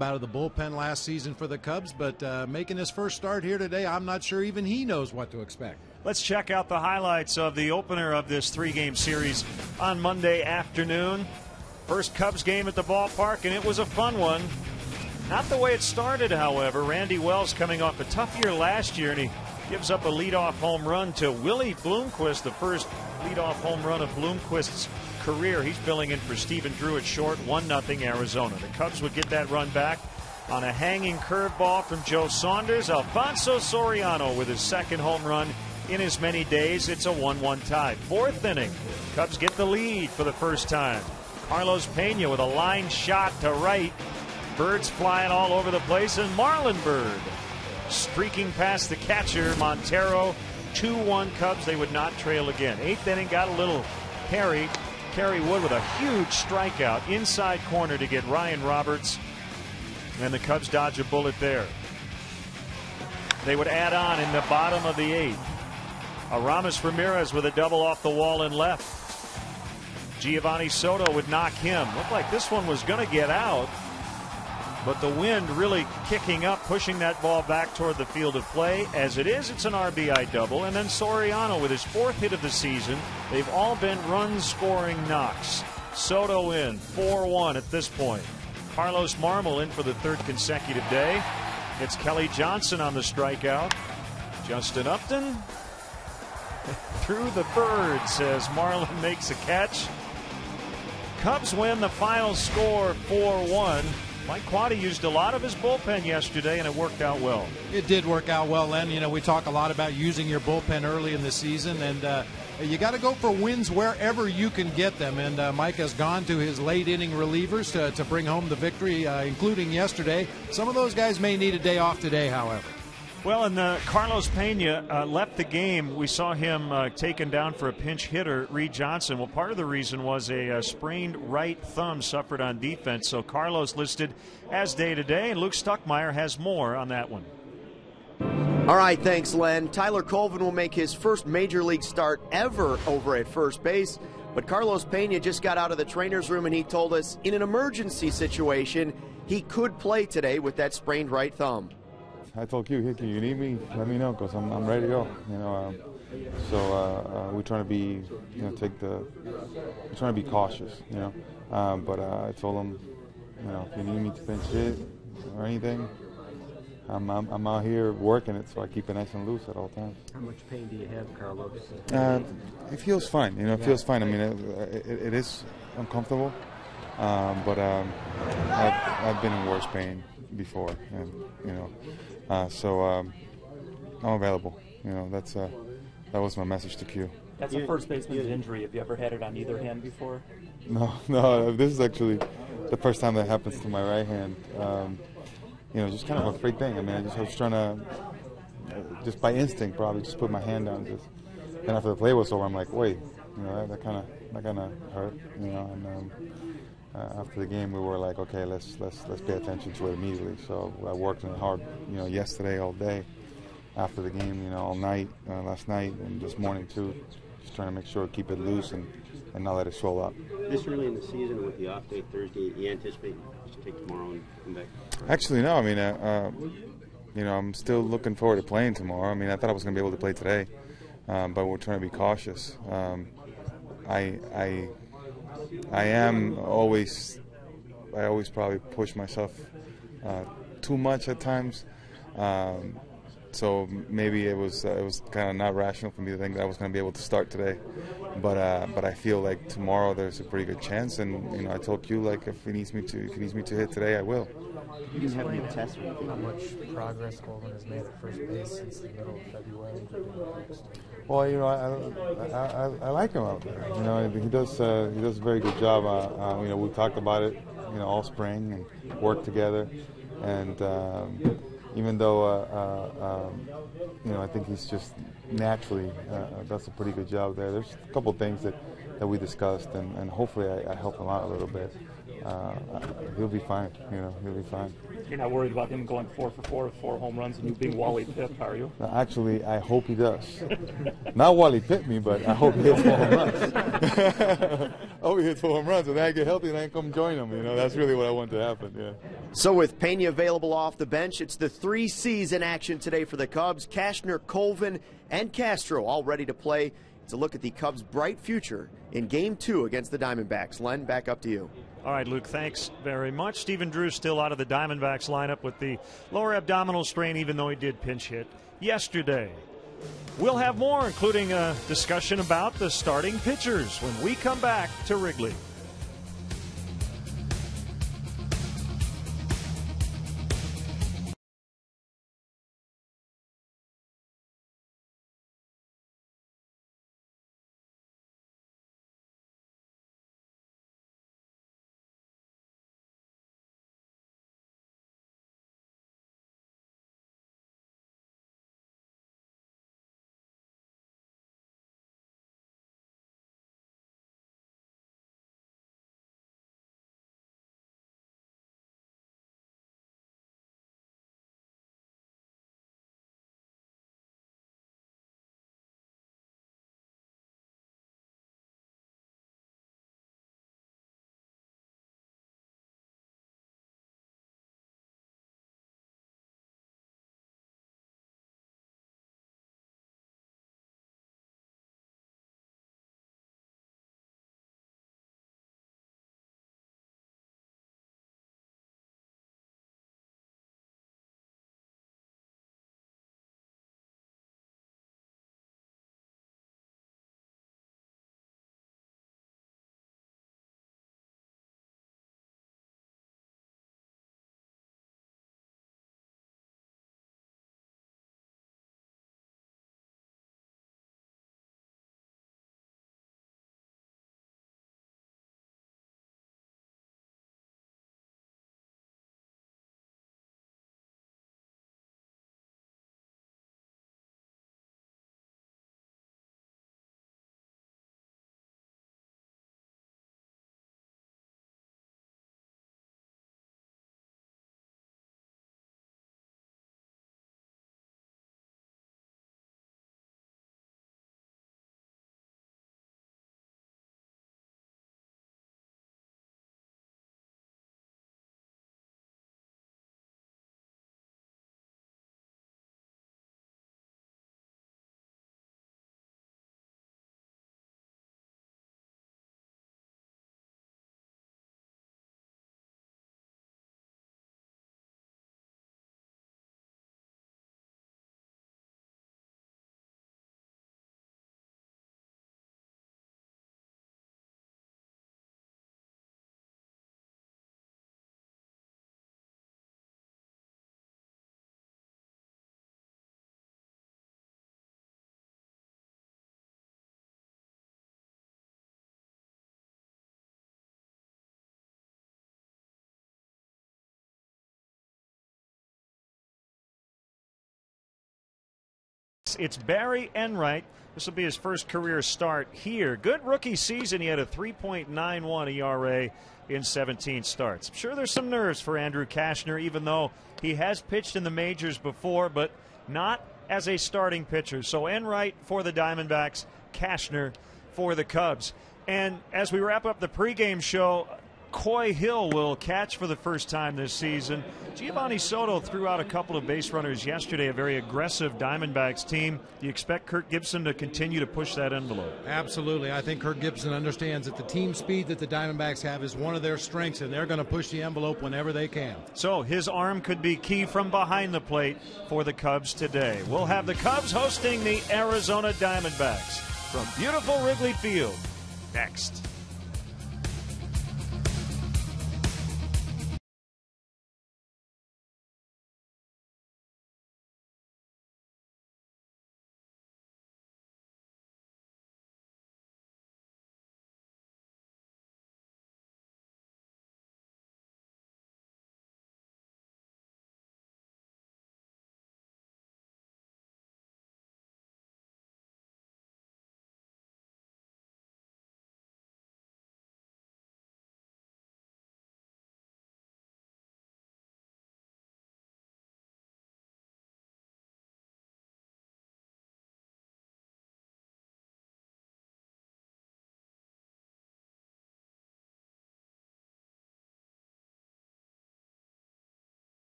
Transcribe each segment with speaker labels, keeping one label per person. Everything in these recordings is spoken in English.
Speaker 1: Out of the bullpen last season for the Cubs, but making his first start here today, I'm not sure even he knows what to expect.
Speaker 2: Let's check out the highlights of the opener of this 3-game series on Monday afternoon. First Cubs game at the ballpark, and it was a fun one. Not the way it started, however. Randy Wells coming off a tough year last year, and he gives up a leadoff home run to Willie Bloomquist, the first leadoff home run of Bloomquist's career. He's filling in for Stephen Drew at short, 1-0 Arizona. The Cubs would get that run back on a hanging curveball from Joe Saunders. Alfonso Soriano with his second home run in as many days. It's a 1-1 tie. Fourth inning, Cubs get the lead for the first time. Carlos Pena with a line shot to right. Birds flying all over the place, and Marlon Bird streaking past the catcher, Montero. 2-1 Cubs. They would not trail again. Eighth inning got a little hairy. Kerry Wood with a huge strikeout inside corner to get Ryan Roberts, and the Cubs dodge a bullet there. They would add on in the bottom of the eighth. Aramis Ramirez with a double off the wall and left. Giovanni Soto would knock him. Looked like this one was going to get out, but the wind really kicking up, pushing that ball back toward the field of play. As it is, it's an RBI double. And then Soriano with his fourth hit of the season. They've all been run-scoring knocks. Soto in, 4-1 at this point. Carlos Marmol in for the third consecutive day. It's Kelly Johnson on the strikeout. Justin Upton through the birds as Marlon makes a catch. Cubs win the final score 4-1. Mike Quade used a lot of his bullpen yesterday, and it worked out well.
Speaker 1: It did work out well, Len. You know, we talk a lot about using your bullpen early in the season, and you got to go for wins wherever you can get them. And Mike has gone to his late inning relievers to bring home the victory, including yesterday. Some of those guys may need a day off today, however.
Speaker 2: Well, and Carlos Pena left the game. We saw him taken down for a pinch hitter, Reed Johnson. Well, part of the reason was a sprained right thumb suffered on defense. So Carlos listed as day-to-day, and Luke Stuckmeyer has more on that one.
Speaker 3: All right, thanks, Len. Tyler Colvin will make his first major league start ever over at first base. But Carlos Pena just got out of the trainer's room, and he told us in an emergency situation, he could play today with that sprained right thumb.
Speaker 4: I told Q, hey, you need me? Let me know, because I'm ready to go. You know, so we're trying to be, you know, we're trying to be cautious. You know, but I told him, you know, if you need me to pinch hit or anything, I'm out here working it, so I keep it nice and loose at all times.
Speaker 5: How much pain do you have, Carlos?
Speaker 4: It feels fine. You know, it feels fine. I mean, it is uncomfortable, but I've been in worse pain before, and you know, so I'm available. You know, that was my message to Q.
Speaker 6: That's a first baseman's injury. Have you ever had it on either hand before?
Speaker 4: No. This is actually the first time that happens to my right hand. You know, just kind of a freak thing. I mean, I was trying to, just by instinct, probably just put my hand down. Then after the play was over, I'm like, wait, you know, that kind of hurt. You know, and after the game, we were like, okay, let's pay attention to it immediately. So I worked on it hard, you know, yesterday all day, after the game, you know, all night, last night, and this morning too, just trying to make sure keep it loose and not let it swell up.
Speaker 5: This early in the season with the off day Thursday, you anticipate to take tomorrow and come back?
Speaker 4: Actually, no. I mean, you know, I'm still looking forward to playing tomorrow. I mean, I thought I was going to be able to play today, but we're trying to be cautious. I always probably push myself too much at times. So maybe it was kind of not rational for me to think that I was going to be able to start today, but I feel like tomorrow there's a pretty good chance, and you know, I told Q, like, if he needs me to hit today, I will.
Speaker 5: You just have any test
Speaker 7: how much progress Colvin has made at first base since the middle of February?
Speaker 4: Well, you know, I like him out there. You know, he does a very good job. You know, we talked about it, you know, all spring and worked together, and even though you know, I think he's just naturally does a pretty good job there. There's a couple of things that we discussed, and hopefully I help him out a little bit. he'll be fine. You know, he'll be fine.
Speaker 6: You're not worried about him going 4 for 4 with 4 home runs and you being Wally Pipp, are you?
Speaker 4: No, actually, I hope he does. Not Wally Pitt me, but I hope he hits 4 home runs. I hope he hits 4 home runs, and then I get healthy and I can come join him. You know, that's really what I want to happen. Yeah.
Speaker 3: So with Pena available off the bench, it's the 3 C's in action today for the Cubs. Cashner, Colvin, and Castro all ready to play. It's a look at the Cubs' bright future in Game 2 against the Diamondbacks. Len, back up to you.
Speaker 2: All right, Luke, thanks very much. Stephen Drew's still out of the Diamondbacks lineup with the lower abdominal strain, even though he did pinch hit yesterday. We'll have more, including a discussion about the starting pitchers when we come back to Wrigley. It's Barry Enright. This will be his first career start here. Good rookie season. He had a 3.91 ERA in 17 starts. I'm sure there's some nerves for Andrew Cashner, even though he has pitched in the majors before, but not as a starting pitcher. So Enright for the Diamondbacks, Cashner for the Cubs. And as we wrap up the pregame show, Coy Hill will catch for the first time this season. Giovanni Soto threw out a couple of base runners yesterday, a very aggressive Diamondbacks team. Do you expect Kirk Gibson to continue to push that envelope?
Speaker 1: Absolutely. I think Kirk Gibson understands that the team speed that the Diamondbacks have is one of their strengths, and they're going to push the envelope whenever they can.
Speaker 2: So his arm could be key from behind the plate for the Cubs today. We'll have the Cubs hosting the Arizona Diamondbacks from beautiful Wrigley Field next.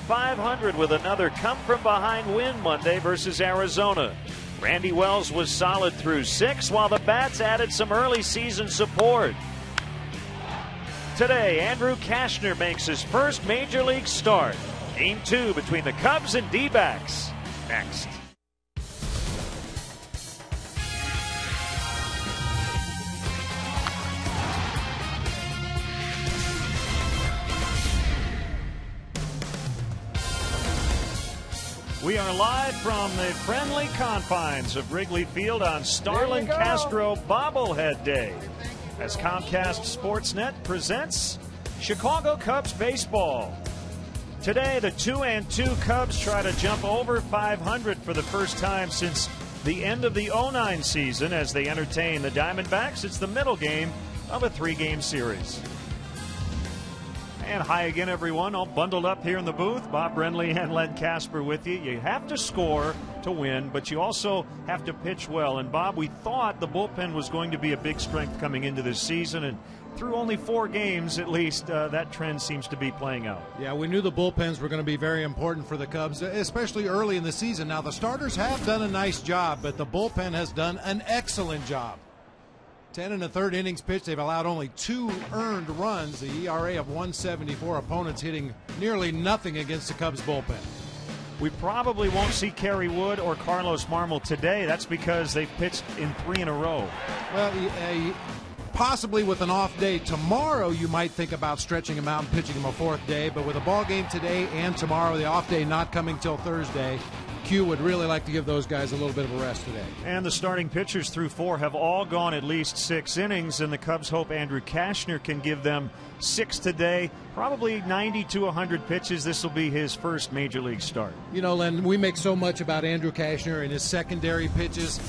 Speaker 2: .500 with another come-from-behind win Monday versus Arizona. Randy Wells was solid through 6, while the Bats added some early season support. Today, Andrew Kashner makes his first Major League start. Game 2 between the Cubs and D-backs. Next. We are live from the friendly confines of Wrigley Field on Starlin Castro Bobblehead Day, as Comcast Sportsnet presents Chicago Cubs baseball. Today, the 2-2 Cubs try to jump over 500 for the first time since the end of the 09 season as they entertain the Diamondbacks. It's the middle game of a 3-game series. And hi again, everyone. All bundled up here in the booth. Bob Brenly and Len Casper with you. You have to score to win, but you also have to pitch well. And, Bob, we thought the bullpen was going to be a big strength coming into this season, and through only 4 games, at least, that trend seems to be playing out.
Speaker 1: Yeah, we knew the bullpens were going to be very important for the Cubs, especially early in the season. Now, the starters have done a nice job, but the bullpen has done an excellent job. 10 1/3 innings pitched. They've allowed only 2 earned runs. The ERA of 174. Opponents hitting nearly nothing against the Cubs bullpen.
Speaker 2: We probably won't see Kerry Wood or Carlos Marmol today. That's because they've pitched in 3 in a row.
Speaker 1: Well, possibly with an off day tomorrow, you might think about stretching him out and pitching him a 4th day. But with a ball game today and tomorrow, the off day not coming till Thursday, Q would really like to give those guys a little bit of a rest today.
Speaker 2: And the starting pitchers through 4 have all gone at least 6 innings, and the Cubs hope Andrew Kashner can give them 6 today. Probably 90 to 100 pitches. This will be his first Major League start.
Speaker 1: You know, Len, we make so much about Andrew Kashner and his secondary pitches.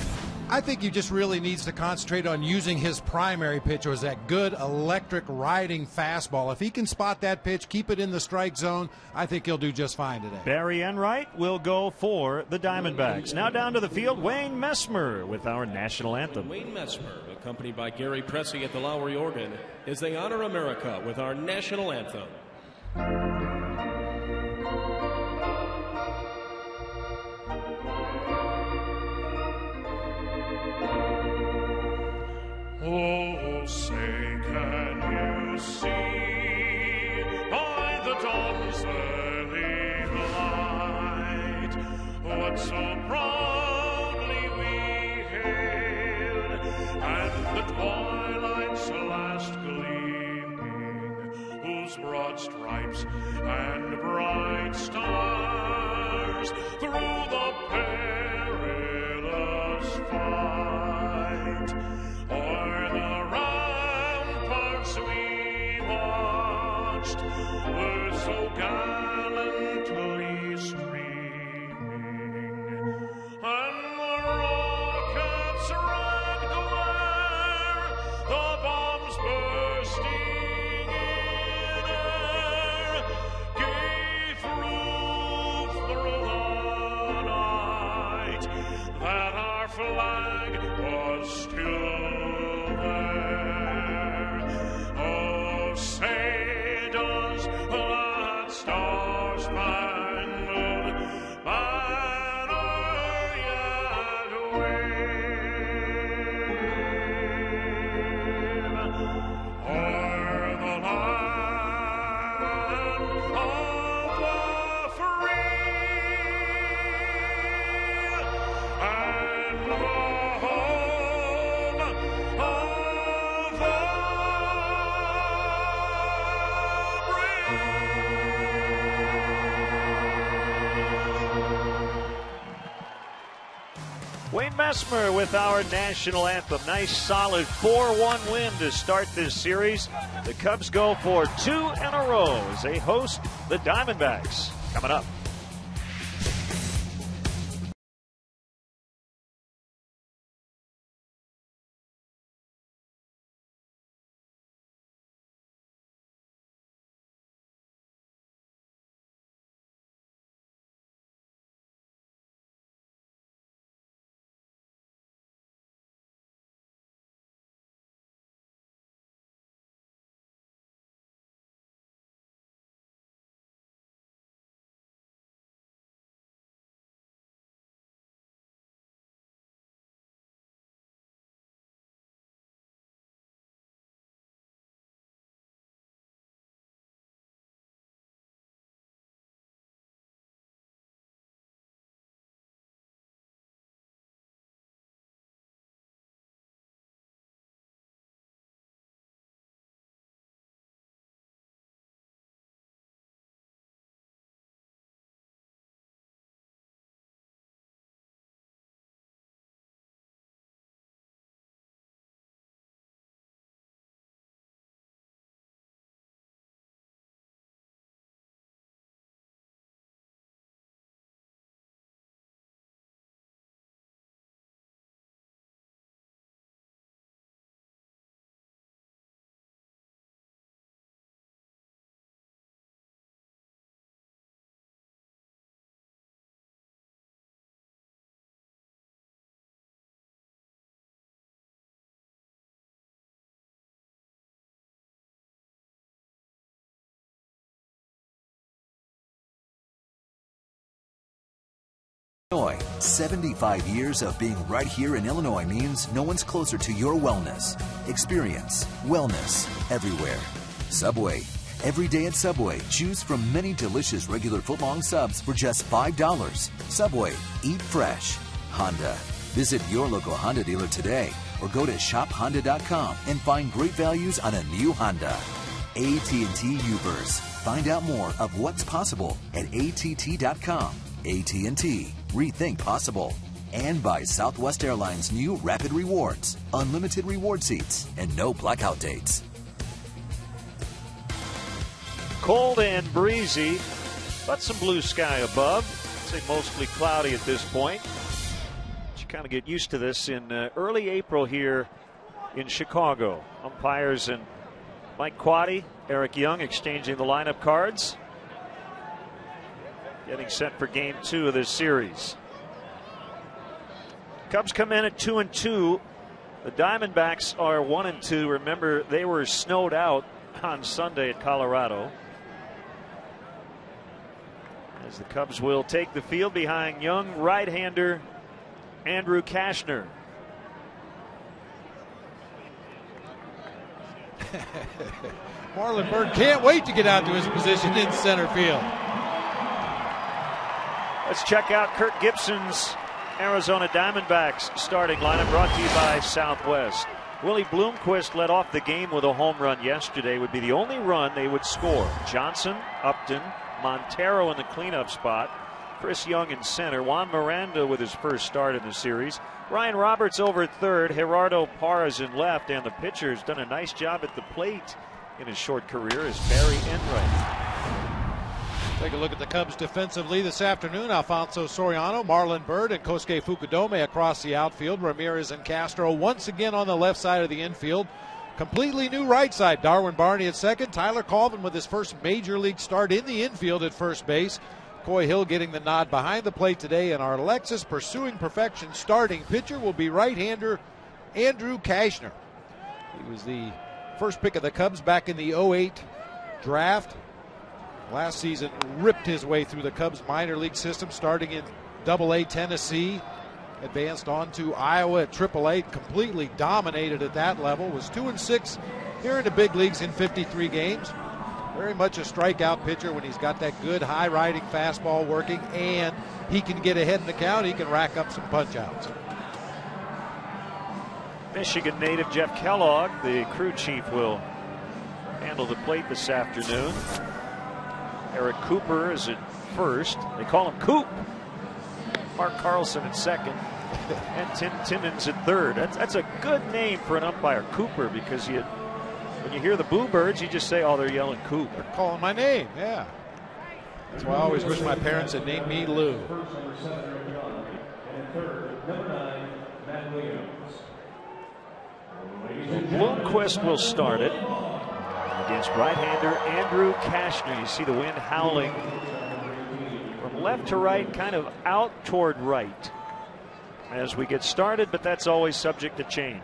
Speaker 1: I think he just really needs to concentrate on using his primary pitch, or is that good electric riding fastball. If he can spot that pitch, keep it in the strike zone, I think he'll do just fine today.
Speaker 2: Barry Enright will go for the Diamondbacks. Now down to the field, Wayne Messmer with our national anthem.
Speaker 8: Wayne Messmer, accompanied by Gary Pressey at the Lowry organ, as they honor America with our national anthem.
Speaker 9: Oh, say, can you see by the dawn's early light what so proudly we hailed, and the twilight's last gleaming, whose broad stripes and bright stars through the perilous fight o'er the ramparts we watched were so gallantly streaming, and the rockets' red glare, the bombs bursting in air, gave proof through the night that our flag was still there. Oh, say does that star-spangled banner yet wave o'er the land of the free and the home of the
Speaker 2: Wayne Messmer with our national anthem. Nice solid 4-1 win to start this series. The Cubs go for 2 in a row as they host the Diamondbacks. Coming up.
Speaker 10: 75 years of being right here in Illinois means no one's closer to your wellness. Experience wellness everywhere. Subway. Every day at Subway, choose from many delicious regular footlong subs for just $5. Subway. Eat fresh. Honda. Visit your local Honda dealer today or go to shophonda.com and find great values on a new Honda. AT&T Uverse. Find out more of what's possible at att.com. AT&T. Rethink possible. And by Southwest Airlines' new Rapid Rewards. Unlimited reward seats and no blackout dates.
Speaker 2: Cold and breezy, but some blue sky above. I'd say mostly cloudy at this point. But you kind of get used to this in early April here in Chicago. Umpires and Mike Quaddy, Eric Young exchanging the lineup cards. Getting set for game 2 of this series. Cubs come in at 2-2. The Diamondbacks are 1-2. Remember, they were snowed out on Sunday at Colorado. As the Cubs will take the field behind young right-hander Andrew Kashner.
Speaker 1: Marlon Byrd can't wait to get out to his position in center field.
Speaker 2: Let's check out Kirk Gibson's Arizona Diamondbacks starting lineup, brought to you by Southwest. Willie Bloomquist led off the game with a home run yesterday. Would be the only run they would score. Johnson, Upton, Montero in the cleanup spot. Chris Young in center. Juan Miranda with his first start in the series. Ryan Roberts over at third. Gerardo Parras in left. And the pitcher's done a nice job at the plate in his short career is Barry Enright.
Speaker 1: Take a look at the Cubs defensively this afternoon. Alfonso Soriano, Marlon Byrd, and Kosuke Fukudome across the outfield. Ramirez and Castro once again on the left side of the infield. Completely new right side. Darwin Barney at second. Tyler Colvin with his first major league start in the infield at first base. Coy Hill getting the nod behind the plate today. And our Lexus pursuing perfection starting pitcher will be right-hander Andrew Kashner. He was the first pick of the Cubs back in the 08 draft. Last season ripped his way through the Cubs minor league system, starting in AA Tennessee, advanced on to Iowa at AAA, completely dominated at that level, was 2-6 here in the big leagues in 53 games. Very much a strikeout pitcher when he's got that good high riding fastball working, and he can get ahead in the count, he can rack up some punch outs.
Speaker 2: Michigan native Jeff Kellogg, the crew chief, will handle the plate this afternoon. Eric Cooper is at first. They call him Coop. Mark Carlson at second. And Tim Timmons at third. That's a good name for an umpire, Cooper, because when you hear the Boo Birds, you just say, oh, they're yelling Coop.
Speaker 1: They're calling my name, yeah. That's why I always wish my parents had named me Lou.
Speaker 2: Bloomquist will start it against right-hander Andrew Kashner. You see the wind howling from left to right, kind of out toward right as we get started, but that's always subject to change.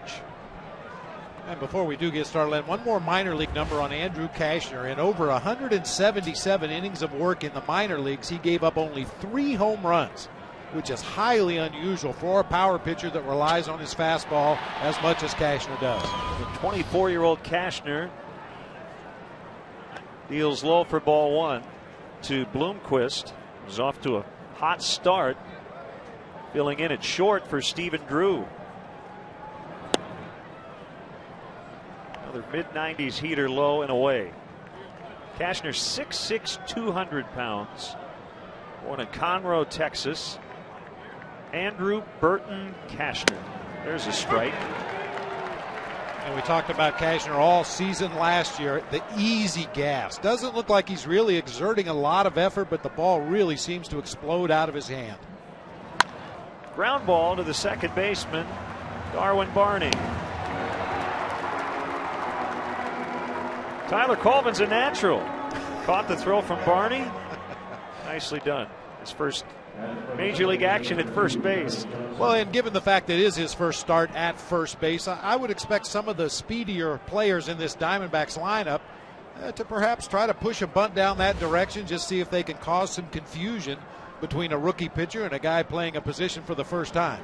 Speaker 1: And before we do get started, Len, one more minor league number on Andrew Kashner. In over 177 innings of work in the minor leagues, he gave up only 3 home runs, which is highly unusual for a power pitcher that relies on his fastball as much as Kashner does.
Speaker 2: The 24-year-old Kashner deals low for ball 1 to Bloomquist. Is off to a hot start. Filling in at short for Stephen Drew. Another mid-90s heater low and away. Kashner 6'6", 200 pounds. Born in Conroe, Texas. Andrew Burton Kashner. There's a strike.
Speaker 1: And we talked about Kashner all season last year. The easy gas. Doesn't look like he's really exerting a lot of effort, but the ball really seems to explode out of his hand.
Speaker 2: Ground ball to the second baseman, Darwin Barney. Tyler Colvin's a natural. Caught the throw from Barney. Nicely done. His first major league action at first base.
Speaker 1: Well, and given the fact that it is his first start at first base, I would expect some of the speedier players in this Diamondbacks lineup to perhaps try to push a bunt down that direction, just see if they can cause some confusion between a rookie pitcher and a guy playing a position for the first time.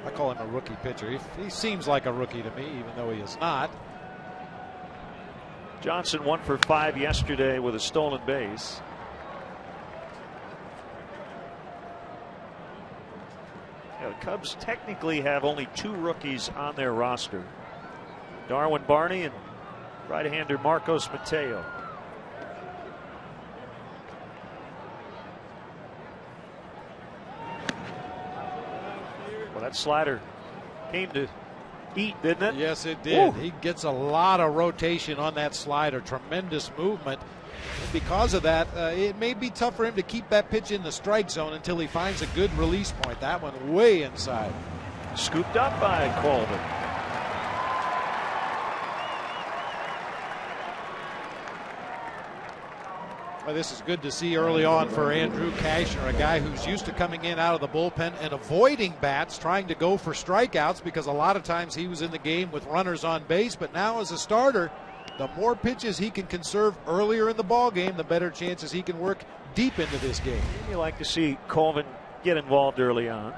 Speaker 1: I call him a rookie pitcher. He seems like a rookie to me, even though he is not.
Speaker 2: Johnson 1 for 5 yesterday with a stolen base. The Cubs technically have only 2 rookies on their roster. Darwin Barney and right-hander Marcos Mateo. Well, that slider came to eat, didn't it?
Speaker 1: Yes, it did.
Speaker 2: Woo.
Speaker 1: He gets a lot of rotation on that slider. Tremendous movement. Because of that, it may be tough for him to keep that pitch in the strike zone until he finds a good release point. That one way inside.
Speaker 2: Scooped up by Colvin.
Speaker 1: Well, this is good to see early on for Andrew Cashner, a guy who's used to coming in out of the bullpen and avoiding bats, trying to go for strikeouts, because a lot of times he was in the game with runners on base. But now as a starter, the more pitches he can conserve earlier in the ball game, the better chances he can work deep into this game.
Speaker 2: You like to see Colvin get involved early on.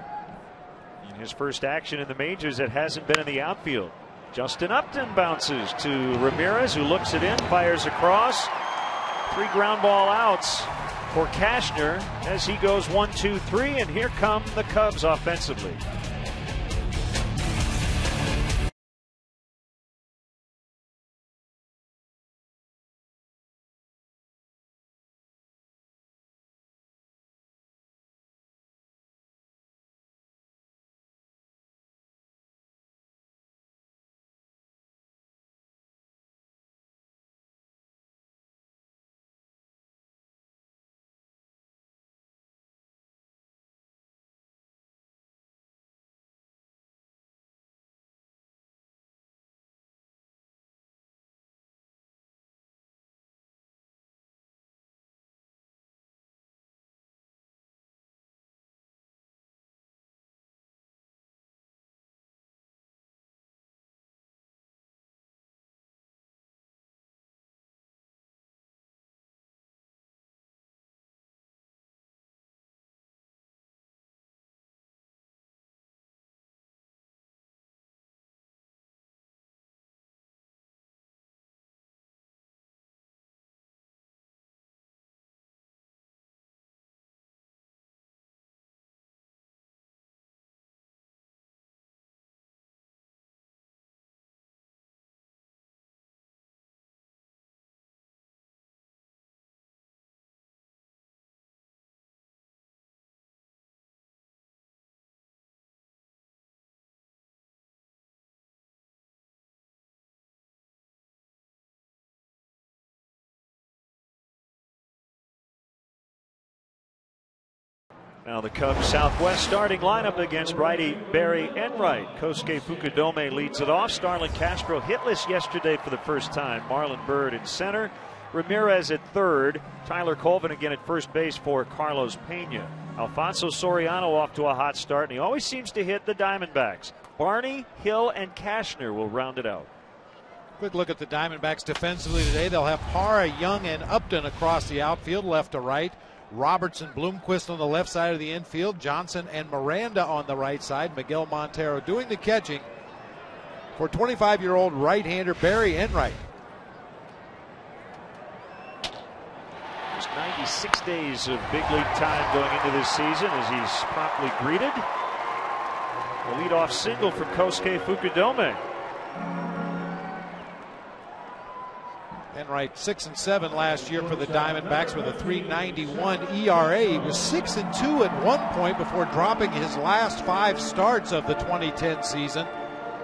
Speaker 2: In his first action in the majors, it hasn't been in the outfield. Justin Upton bounces to Ramirez, who looks it in, fires across. 3 ground ball outs for Cashner as he goes 1, 2, 3, and here come the Cubs offensively. Now the Cubs Southwest starting lineup against righty Barry Enright. Kosuke Fukudome leads it off. Starlin Castro hitless yesterday for the first time. Marlon Byrd in center. Ramirez at third. Tyler Colvin again at first base for Carlos Pena. Alfonso Soriano off to a hot start, and he always seems to hit the Diamondbacks. Barney, Hill, and Cashner will round it out.
Speaker 1: Quick look at the Diamondbacks defensively today. They'll have Parra, Young, and Upton across the outfield, left to right. Robertson, Bloomquist on the left side of the infield. Johnson and Miranda on the right side. Miguel Montero doing the catching for 25-year-old right-hander Barry Enright.
Speaker 2: Just 96 days of big league time going into this season as he's promptly greeted. The leadoff single from Kosuke Fukudome.
Speaker 1: Enright 6-7 last year for the Diamondbacks with a 3.91 ERA. He was 6-2 at one point before dropping his last 5 starts of the 2010 season.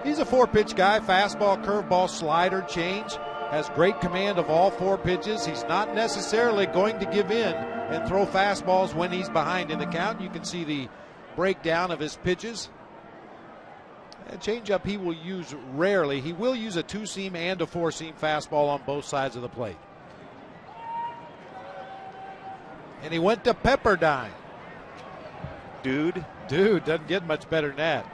Speaker 1: He's a 4-pitch guy: fastball, curveball, slider, change. Has great command of all 4 pitches. He's not necessarily going to give in and throw fastballs when he's behind in the count. You can see the breakdown of his pitches. A changeup he will use rarely. He will use a 2-seam and a 4-seam fastball on both sides of the plate. And he went to Pepperdine.
Speaker 2: dude.
Speaker 1: Dude, doesn't get much better than that.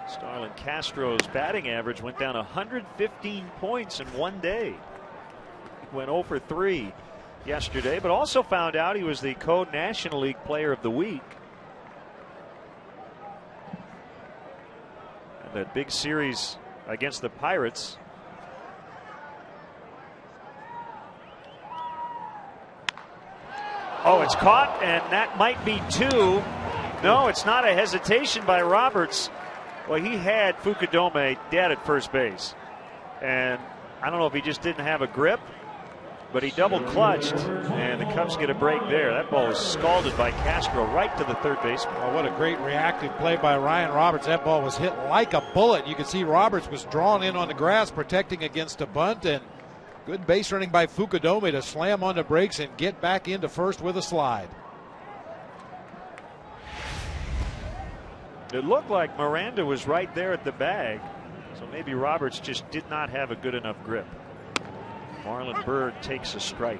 Speaker 2: Starlin Castro's batting average went down 115 points in one day. He went 0 for 3 yesterday, but also found out he was the Code National League Player of the Week. And that big series against the Pirates. Oh, it's caught, and that might be 2. No, it's not a hesitation by Roberts. Well, he had Fukudome dead at first base. And I don't know if he just didn't have a grip, but he double clutched, and the Cubs get a break there. That ball was scalded by Castro right to the third baseman.
Speaker 1: Oh, what a great reactive play by Ryan Roberts. That ball was hit like a bullet. You could see Roberts was drawn in on the grass, protecting against a bunt, and good base running by Fukudome to slam on the brakes and get back into first with a slide.
Speaker 2: It looked like Miranda was right there at the bag, so maybe Roberts just did not have a good enough grip. Marlon Byrd takes a strike.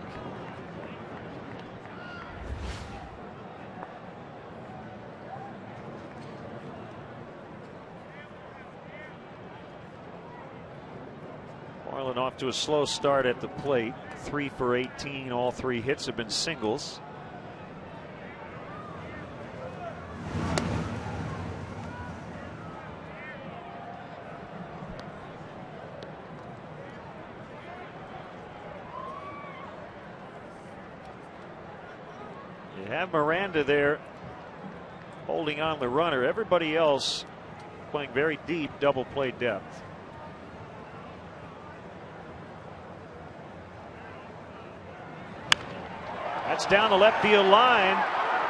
Speaker 2: Marlon off to a slow start at the plate. 3 for 18. All 3 hits have been singles. You have Miranda there holding on the runner. Everybody else playing very deep double play depth. That's down the left field line,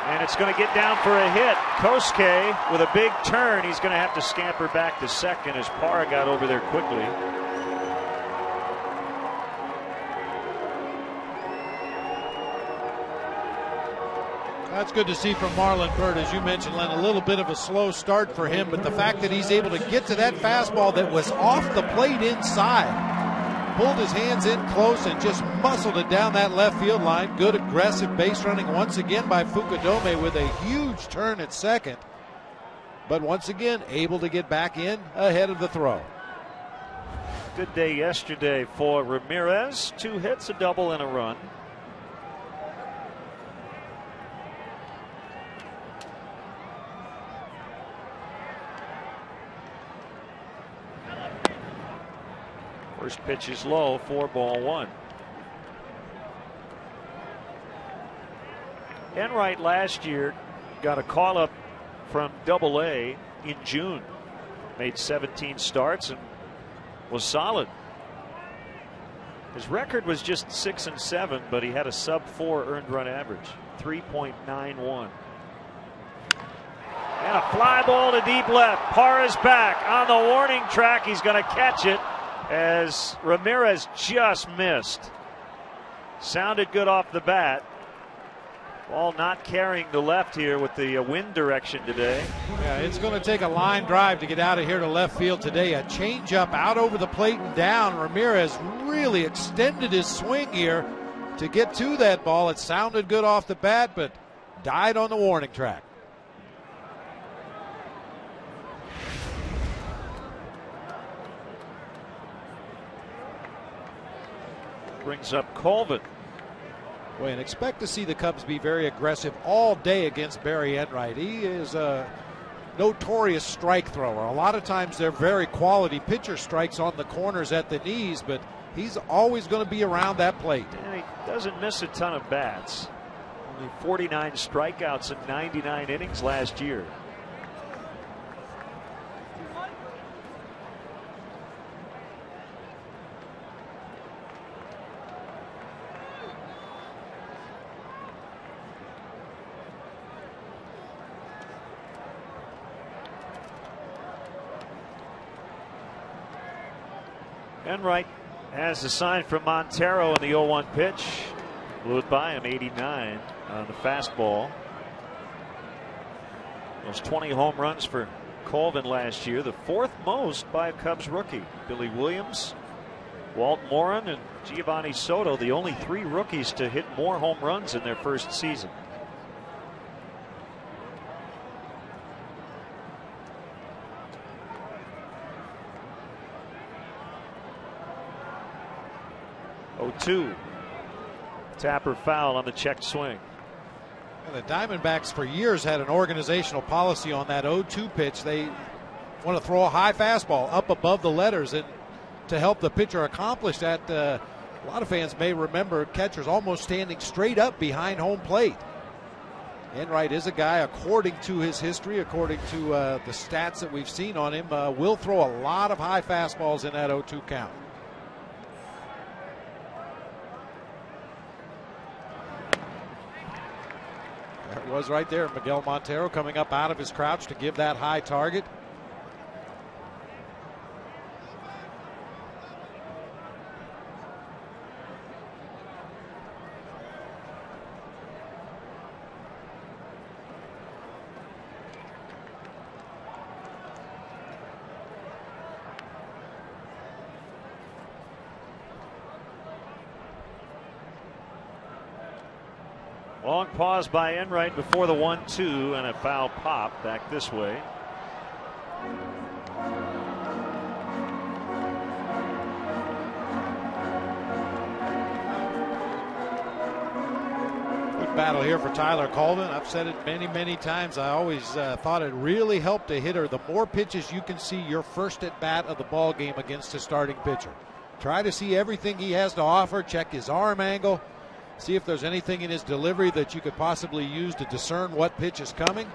Speaker 2: and it's going to get down for a hit. Kosuke with a big turn. He's going to have to scamper back to second as Parra got over there quickly.
Speaker 1: That's good to see from Marlon Byrd. As you mentioned, Len, a little bit of a slow start for him, but the fact that he's able to get to that fastball that was off the plate inside, pulled his hands in close and just muscled it down that left field line. Good aggressive base running once again by Fukudome with a huge turn at second, but once again able to get back in ahead of the throw.
Speaker 2: Good day yesterday for Ramirez. 2 hits, a double, and a run. First pitch is low, 4-1. Enright last year got a call up from Double-A in June. Made 17 starts and was solid. His record was just 6-7, but he had a sub-4 earned run average, 3.91. And a fly ball to deep left. Parra's back on the warning track. He's going to catch it as Ramirez just missed. Sounded good off the bat. Ball not carrying the left here with the wind direction today.
Speaker 1: Yeah, it's going to take a line drive to get out of here to left field today. A changeup out over the plate and down. Ramirez really extended his swing here to get to that ball. It sounded good off the bat, but died on the warning track.
Speaker 2: Brings up Colvin.
Speaker 1: Boy, and expect to see the Cubs be very aggressive all day against Barry Enright. He is a notorious strike thrower. A lot of times they're very quality pitcher strikes on the corners at the knees, but he's always going to be around that plate.
Speaker 2: And he doesn't miss a ton of bats. Only 49 strikeouts in 99 innings last year. Enright has the sign from Montero in the 0-1 pitch. Blew it by him, 89 on the fastball. Those 20 home runs for Colvin last year, the 4th most by a Cubs rookie. Billy Williams, Walt Morin, and Giovanni Soto, the only 3 rookies to hit more home runs in their first season. 0-2. Tapper foul on the checked swing.
Speaker 1: And the Diamondbacks for years had an organizational policy on that 0-2 pitch. They want to throw a high fastball up above the letters, and to help the pitcher accomplish that, a lot of fans may remember catchers almost standing straight up behind home plate. Enright is a guy, according to his history, according to the stats that we've seen on him, will throw a lot of high fastballs in that 0-2 count. There it was right there. Miguel Montero coming up out of his crouch to give that high target.
Speaker 2: Long pause by Enright before the 1-2, and a foul pop back this way.
Speaker 1: Good battle here for Tyler Colvin. I've said it many, many times. I always thought it really helped a hitter. The more pitches you can see your first at bat of the ball game against a starting pitcher. Try to see everything he has to offer, check his arm angle, see if there's anything in his delivery that you could possibly use to discern what pitch is coming.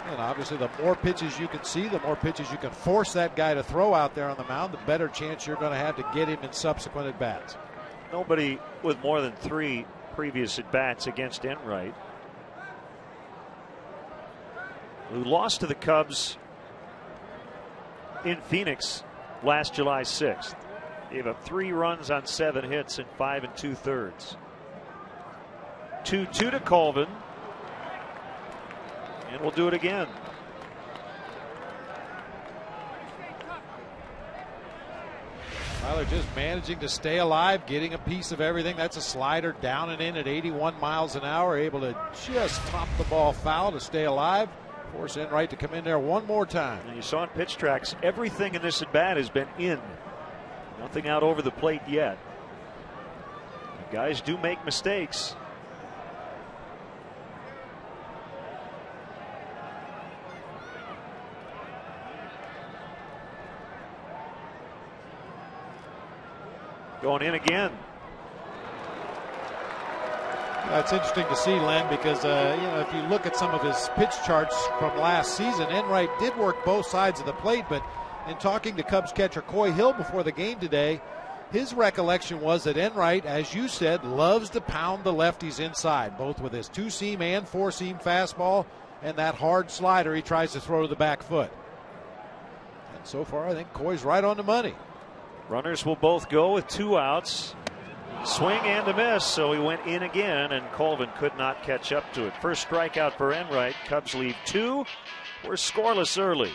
Speaker 1: And obviously, the more pitches you can see, the more pitches you can force that guy to throw out there on the mound, the better chance you're going to have to get him in subsequent at-bats.
Speaker 2: Nobody with more than 3 previous at-bats against Enright, who lost to the Cubs in Phoenix last July 6th. Gave up 3 runs on 7 hits in 5 2/3. 2-2 to Colvin. And we'll do it again.
Speaker 1: Tyler just managing to stay alive, getting a piece of everything. That's a slider down and in at 81 miles an hour, able to just top the ball foul to stay alive. Force Enright to come in there one more time.
Speaker 2: And you saw in pitch tracks, everything in this at bat has been in. Nothing out over the plate yet. The guys do make mistakes. Going in again.
Speaker 1: It's interesting to see, Len, because if you look at some of his pitch charts from last season, Enright did work both sides of the plate, but in talking to Cubs catcher Coy Hill before the game today, his recollection was that Enright, as you said, loves to pound the lefties inside, both with his 2-seam and 4-seam fastball and that hard slider he tries to throw to the back foot. And so far, I think Coy's right on the money.
Speaker 2: Runners will both go with 2 outs. Swing and a miss, so he went in again, and Colvin could not catch up to it. First strikeout for Enright. Cubs leave 2. We're scoreless early.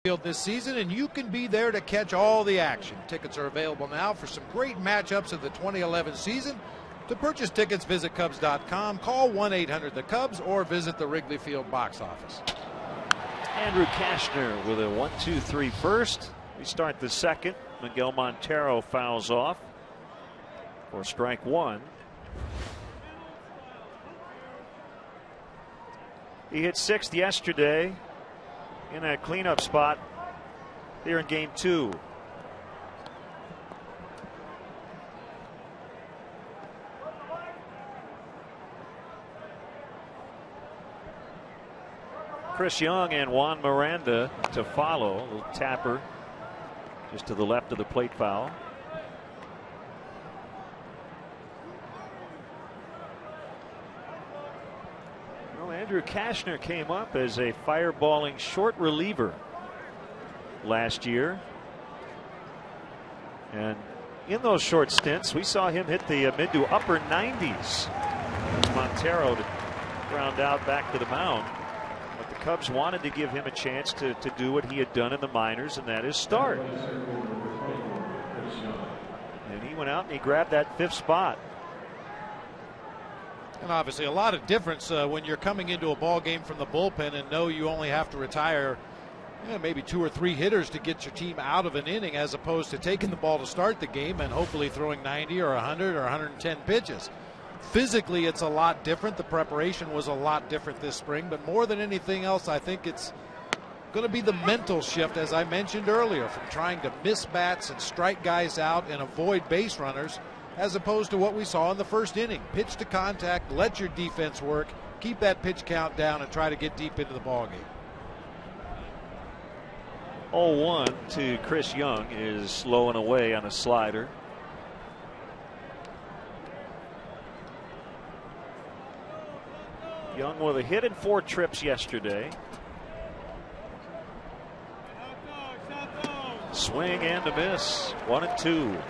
Speaker 1: This season, and you can be there to catch all the action. Tickets are available now for some great matchups of the 2011 season. To purchase tickets, visit Cubs.com, call 1-800-THE-CUBS, or visit the Wrigley Field box office.
Speaker 2: Andrew Kashner with a 1-2-3 first. We start the second. Miguel Montero fouls off for strike one. He hit sixth yesterday in that cleanup spot here in game two. Chris Young and Juan Miranda to follow. A little tapper just to the left of the plate foul. Andrew Kashner came up as a fireballing short reliever last year. And in those short stints, we saw him hit the mid to upper 90s. Montero to ground out back to the mound. But the Cubs wanted to give him a chance to do what he had done in the minors, and that is start. And he went out and he grabbed that fifth spot.
Speaker 1: And obviously a lot of difference when you're coming into a ball game from the bullpen and know you only have to retire maybe 2 or 3 hitters to get your team out of an inning, as opposed to taking the ball to start the game and hopefully throwing 90 or 100 or 110 pitches. Physically, it's a lot different. The preparation was a lot different this spring, but more than anything else, I think it's going to be the mental shift, as I mentioned earlier, from trying to miss bats and strike guys out and avoid base runners, as opposed to what we saw in the first inning. Pitch to contact, let your defense work, keep that pitch count down, and try to get deep into the ball game.
Speaker 2: 0-1 to Chris Young is low and away on a slider. Young with a hit and 4 trips yesterday. Swing and a miss. 1-2.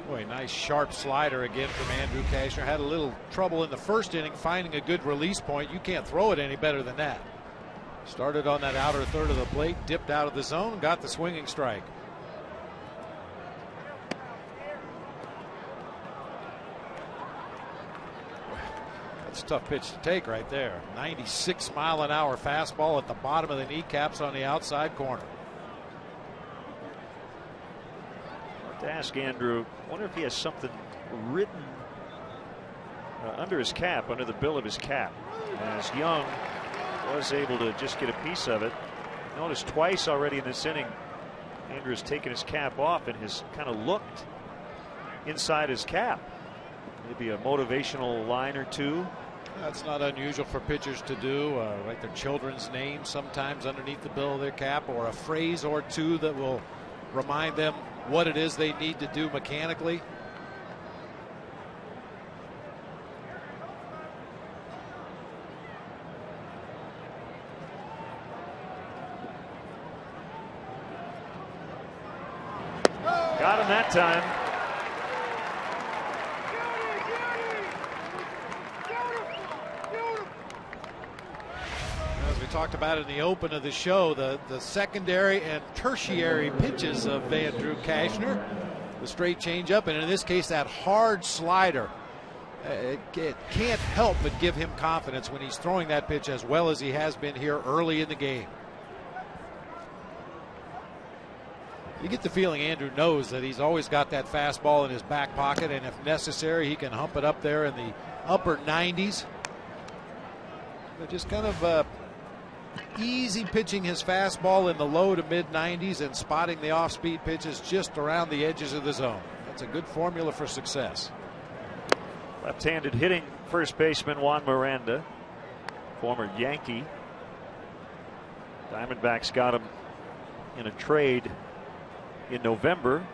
Speaker 1: Boy, nice sharp slider again from Andrew Kashner. Had a little trouble in the first inning finding a good release point. You can't throw it any better than that. Started on that outer third of the plate, dipped out of the zone, got the swinging strike. That's a tough pitch to take right there. 96-mile-an-hour fastball at the bottom of the kneecaps on the outside corner.
Speaker 2: To ask Andrew, I wonder if he has something written under his cap, under the bill of his cap, as Young was able to just get a piece of it. Notice twice already in this inning, Andrew has taken his cap off and has kind of looked inside his cap. Maybe a motivational line or two.
Speaker 1: That's not unusual for pitchers to do. Write their children's name sometimes underneath the bill of their cap, or a phrase or two that will remind them what it is they need to do mechanically.
Speaker 2: Got him that time.
Speaker 1: As we talked about in the open of the show, the secondary and tertiary pitches of Andrew Kashner. The straight changeup, and in this case that hard slider. It can't help but give him confidence when he's throwing that pitch as well as he has been here early in the game. You get the feeling Andrew knows that he's always got that fastball in his back pocket, and if necessary he can hump it up there in the upper 90s. But just kind of easy pitching his fastball in the low to mid 90s and spotting the off-speed pitches just around the edges of the zone. That's a good formula for success.
Speaker 2: Left-handed hitting first baseman Juan Miranda, former Yankee. Diamondbacks got him in a trade in November.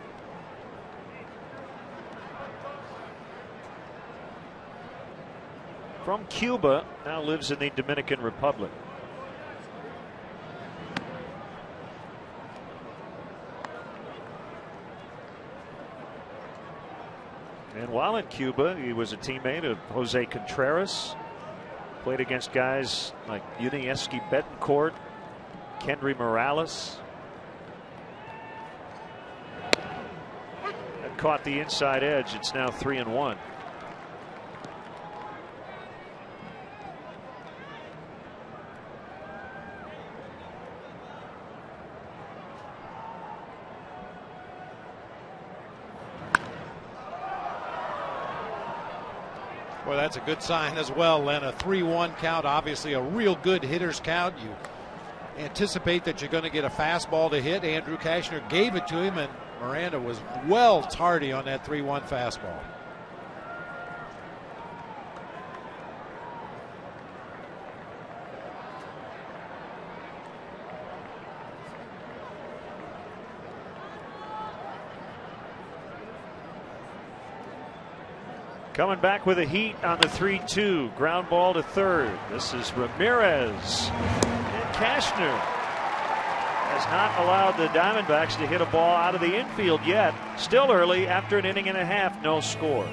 Speaker 2: From Cuba, now lives in the Dominican Republic. And while in Cuba, he was a teammate of Jose Contreras, Played against guys like Yunieski Betancourt, Kendry Morales. That caught the inside edge. It's now 3-1.
Speaker 1: Well, that's a good sign as well, Len. A 3-1 count, obviously a real good hitter's count. You anticipate that you're going to get a fastball to hit. Andrew Kashner gave it to him, and Miranda was well tardy on that 3-1 fastball.
Speaker 2: Coming back with a heat on the 3-2. Ground ball to third. This is Ramirez. And Kashner has not allowed the Diamondbacks to hit a ball out of the infield yet. Still early after an inning and a half. No score.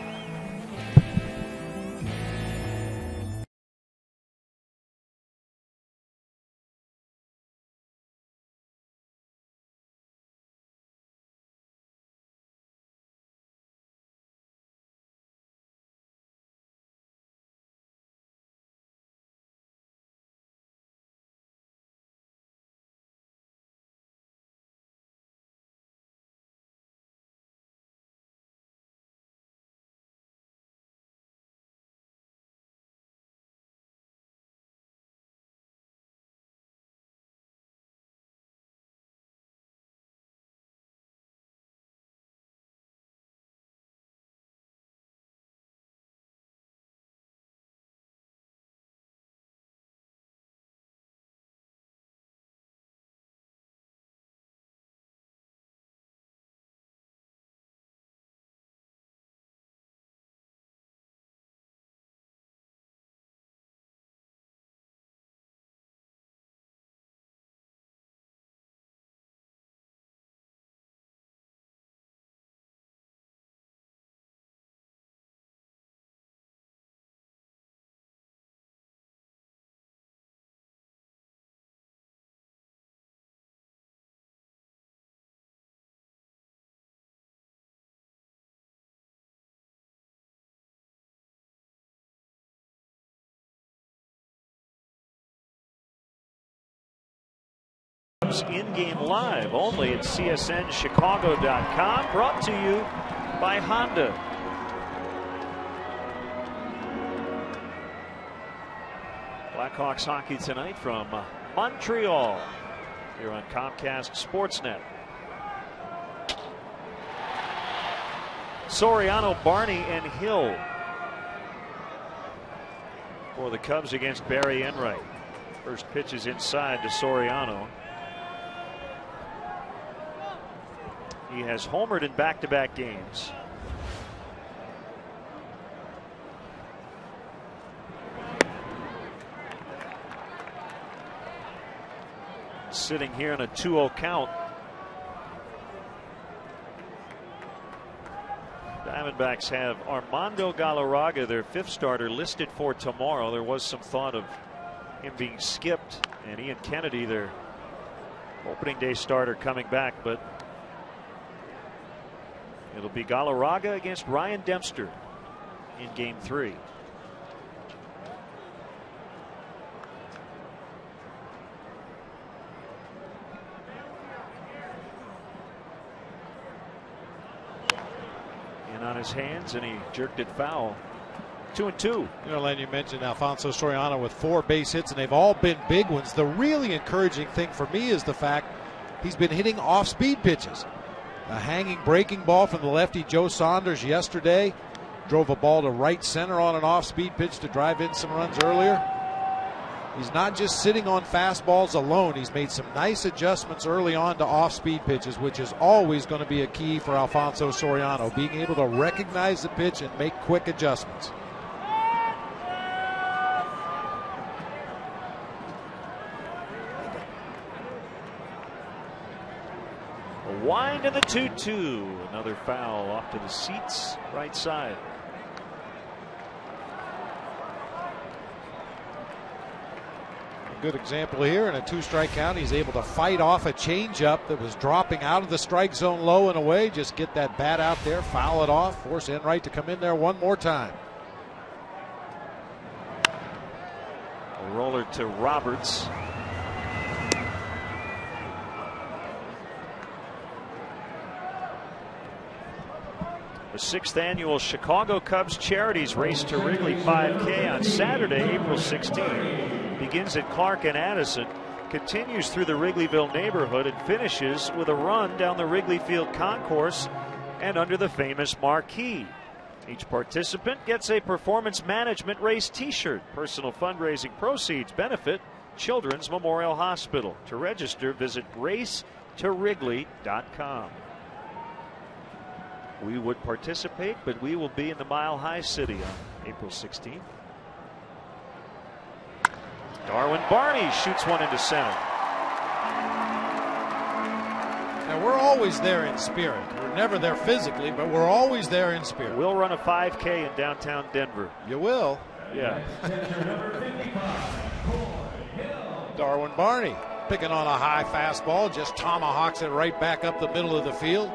Speaker 2: In-game live only at csnchicago.com. Brought to you by Honda. Blackhawks hockey tonight from Montreal here on Comcast Sportsnet. Soriano, Barney, and Hill for the Cubs against Barry Enright. First pitch is inside to Soriano. He has homered in back-to-back games. Sitting here in a 2-0 count. Diamondbacks have Armando Galarraga, their fifth starter, listed for tomorrow. There was some thought of him being skipped, and Ian Kennedy, their opening day starter, coming back, but it'll be Galarraga against Ryan Dempster in Game 3. In on his hands, and he jerked it foul. 2-2.
Speaker 1: You know, Len, you mentioned Alfonso Soriano with 4 base hits, and they've all been big ones. The really encouraging thing for me is the fact he's been hitting off-speed pitches. A hanging breaking ball from the lefty Joe Saunders yesterday. Drove a ball to right center on an off-speed pitch to drive in some runs earlier. He's not just sitting on fastballs alone. He's made some nice adjustments early on to off-speed pitches, which is always going to be a key for Alfonso Soriano, being able to recognize the pitch and make quick adjustments.
Speaker 2: Wind to the 2-2. Another foul off to the seats, right side.
Speaker 1: A good example here in a 2-strike count. He's able to fight off a changeup that was dropping out of the strike zone low and away. Just get that bat out there, foul it off, force Enright to come in there one more time.
Speaker 2: A roller to Roberts. The 6th annual Chicago Cubs Charities Race to Wrigley 5K on Saturday, April 16th. Begins at Clark and Addison, continues through the Wrigleyville neighborhood, and finishes with a run down the Wrigley Field concourse and under the famous marquee. Each participant gets a Performance Management Race t-shirt. Personal fundraising proceeds benefit Children's Memorial Hospital. To register, visit racetowrigley.com. We would participate, but we will be in the Mile High City on April 16th. Darwin Barney shoots one into center.
Speaker 1: Now, we're always there in spirit. We're never there physically, but we're always there in spirit.
Speaker 2: We'll run a 5K in downtown Denver.
Speaker 1: You will?
Speaker 2: Yeah.
Speaker 1: Darwin Barney picking on a high fastball, just tomahawks it right back up the middle of the field.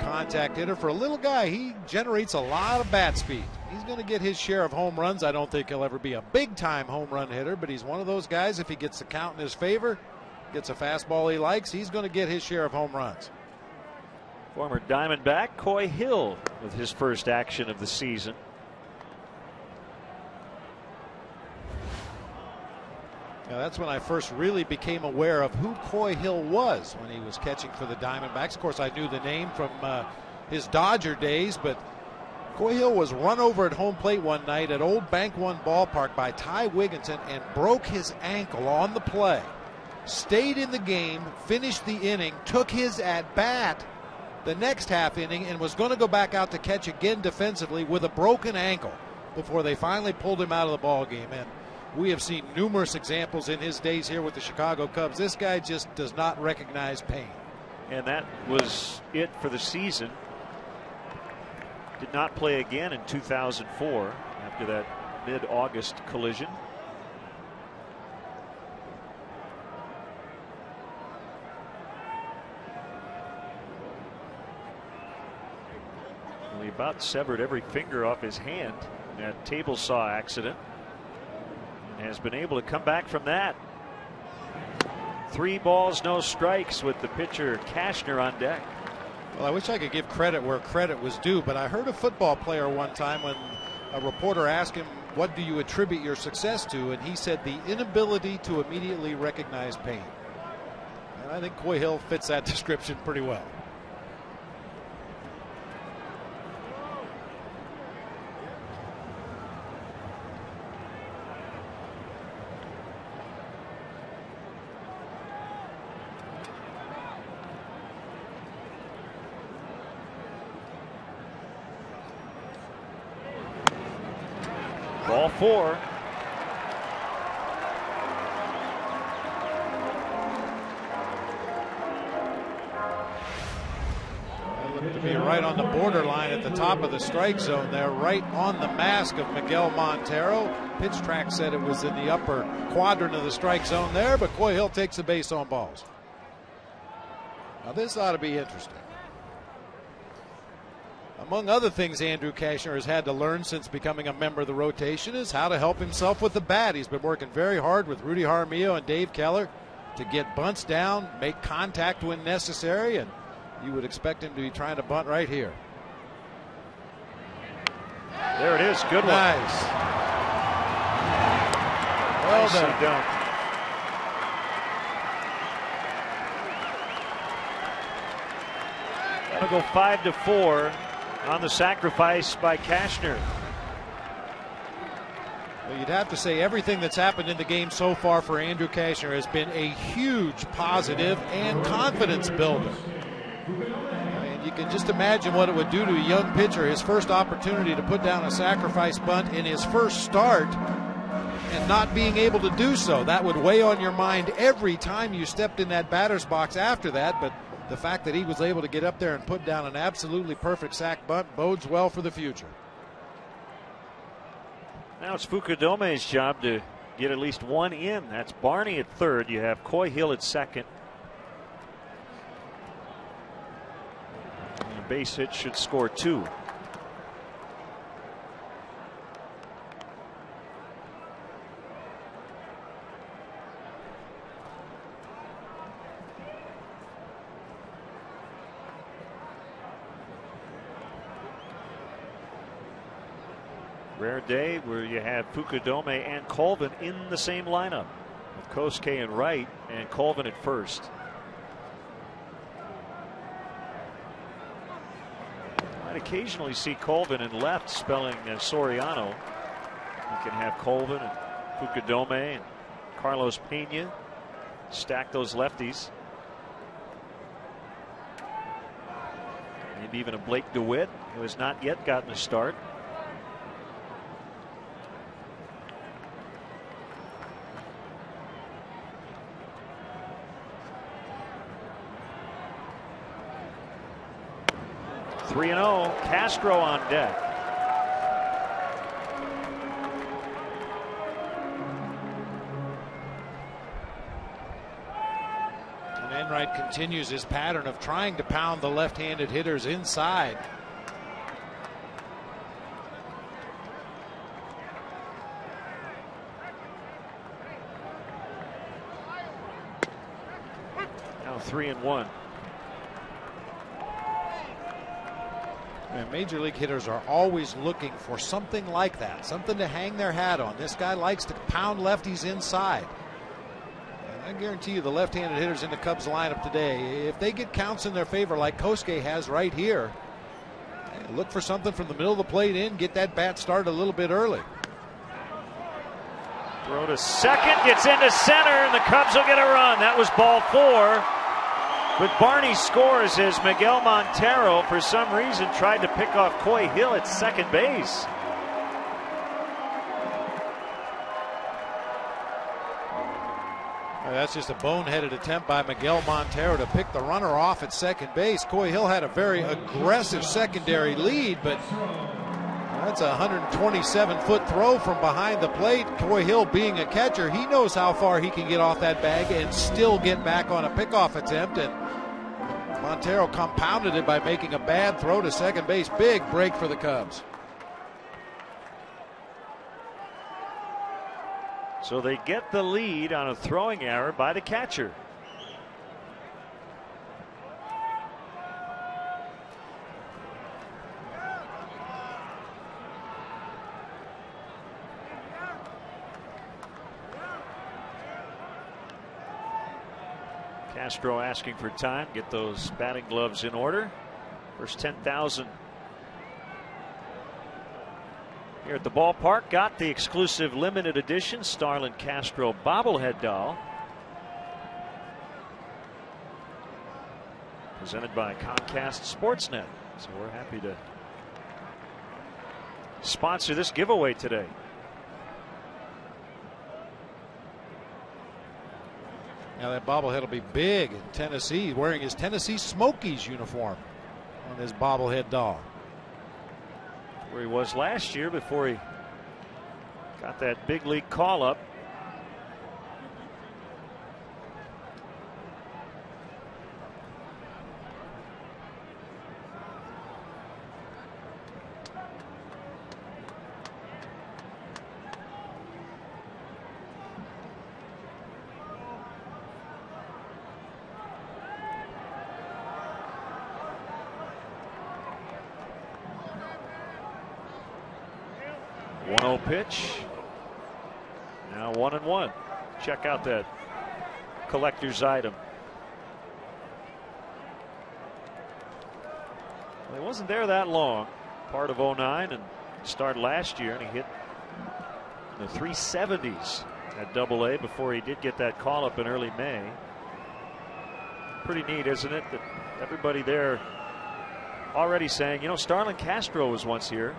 Speaker 1: Contact hitter for a little guy. He generates a lot of bat speed. He's going to get his share of home runs. I don't think he'll ever be a big-time home run hitter, but he's one of those guys, if he gets the count in his favor, gets a fastball he likes, he's going to get his share of home runs.
Speaker 2: Former Diamondback Coy Hill with his first action of the season.
Speaker 1: Now, that's when I first really became aware of who Coy Hill was when he was catching for the Diamondbacks. Of course, I knew the name from his Dodger days, but Coy Hill was run over at home plate one night at Old Bank One Ballpark by Ty Wigginton and broke his ankle on the play. Stayed in the game, finished the inning, took his at-bat the next half inning, and was going to go back out to catch again defensively with a broken ankle before they finally pulled him out of the ball game. And we have seen numerous examples in his days here with the Chicago Cubs. This guy just does not recognize pain.
Speaker 2: And that was it for the season. Did not play again in 2004 after that mid-August collision. Well, he about severed every finger off his hand in that table saw accident. Has been able to come back from that. 3 balls, no strikes with the pitcher Cashner on deck.
Speaker 1: Well, I wish I could give credit where credit was due, but I heard a football player one time when a reporter asked him, what do you attribute your success to? And he said the inability to immediately recognize pain. And I think Coy Hill fits that description pretty well.
Speaker 2: Ball 4.
Speaker 1: That looked to be right on the borderline at the top of the strike zone there, right on the mask of Miguel Montero. Pitch track said it was in the upper quadrant of the strike zone there, but Coy Hill takes the base on balls. Now this ought to be interesting. Among other things Andrew Cashner has had to learn since becoming a member of the rotation is how to help himself with the bat. He's been working very hard with Rudy Jaramillo and Dave Keller to get bunts down, make contact when necessary, and you would expect him to be trying to bunt right here.
Speaker 2: There it is. Good one.
Speaker 1: Nice. Well done.
Speaker 2: That'll go 5-4 on the sacrifice by Cashner.
Speaker 1: Well, you'd have to say everything that's happened in the game so far for Andrew Cashner has been a huge positive and confidence builder. And you can just imagine what it would do to a young pitcher, his first opportunity to put down a sacrifice bunt in his first start and not being able to do so. That would weigh on your mind every time you stepped in that batter's box after that, but the fact that he was able to get up there and put down an absolutely perfect sac bunt bodes well for the future.
Speaker 2: Now it's Fukudome's job to get at least one in. That's Barney at third. You have Coy Hill at second. And a base hit should score 2. Rare day where you have Fukudome and Colvin in the same lineup, with Kosuke in right and Colvin at first. Might occasionally see Colvin in left spelling Soriano. You can have Colvin and Fukudome and Carlos Pena stack those lefties. Maybe even a Blake DeWitt, who has not yet gotten a start. Three and 0, Castro on deck.
Speaker 1: And Enright continues his pattern of trying to pound the left-handed hitters inside.
Speaker 2: Now 3-1.
Speaker 1: And major league hitters are always looking for something like that, something to hang their hat on. This guy likes to pound lefties inside. And I guarantee you the left-handed hitters in the Cubs lineup today, if they get counts in their favor like Kosuke has right here, look for something from the middle of the plate in, get that bat started a little bit early.
Speaker 2: Throw to second, gets into center, and the Cubs will get a run. That was ball 4. But Barney scores as Miguel Montero, for some reason, tried to pick off Coy Hill at second base.
Speaker 1: That's just a boneheaded attempt by Miguel Montero to pick the runner off at second base. Coy Hill had a very aggressive secondary lead, but that's a 127-foot throw from behind the plate. Coy Hill, being a catcher, he knows how far he can get off that bag and still get back on a pickoff attempt. And Montero compounded it by making a bad throw to second base. Big break for the Cubs.
Speaker 2: So they get the lead on a throwing error by the catcher. Castro asking for time, get those batting gloves in order. First 10,000 here at the ballpark. Got the exclusive limited edition Starlin Castro bobblehead doll, presented by Comcast Sportsnet. So we're happy to sponsor this giveaway today.
Speaker 1: Now that bobblehead will be big in Tennessee, wearing his Tennessee Smokies uniform on his bobblehead doll.
Speaker 2: Where he was last year before he got that big league call up. Pitch. Now 1-1. Check out that collector's item. Well, he wasn't there that long. Part of 09 and started last year, and he hit in the 370s at Double-A before he did get that call up in early May. Pretty neat, isn't it, that everybody there already saying, you know, Starlin Castro was once here.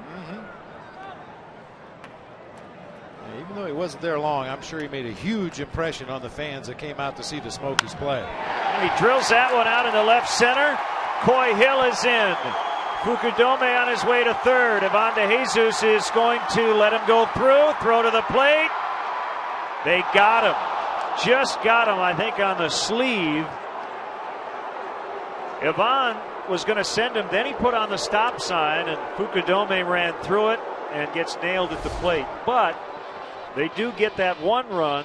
Speaker 1: Even though he wasn't there long, I'm sure he made a huge impression on the fans that came out to see the Smokies play.
Speaker 2: And he drills that one out into left center. Coy Hill is in. Fukudome on his way to third. Ivan De Jesus is going to let him go through. Throw to the plate. They got him. Just got him, I think, on the sleeve. Ivan was going to send him. Then he put on the stop sign, and Fukudome ran through it and gets nailed at the plate. But they do get that one run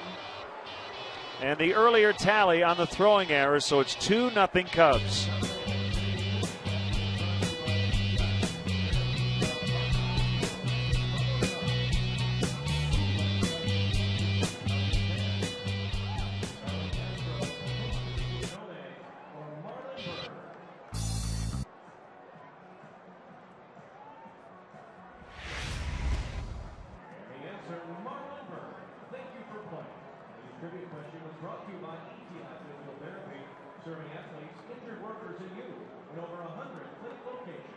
Speaker 2: and the earlier tally on the throwing error, so it's 2-0 Cubs.
Speaker 11: Trivia question was brought to you by ETI Physical Therapy, serving athletes, injured workers, and youth in over 100 clinic locations.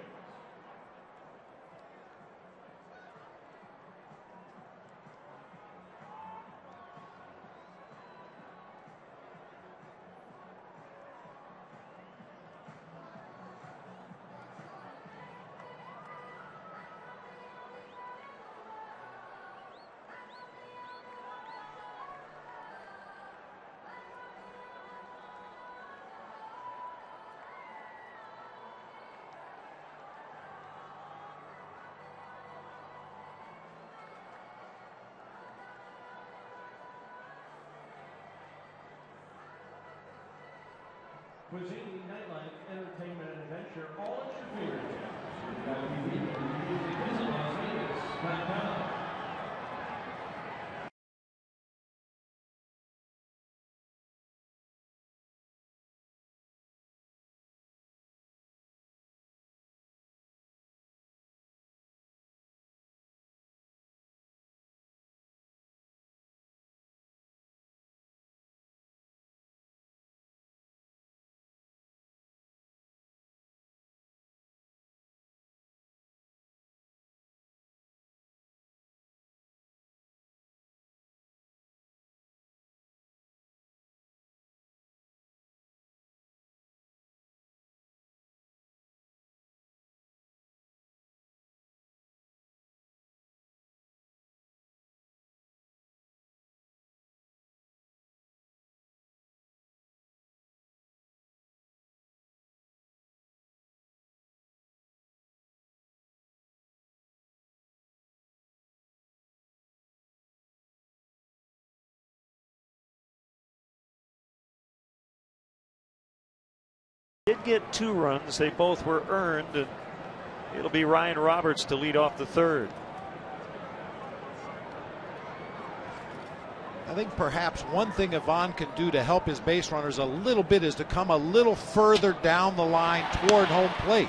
Speaker 11: Cuisine, nightlife, entertainment, and adventure, all at your fingertips. Visit LasVegas.com.
Speaker 2: Did get 2 runs. They both were earned, and it'll be Ryan Roberts to lead off the third.
Speaker 1: I think perhaps one thing Ivan can do to help his base runners a little bit is to come a little further down the line toward home plate.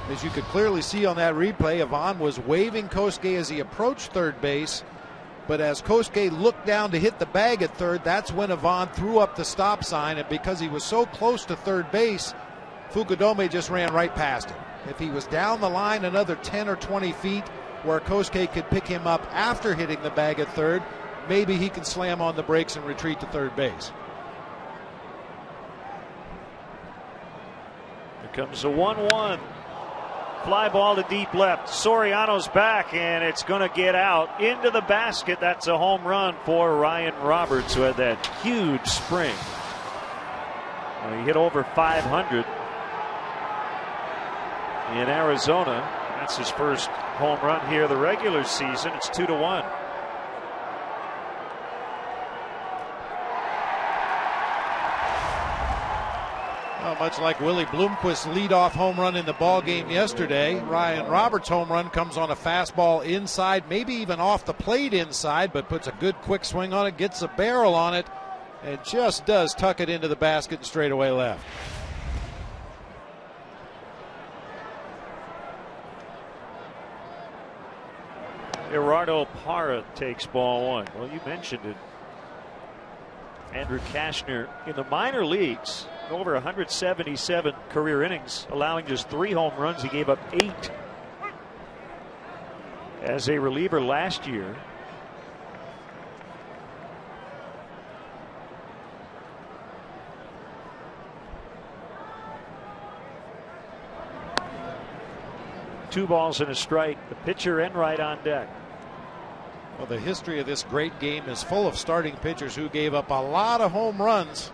Speaker 1: As you could clearly see on that replay, Ivan was waving Kosuke as he approached third base. But as Kosuke looked down to hit the bag at third, that's when Ivan threw up the stop sign. And because he was so close to third base, Fukudome just ran right past him. If he was down the line another 10 or 20 feet where Kosuke could pick him up after hitting the bag at third, maybe he can slam on the brakes and retreat to third base.
Speaker 2: Here comes a 1-1. Fly ball to deep left. Soriano's back, and it's going to get out into the basket. That's a home run for Ryan Roberts, who had that huge spring. He hit over 500 in Arizona. That's his first home run here the regular season. It's 2-1.
Speaker 1: Much like Willie Bloomquist's leadoff home run in the ball game yesterday, Ryan Roberts' home run comes on a fastball inside, maybe even off the plate inside, but puts a good quick swing on it, gets a barrel on it, and just does tuck it into the basket and straightaway left.
Speaker 2: Gerardo Parra takes ball 1. Well, you mentioned it. Andrew Cashner in the minor leagues, over 177 career innings, allowing just 3 home runs. He gave up 8 as a reliever last year. Two balls and a strike. The pitcher Enright on deck.
Speaker 1: Well, the history of this great game is full of starting pitchers who gave up a lot of home runs,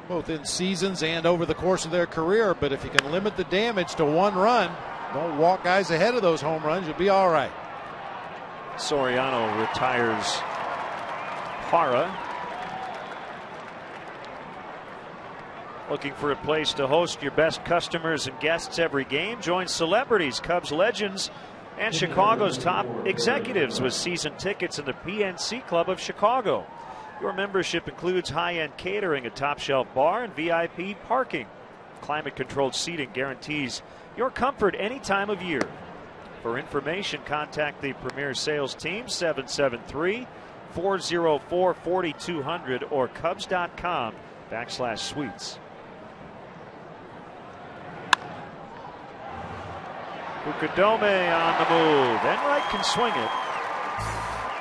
Speaker 1: both in seasons and over the course of their career. But if you can limit the damage to 1 run, don't walk guys ahead of those home runs, you'll be all right.
Speaker 2: Soriano retires Parra. Looking for a place to host your best customers and guests every game? Join celebrities, Cubs legends, and Chicago's top executives with season tickets in the PNC Club of Chicago. Your membership includes high-end catering, a top-shelf bar, and VIP parking. Climate-controlled seating guarantees your comfort any time of year. For information, contact the Premier Sales Team, 773-404-4200 or Cubs.com/suites. Ukadome on the move. Enright can swing it.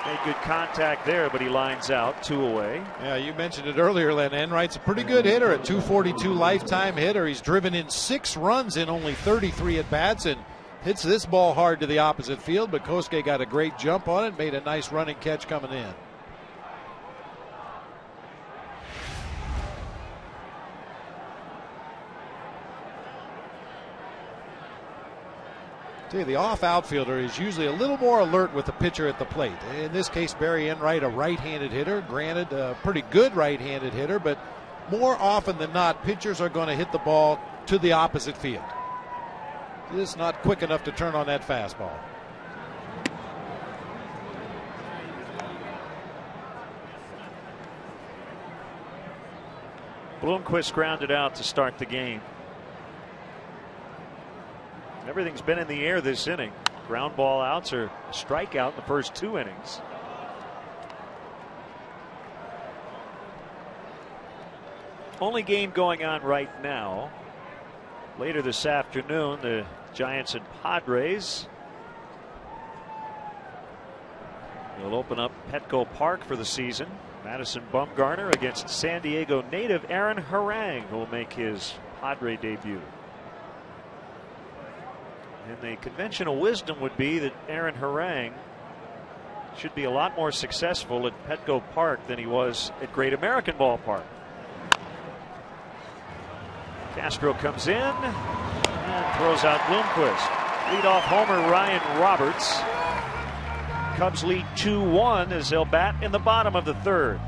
Speaker 2: Made good contact there, but he lines out, 2 away.
Speaker 1: Yeah, you mentioned it earlier, Len. Enright's a pretty good hitter, a .242 lifetime hitter. He's driven in 6 runs in only 33 at-bats and hits this ball hard to the opposite field, but Kosuke got a great jump on it, made a nice running catch coming in. The off outfielder is usually a little more alert with the pitcher at the plate. In this case, Barry Enright, a right-handed hitter, granted a pretty good right-handed hitter, but more often than not, pitchers are going to hit the ball to the opposite field. Just not quick enough to turn on that fastball.
Speaker 2: Bloomquist grounded out to start the game. Everything's been in the air this inning. Ground ball outs or strikeout in the first 2 innings. Only game going on right now. Later this afternoon, the Giants and Padres will open up Petco Park for the season. Madison Bumgarner against San Diego native Aaron Harang, who will make his Padre debut. And the conventional wisdom would be that Aaron Harang should be a lot more successful at Petco Park than he was at Great American Ballpark. Castro comes in and throws out Bloomquist. Leadoff homer Ryan Roberts. Cubs lead 2-1 as they'll bat in the bottom of the 3rd.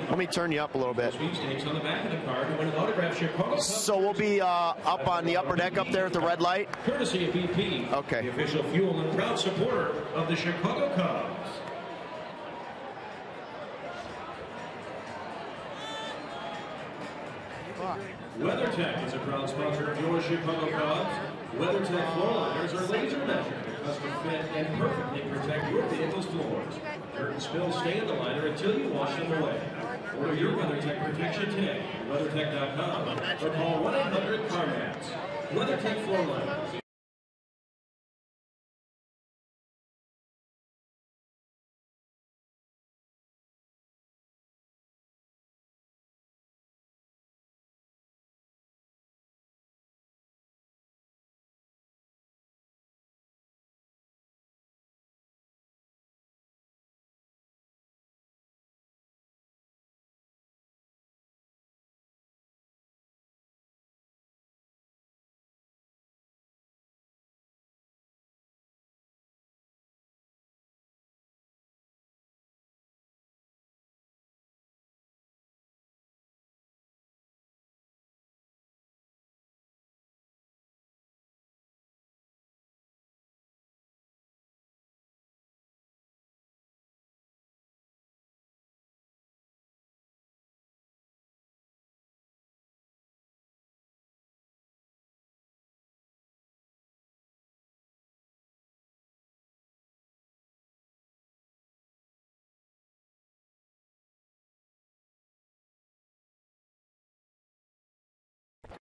Speaker 3: Let me turn you up a little bit. So we'll be up on the upper deck up there at the red light?
Speaker 11: Courtesy of BP.
Speaker 3: Okay.
Speaker 11: The official fuel and proud supporter of the Chicago Cubs. WeatherTech is a proud sponsor of your Chicago Cubs. WeatherTech floor liners are laser measured to custom fit and perfectly protect your vehicle's floors. Dirt and spills stay in the liner until you wash them away. Order your WeatherTech protection today at WeatherTech.com or call 1-800-CarMax. WeatherTech floor liners.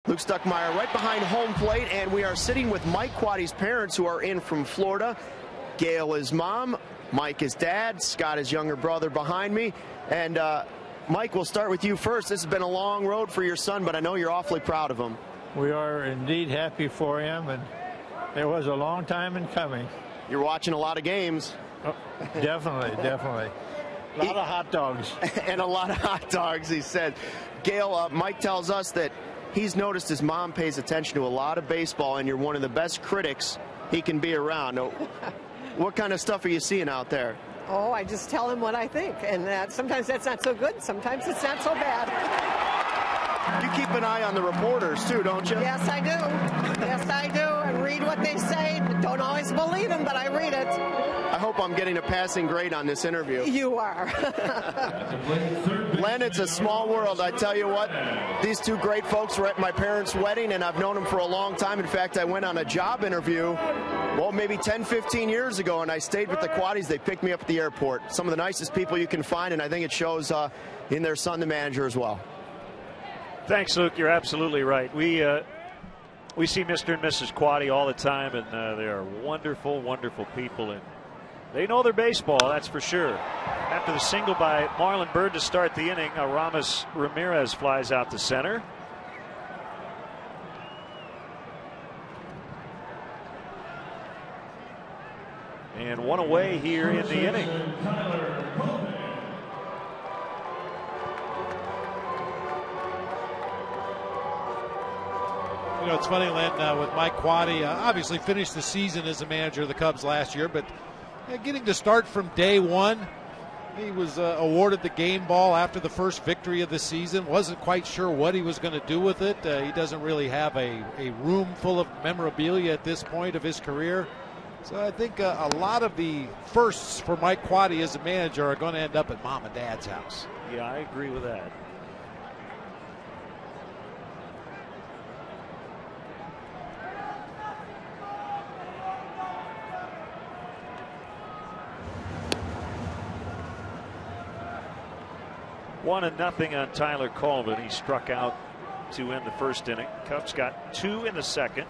Speaker 3: Luke Stuckmeyer right behind home plate, and we are sitting with Mike Quaddy's parents who are in from Florida. Gail is mom, Mike is dad, Scott is younger brother behind me. And Mike, we'll start with you first. This has been a long road for your son, but I know you're awfully proud of him.
Speaker 12: We are indeed happy for him, and it was a long time in coming.
Speaker 3: You're watching a lot of games.
Speaker 12: Oh, definitely, definitely. A lot of hot dogs.
Speaker 3: And a lot of hot dogs, he said. Gail, Mike tells us that he's noticed his mom pays attention to a lot of baseball, and you're one of the best critics he can be around. What kind of stuff are you seeing out there?
Speaker 13: Oh, I just tell him what I think, and sometimes that's not so good, sometimes it's not so bad.
Speaker 3: You keep an eye on the reporters, too, don't you?
Speaker 13: Yes, I do. Yes, I do. And read what they say. Don't always believe them, but I read it.
Speaker 3: I hope I'm getting a passing grade on this interview.
Speaker 13: You are.
Speaker 3: Len, it's a small world. I tell you what, these two great folks were at my parents' wedding, and I've known them for a long time. In fact, I went on a job interview, well, maybe 10, 15 years ago, and I stayed with the Quaddies. They picked me up at the airport. Some of the nicest people you can find, and I think it shows in their son, the manager, as well.
Speaker 2: Thanks, Luke. You're absolutely right. We see Mr. and Mrs. Quaddy all the time, and they are wonderful, wonderful people, and they know their baseball, that's for sure. After the single by Marlon Byrd to start the inning, Aramis Ramirez flies out to center. And one away here in the inning.
Speaker 1: You know, it's funny, Len, with Mike Quaddy, obviously finished the season as a manager of the Cubs last year, but getting to start from day one. He was awarded the game ball after the first victory of the season. Wasn't quite sure what he was going to do with it. He doesn't really have a room full of memorabilia at this point of his career. So I think a lot of the firsts for Mike Quaddy as a manager are going to end up at Mom and Dad's house.
Speaker 2: Yeah, I agree with that. One and nothing on Tyler Colvin. He struck out to end the first inning. Cubs got 2 in the second.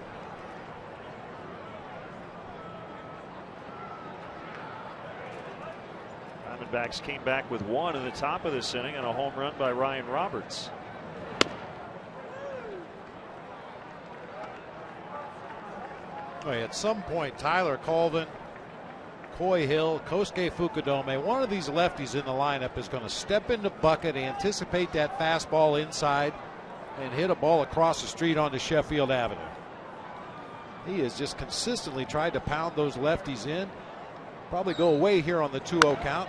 Speaker 2: Diamondbacks came back with 1 in the top of this inning and a home run by Ryan Roberts.
Speaker 1: At some point, Tyler Colvin, Coy Hill, Kosuke Fukudome, one of these lefties in the lineup is going to step in the bucket, anticipate that fastball inside, and hit a ball across the street onto Sheffield Avenue. He has just consistently tried to pound those lefties in. Probably go away here on the 2-0 count.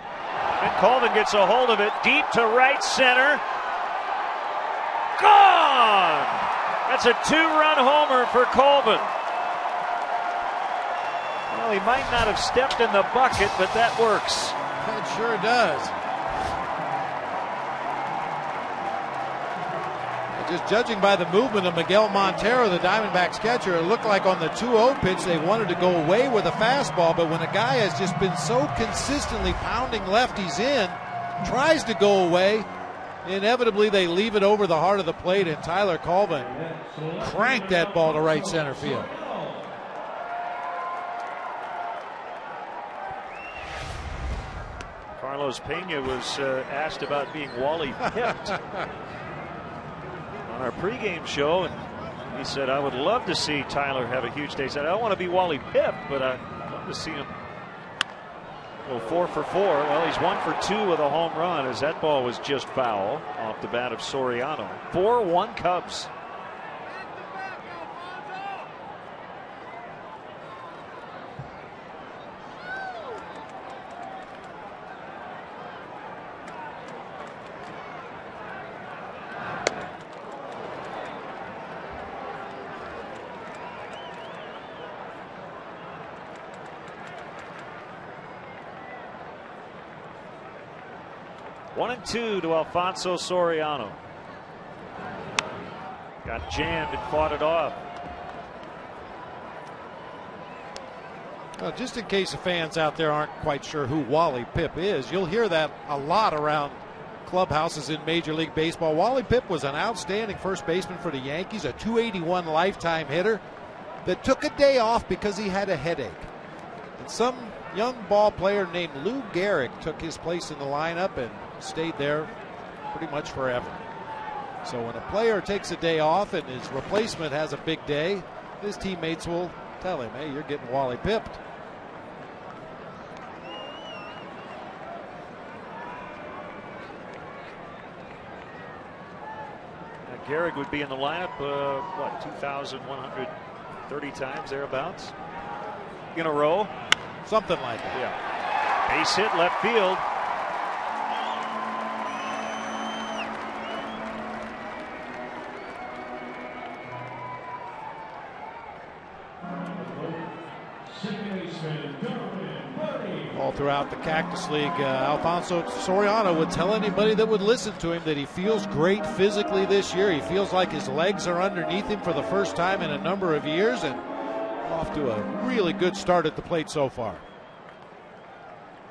Speaker 2: And Colvin gets a hold of it deep to right center. Gone! That's a 2-run homer for Colvin. Well, he might not have stepped in the bucket, but that works.
Speaker 1: It sure does. Just judging by the movement of Miguel Montero, the Diamondbacks catcher, it looked like on the 2-0 pitch they wanted to go away with a fastball, but when a guy has just been so consistently pounding lefties in, tries to go away, inevitably they leave it over the heart of the plate, and Tyler Colvin cranked that ball to right center field.
Speaker 2: Carlos Pena was asked about being Wally pipped on our pregame show, and he said, I would love to see Tyler have a huge day. He said, I don't want to be Wally Pipp, but I'd love to see him go 4 for 4. Well, he's 1 for 2 with a home run, as that ball was just foul off the bat of Soriano. 4-1 Cubs. One and 2 to Alfonso Soriano. Got jammed and fought it off.
Speaker 1: Well, just in case the fans out there aren't quite sure who Wally Pipp is, you'll hear that a lot around clubhouses in Major League Baseball. Wally Pipp was an outstanding first baseman for the Yankees, a .281 lifetime hitter that took a day off because he had a headache. And some young ball player named Lou Gehrig took his place in the lineup and stayed there pretty much forever. So when a player takes a day off and his replacement has a big day, his teammates will tell him, hey, you're getting Wally pipped.
Speaker 2: Gehrig would be in the lineup, 2,130 times thereabouts in a row.
Speaker 1: Something like that.
Speaker 2: Yeah. Base hit left field.
Speaker 1: All throughout the Cactus League, Alfonso Soriano would tell anybody that would listen to him that he feels great physically this year. He feels like his legs are underneath him for the first time in a number of years, and off to a really good start at the plate so far.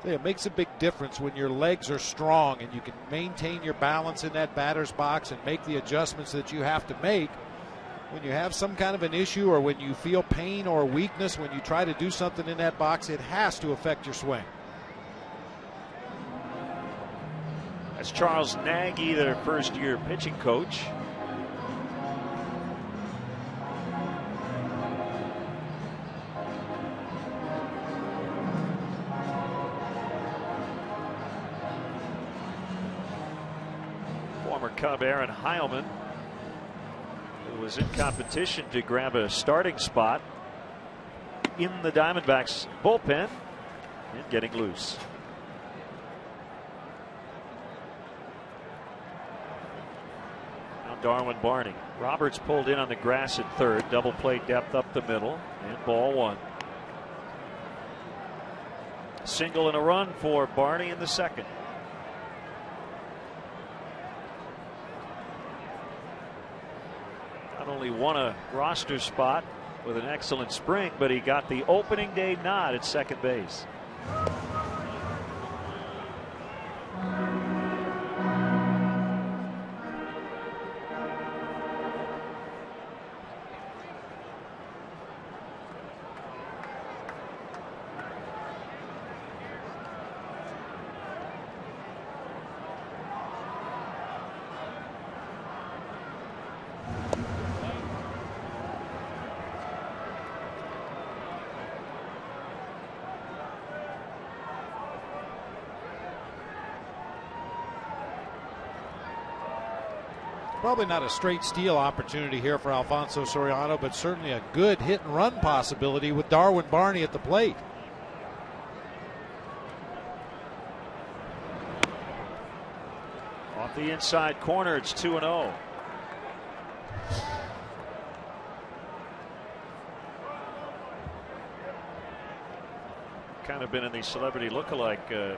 Speaker 1: It makes a big difference when your legs are strong and you can maintain your balance in that batter's box and make the adjustments that you have to make. When you have some kind of an issue or when you feel pain or weakness when you try to do something in that box, it has to affect your swing.
Speaker 2: That's Charles Nagy, their first-year pitching coach. Former Cub Aaron Heilman, who was in competition to grab a starting spot in the Diamondbacks bullpen and getting loose. Now Darwin Barney. Roberts pulled in on the grass at third. Double play depth up the middle, and ball one. Single and a run for Barney in the second. Not only won a roster spot with an excellent spring, but he got the opening day nod at second base.
Speaker 1: Probably not a straight steal opportunity here for Alfonso Soriano, but certainly a good hit and run possibility with Darwin Barney at the plate.
Speaker 2: Off the inside corner, it's 2-0. Kind of been in the celebrity lookalike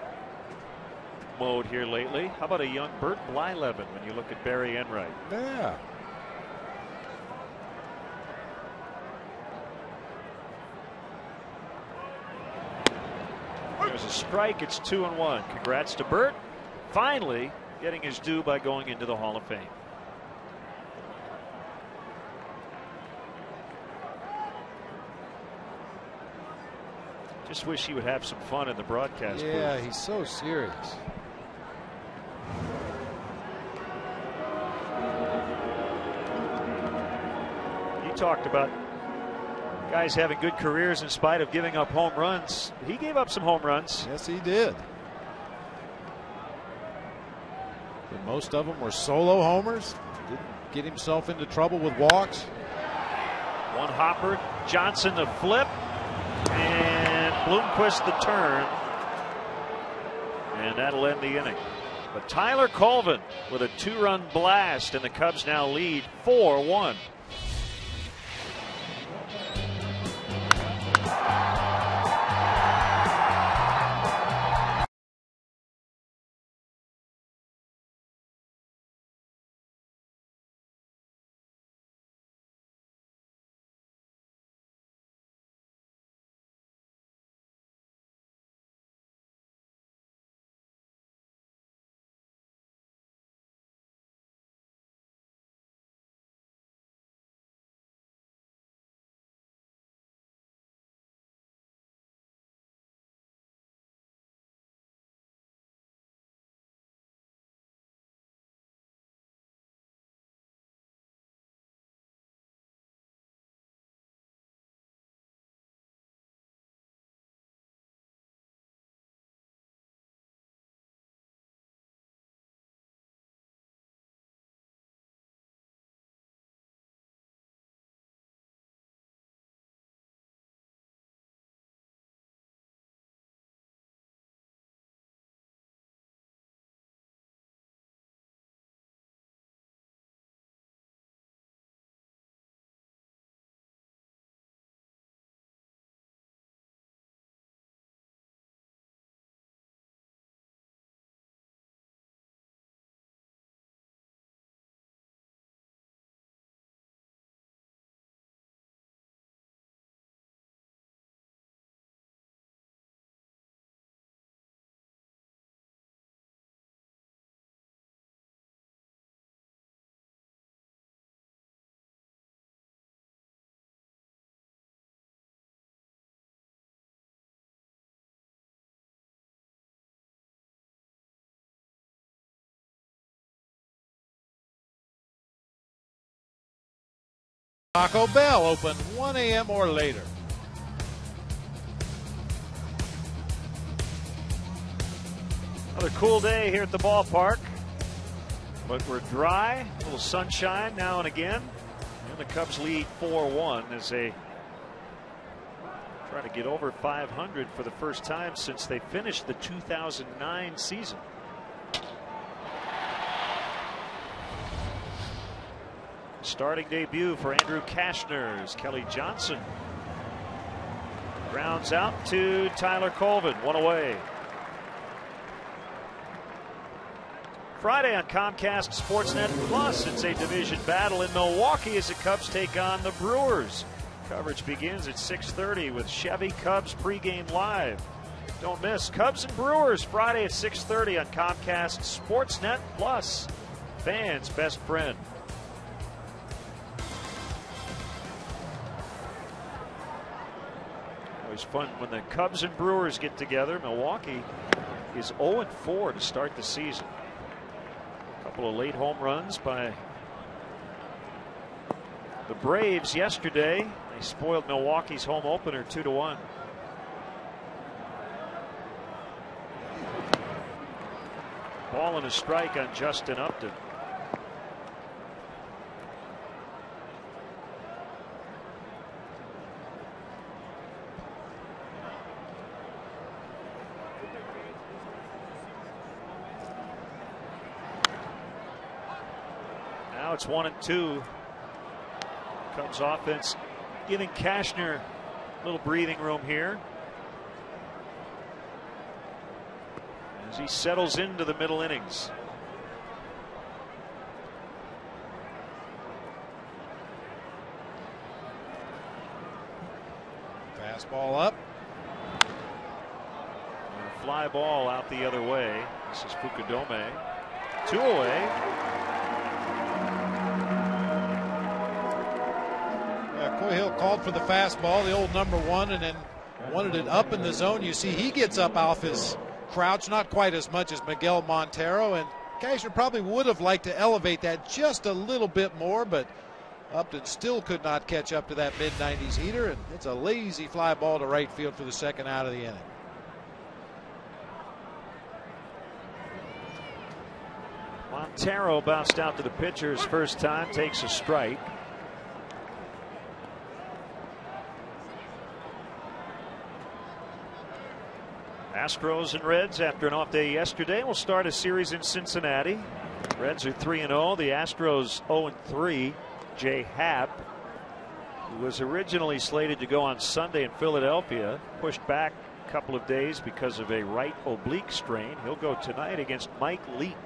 Speaker 2: mode here lately. How about a young Bert Blyleven when you look at Barry Enright?
Speaker 1: Yeah.
Speaker 2: There's a strike. It's 2-1. Congrats to Bert. Finally getting his due by going into the Hall of Fame. Just wish he would have some fun in the broadcast booth.
Speaker 1: Yeah, he's so serious.
Speaker 2: Talked about guys having good careers in spite of giving up home runs. He gave up some home runs.
Speaker 1: Yes, he did. But most of them were solo homers. Didn't get himself into trouble with walks.
Speaker 2: One hopper, Johnson the flip, and Bloomquist the turn. And that'll end the inning. But Tyler Colvin with a 2-run blast, and the Cubs now lead 4-1.
Speaker 1: Taco Bell open 1 a.m. or later.
Speaker 2: Another cool day here at the ballpark, but we're dry, a little sunshine now and again, and the Cubs lead 4-1 as they try to get over 500 for the first time since they finished the 2009 season. Starting debut for Andrew Cashner's Kelly Johnson. Grounds out to Tyler Colvin, one away. Friday on Comcast Sportsnet Plus, it's a division battle in Milwaukee as the Cubs take on the Brewers. Coverage begins at 6:30 with Chevy Cubs pregame live. Don't miss Cubs and Brewers Friday at 6:30 on Comcast Sportsnet Plus. Fans' best friend. Always fun when the Cubs and Brewers get together. Milwaukee is 0-4 to start the season. A couple of late home runs by the Braves yesterday. They spoiled Milwaukee's home opener 2-1. Ball and a strike on Justin Upton. Now it's 1-2. Cubs offense giving Cashner a little breathing room here as he settles into the middle innings.
Speaker 1: Fastball up.
Speaker 2: And a fly ball out the other way. This is Fukudome. 2 away.
Speaker 1: Hill called for the fastball, the old number one, and then wanted it up in the zone. You see he gets up off his crouch, not quite as much as Miguel Montero, and Cashner probably would have liked to elevate that just a little bit more, but Upton still could not catch up to that mid-90s heater, and it's a lazy fly ball to right field for the second out of the inning.
Speaker 2: Montero bounced out to the pitcher's first time, takes a strike. Astros and Reds after an off day yesterday will start a series in Cincinnati. Reds are 3-0. The Astros 0-3. Jay Happ, who was originally slated to go on Sunday in Philadelphia, pushed back a couple of days because of a right oblique strain. He'll go tonight against Mike Leake.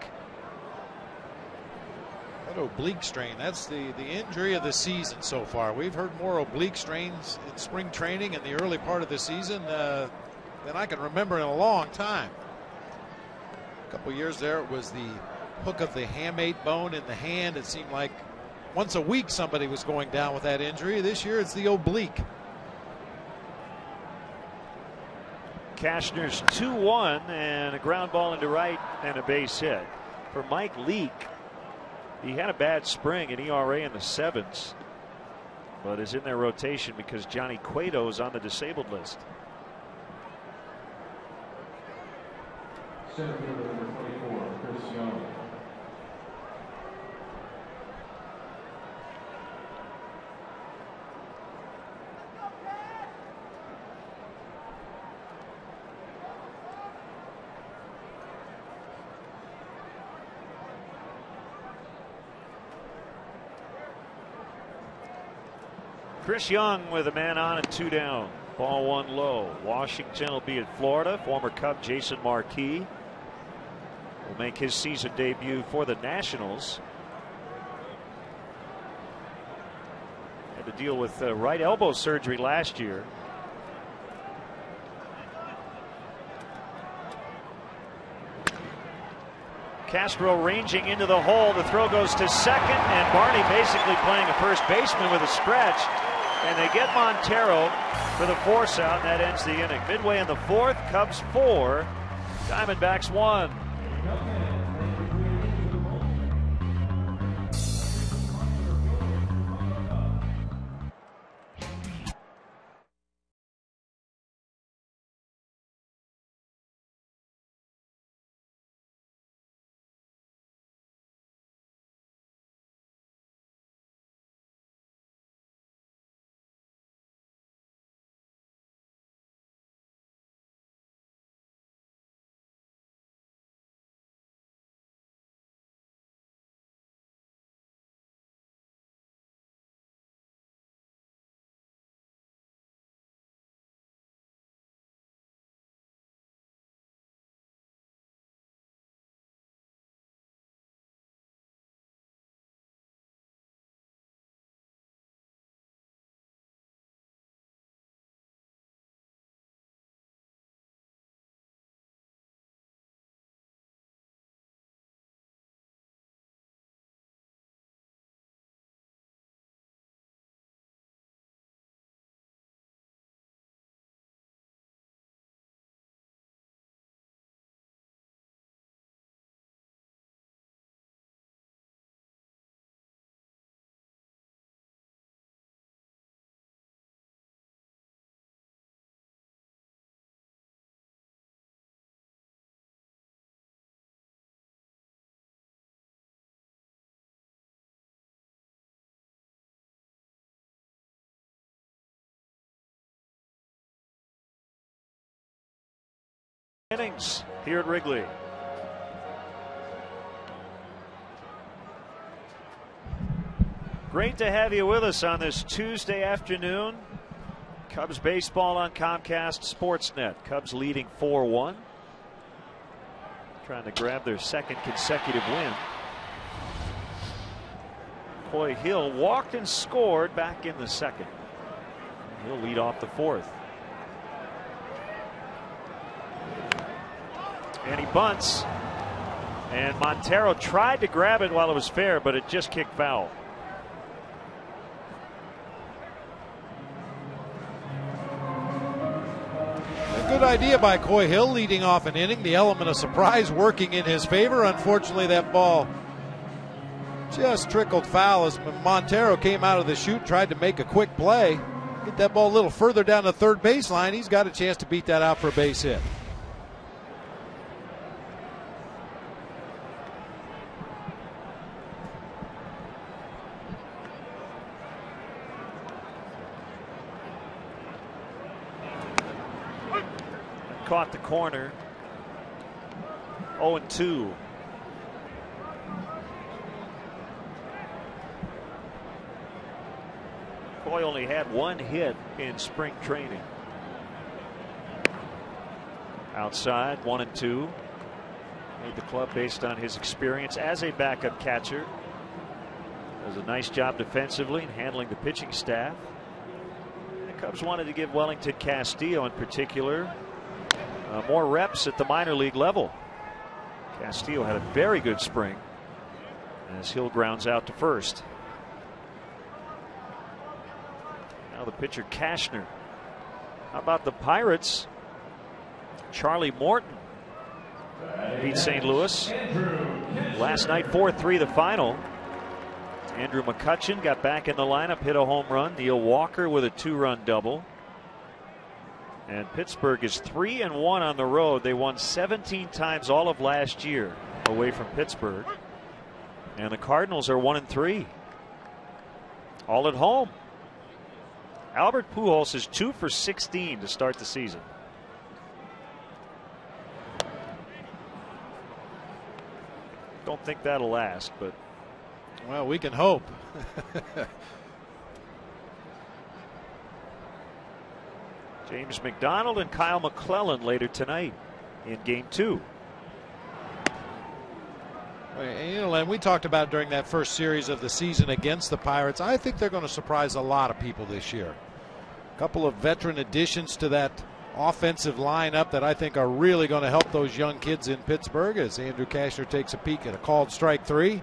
Speaker 1: That oblique strain, that's the injury of the season so far. We've heard more oblique strains in spring training in the early part of the season than I can remember in a long time. A couple years there, it was the hook of the hamate bone in the hand. It seemed like once a week somebody was going down with that injury. This year it's the oblique.
Speaker 2: Cashner's 2-1 and a ground ball into right and a base hit. For Mike Leake, he had a bad spring, an ERA in the 7s, but is in their rotation because Johnny Cueto is on the disabled list.
Speaker 11: Center fielder number 24, Chris Young.
Speaker 2: Chris Young with a man on and 2 down. Ball 1 low. Washington will be at Florida. Former Cub Jason Marquis will make his season debut for the Nationals. Had to deal with right elbow surgery last year. Castro ranging into the hole. The throw goes to second, and Barney basically playing a first baseman with a stretch. And they get Montero for the force out, and that ends the inning. Midway in the 4th, Cubs 4, Diamondbacks 1. Innings here at Wrigley. Great to have you with us on this Tuesday afternoon. Cubs baseball on Comcast Sportsnet. Cubs leading 4-1. Trying to grab their second consecutive win. Coy Hill walked and scored back in the second. He'll lead off the fourth. And he bunts. And Montero tried to grab it while it was fair, but it just kicked foul.
Speaker 1: A good idea by Coy Hill leading off an inning. The element of surprise working in his favor. Unfortunately, that ball just trickled foul as Montero came out of the chute, tried to make a quick play. Get that ball a little further down the third baseline. He's got a chance to beat that out for a base hit.
Speaker 2: Caught the corner. 0-2. Coy only had one hit in spring training. Outside, 1-2. Made the club based on his experience as a backup catcher. Does a nice job defensively and handling the pitching staff. The Cubs wanted to give Wellington Castillo in particular more reps at the minor league level. Castillo had a very good spring as Hill grounds out to first. Now the pitcher Cashner. How about the Pirates? Charlie Morton beat St. Louis last night, 4-3 the final. Andrew McCutchen got back in the lineup, hit a home run. Neil Walker with a 2-run double. And Pittsburgh is 3-1 on the road. They won 17 times all of last year away from Pittsburgh. And the Cardinals are 1-3. All at home. Albert Pujols is 2 for 16 to start the season. Don't think that'll last, but
Speaker 1: well, we can hope.
Speaker 2: James McDonald and Kyle McClellan later tonight in Game 2.
Speaker 1: You know, Len, we talked about during that first series of the season against the Pirates. I think they're going to surprise a lot of people this year. A couple of veteran additions to that offensive lineup that I think are really going to help those young kids in Pittsburgh as Andrew Cashner takes a peek at a called strike 3.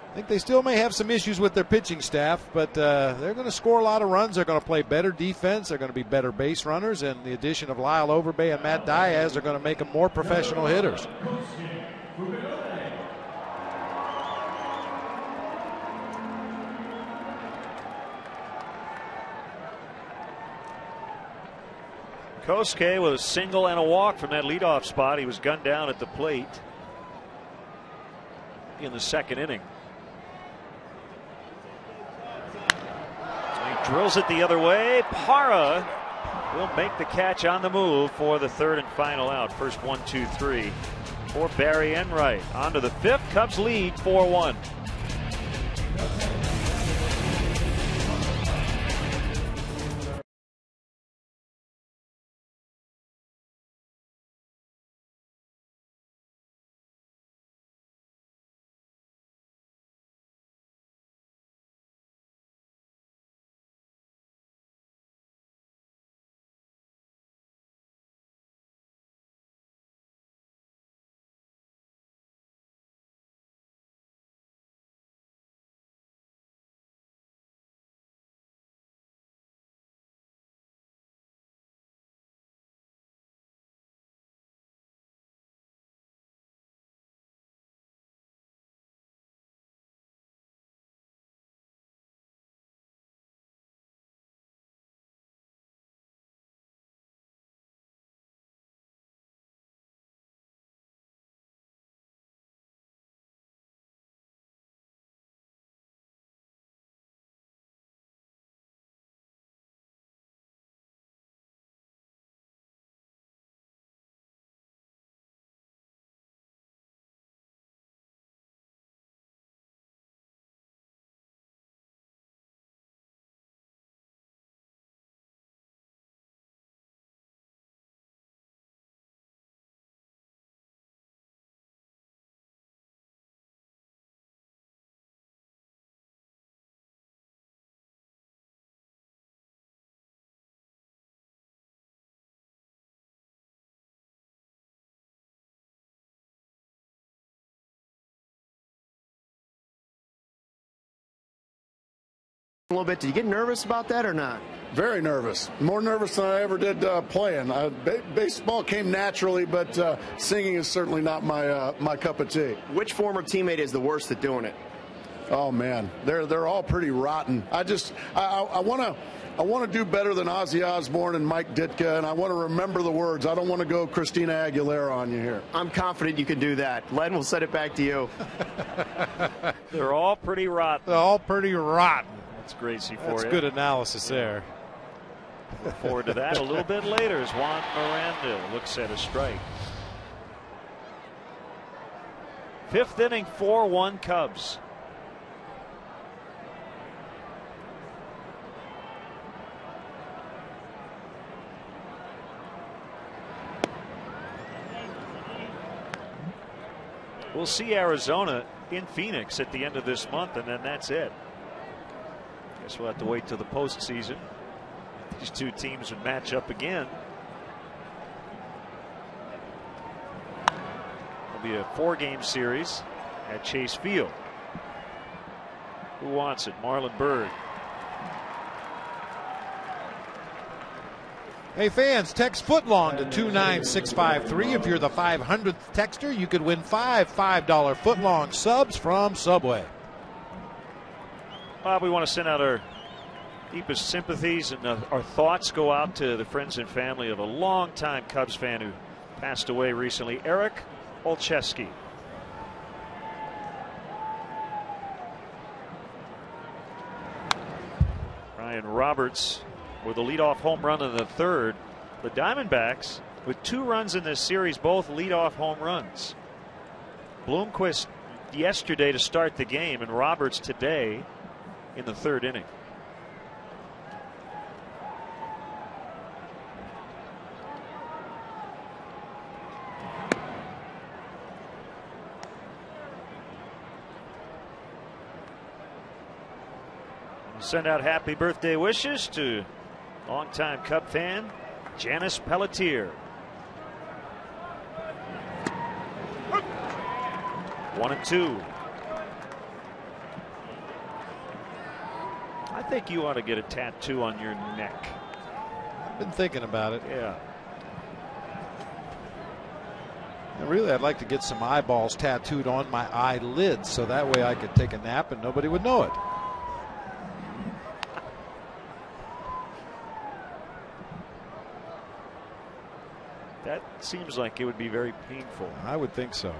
Speaker 1: I think they still may have some issues with their pitching staff, but they're going to score a lot of runs. They're going to play better defense. They're going to be better base runners, and the addition of Lyle Overbay and Matt Diaz are going to make them more professional hitters.
Speaker 2: Kosuke with a single and a walk from that leadoff spot. He was gunned down at the plate in the second inning. Drills it the other way. Parra will make the catch on the move for the third and final out. First 1, 2, 3 for Barry Enright. On to the fifth. Cubs lead 4-1.
Speaker 3: A little bit. Did you get nervous about that or not?
Speaker 14: Very nervous. More nervous than I ever did playing. Baseball came naturally, but singing is certainly not my cup of tea.
Speaker 3: Which former teammate is the worst at doing it?
Speaker 14: Oh man, they're all pretty rotten. I want to do better than Ozzy Osbourne and Mike Ditka, and I want to remember the words. I don't want to go Christina Aguilera on you here.
Speaker 3: I'm confident you can do that. Len, we'll send it back to you.
Speaker 2: They're all pretty rotten.
Speaker 1: They're all pretty rotten.
Speaker 2: That's Gracie for
Speaker 1: That's
Speaker 2: you.
Speaker 1: good analysis there.
Speaker 2: Look forward to that a little bit later as Juan Miranda looks at a strike. 5th inning, 4-1 Cubs. We'll see Arizona in Phoenix at the end of this month, and then that's it. Guess we'll have to wait till the postseason. These two teams would match up again. It'll be a 4-game series at Chase Field. Who wants it? Marlon Byrd.
Speaker 1: Hey fans, text footlong to 29653. If you're the 500th texter, you could win $5 footlong subs from Subway.
Speaker 2: Bob, we want to send out our deepest sympathies and our thoughts go out to the friends and family of a longtime Cubs fan who passed away recently, Eric Olszewski. Ryan Roberts with a leadoff home run in the 3rd. The Diamondbacks, with 2 runs in this series, both leadoff home runs. Bloomquist yesterday to start the game, and Roberts today in the 3rd inning. Send out happy birthday wishes to longtime Cub fan Janice Pelletier. 1-2. I think you ought to get a tattoo on your neck.
Speaker 1: I've been thinking about it.
Speaker 2: Yeah.
Speaker 1: And really, I'd like to get some eyeballs tattooed on my eyelids so that way I could take a nap and nobody would know it.
Speaker 2: That seems like it would be very painful.
Speaker 1: I would think so.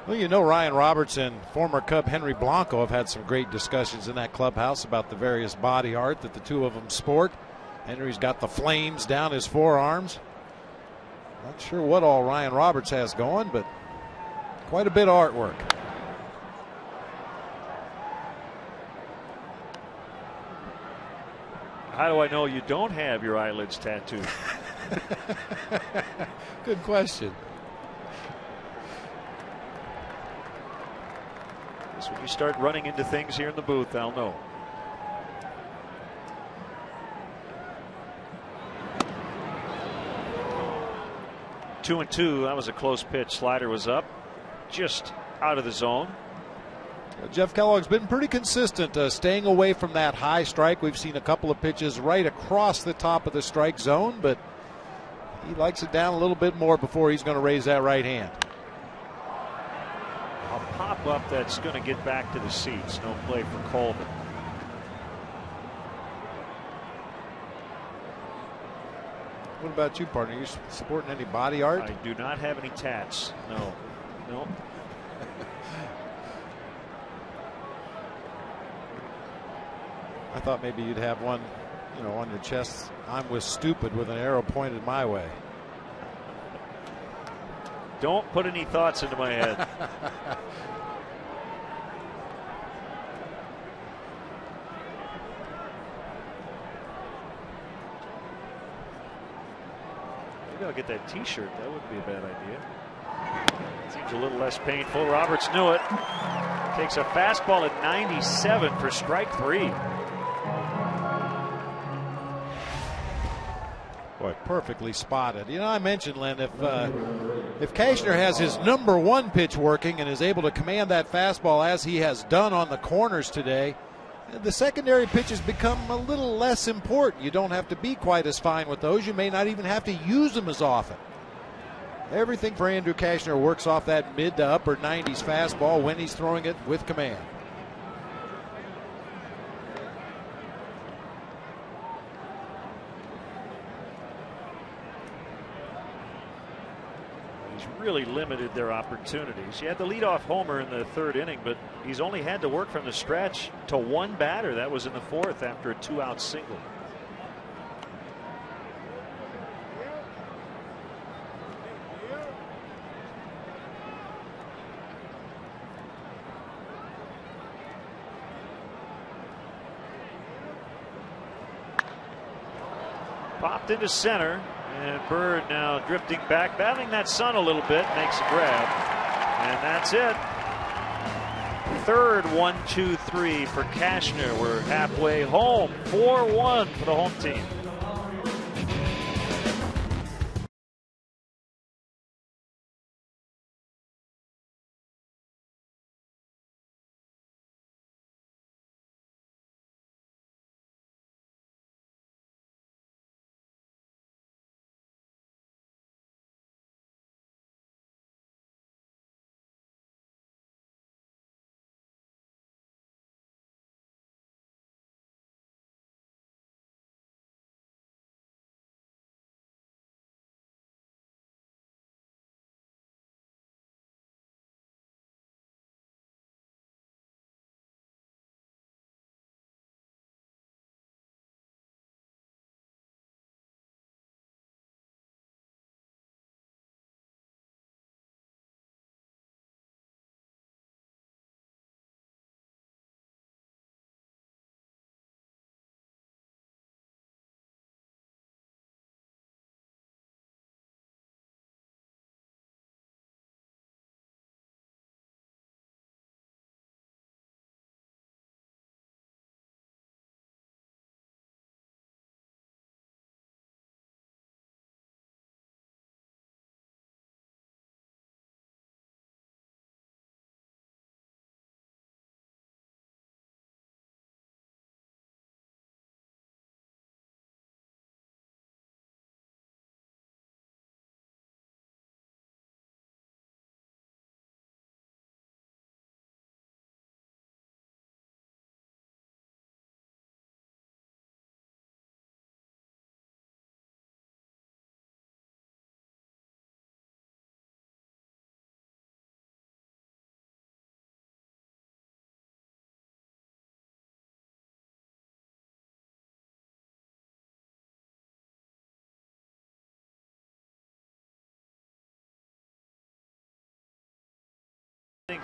Speaker 1: Well, you know, Ryan Roberts and former Cub Henry Blanco have had some great discussions in that clubhouse about the various body art that the two of them sport. Henry's got the flames down his forearms. Not sure what all Ryan Roberts has going, but quite a bit of artwork.
Speaker 2: How do I know you don't have your eyelids tattooed?
Speaker 1: Good question.
Speaker 2: Guess when you start running into things here in the booth, I'll know. Two and two. That was a close pitch. Slider was up, just out of the zone.
Speaker 1: Jeff Kellogg's been pretty consistent staying away from that high strike. We've seen a couple of pitches right across the top of the strike zone, but he likes it down a little bit more before he's going to raise that right hand.
Speaker 2: A pop-up that's going to get back to the seats. No play for Coleman.
Speaker 1: What about you, partner? Are you supporting any body art?
Speaker 2: I do not have any tats. No. No.
Speaker 1: I thought maybe you'd have one, you know, on your chest. I'm with stupid with an arrow pointed my way.
Speaker 2: Don't put any thoughts into my head. Maybe I'll get that t-shirt. That wouldn't be a bad idea. Seems a little less painful. Roberts knew it. Takes a fastball at 97 for strike 3.
Speaker 1: Boy, perfectly spotted. You know, I mentioned, Len, if Cashner has his #1 pitch working and is able to command that fastball as he has done on the corners today, The secondary pitches become a little less important. You don't have to be quite as fine with those. You may not even have to use them as often. Everything for Andrew Cashner works off that mid to upper 90s fastball when he's throwing it with command.
Speaker 2: Really limited their opportunities. He had the leadoff homer in the third inning, but he's only had to work from the stretch to one batter. That was in the fourth after a 2-out single. Popped into center. And Bird now drifting back, battling that sun a little bit, makes a grab. And that's it. Third 1-2-3 for Cashner. We're halfway home. 4-1 for the home team.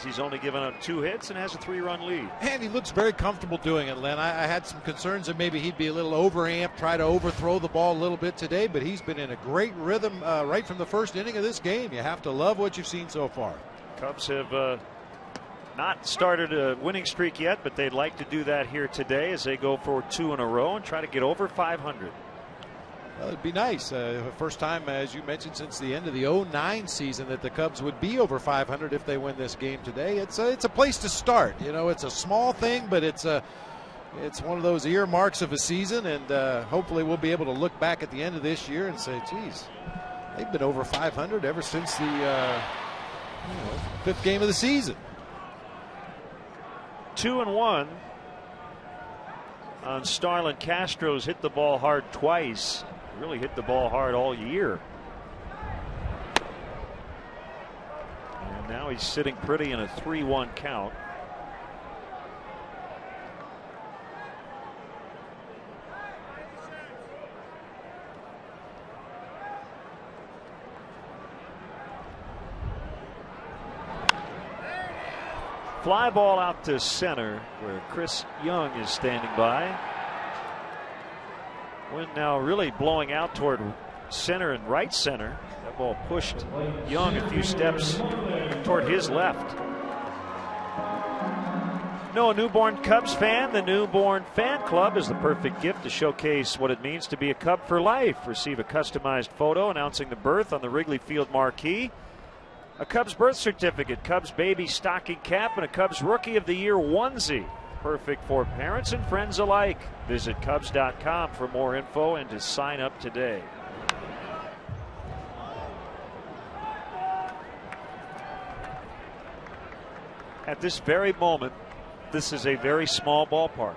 Speaker 2: He's only given up 2 hits and has a 3-run lead.
Speaker 1: And he looks very comfortable doing it, Len. I had some concerns that maybe he'd be a little overamped, try to overthrow the ball a little bit today, but he's been in a great rhythm right from the first inning of this game. You have to love what you've seen so far.
Speaker 2: Cubs have not started a winning streak yet, but they'd like to do that here today as they go for 2 in a row and try to get over 500.
Speaker 1: Well, it'd be nice. First time, as you mentioned, since the end of the 09 season that the Cubs would be over 500 if they win this game today. It's a place to start. You know, it's a small thing, but it's one of those earmarks of a season, and hopefully we'll be able to look back at the end of this year and say, geez, they've been over 500 ever since the 5th game of the season.
Speaker 2: 2-1 on Starlin. Castro's hit the ball hard twice. Really hit the ball hard all year. And now he's sitting pretty in a 3-1 count. Fly ball out to center where Chris Young is standing by. Wind now really blowing out toward center and right center. That ball pushed Young a few steps toward his left. Know a newborn Cubs fan? The Newborn Fan Club is the perfect gift to showcase what it means to be a Cub for life. Receive a customized photo announcing the birth on the Wrigley Field marquee, a Cubs birth certificate, Cubs baby stocking cap, and a Cubs Rookie of the Year onesie. Perfect for parents and friends alike. Visit Cubs.com for more info and to sign up today. At this very moment, this is a very small ballpark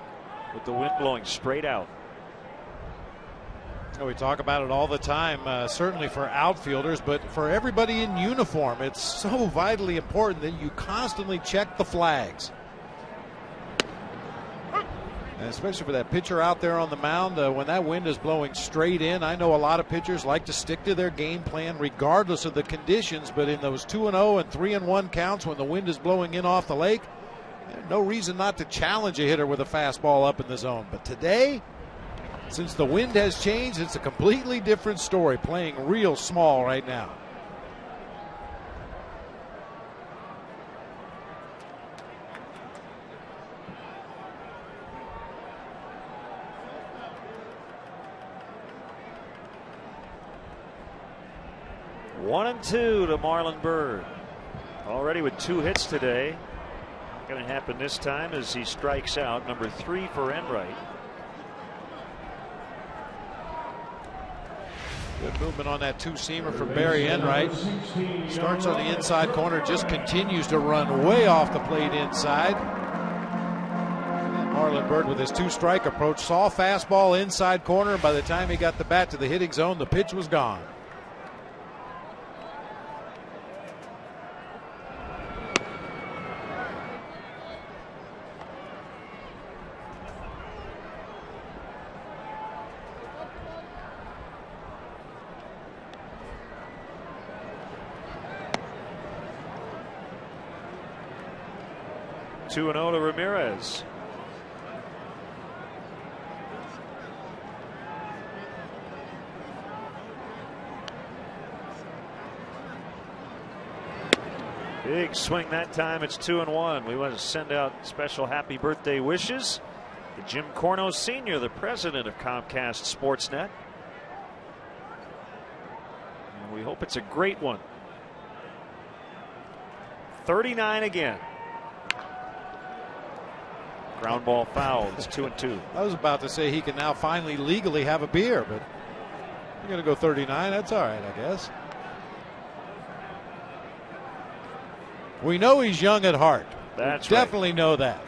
Speaker 2: with the wind blowing straight out.
Speaker 1: We talk about it all the time, certainly for outfielders, but for everybody in uniform, it's so vitally important that you constantly check the flags. And especially for that pitcher out there on the mound, when that wind is blowing straight in. I know a lot of pitchers like to stick to their game plan regardless of the conditions, but in those 2-0 and 3-1 counts when the wind is blowing in off the lake, no reason not to challenge a hitter with a fastball up in the zone. But today, since the wind has changed, it's a completely different story, playing real small right now.
Speaker 2: One and two to Marlon Byrd. Already with 2 hits today. Going to happen this time as he strikes out. Number 3 for Enright.
Speaker 1: Good movement on that 2-seamer from Barry Enright. Starts on the inside corner, just continues to run way off the plate inside. Marlon Byrd with his 2-strike approach saw fastball inside corner, and by the time he got the bat to the hitting zone, the pitch was gone.
Speaker 2: Two and 0 to Ramirez. Big swing that time. It's 2-1. We want to send out special happy birthday wishes to Jim Corno Sr., the president of Comcast Sportsnet. And we hope it's a great one. 39 again. Ground ball foul. It's 2-2.
Speaker 1: I was about to say he can now finally legally have a beer, but you're going to go 39. That's all right, I guess. We know he's young at heart.
Speaker 2: That's
Speaker 1: we definitely know that.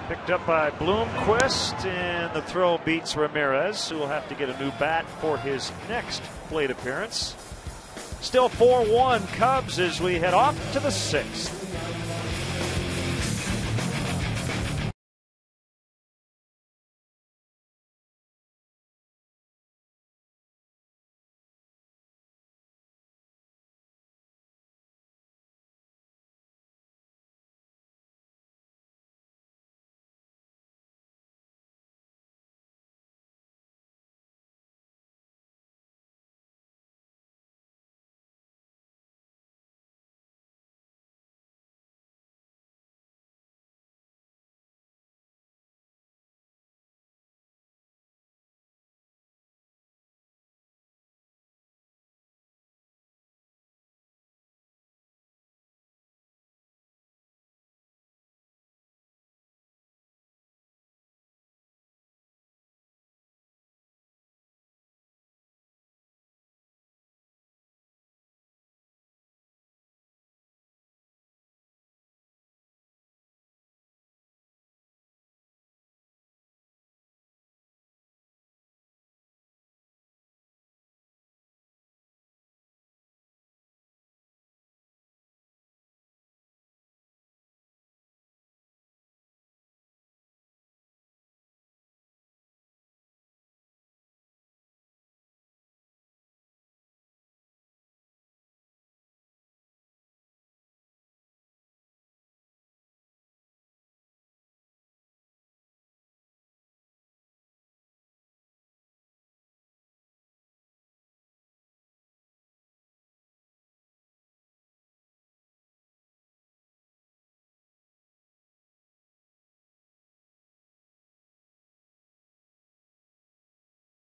Speaker 2: Picked up by Bloomquist, and the throw beats Ramirez, who will have to get a new bat for his next plate appearance. Still 4-1 Cubs as we head off to the 6th.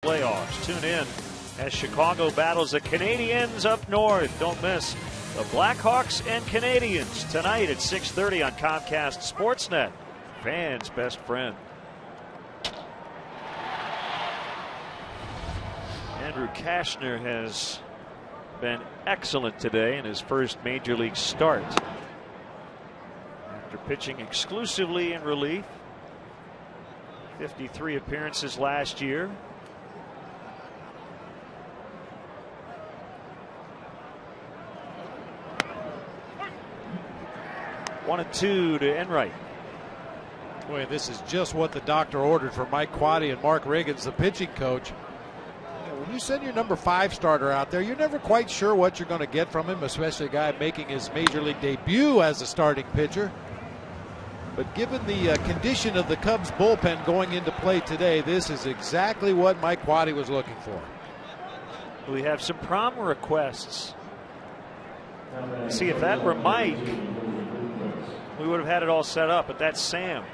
Speaker 2: Playoffs. Tune in as Chicago battles the Canadiens up north. Don't miss the Blackhawks and Canadiens tonight at 6:30 on Comcast Sportsnet, fans' best friend. Andrew Kashner has been excellent today in his first major league start. After pitching exclusively in relief, 53 appearances last year. One and two to Enright.
Speaker 1: Boy, this is just what the doctor ordered for Mike Quade and Mark Riggins, the pitching coach. When you send your number 5 starter out there, you're never quite sure what you're going to get from him, especially a guy making his major league debut as a starting pitcher. But given the condition of the Cubs bullpen going into play today, this is exactly what Mike Quade was looking for.
Speaker 2: We have some prom requests. See, if that were Mike, we would have had it all set up, but that's Sam.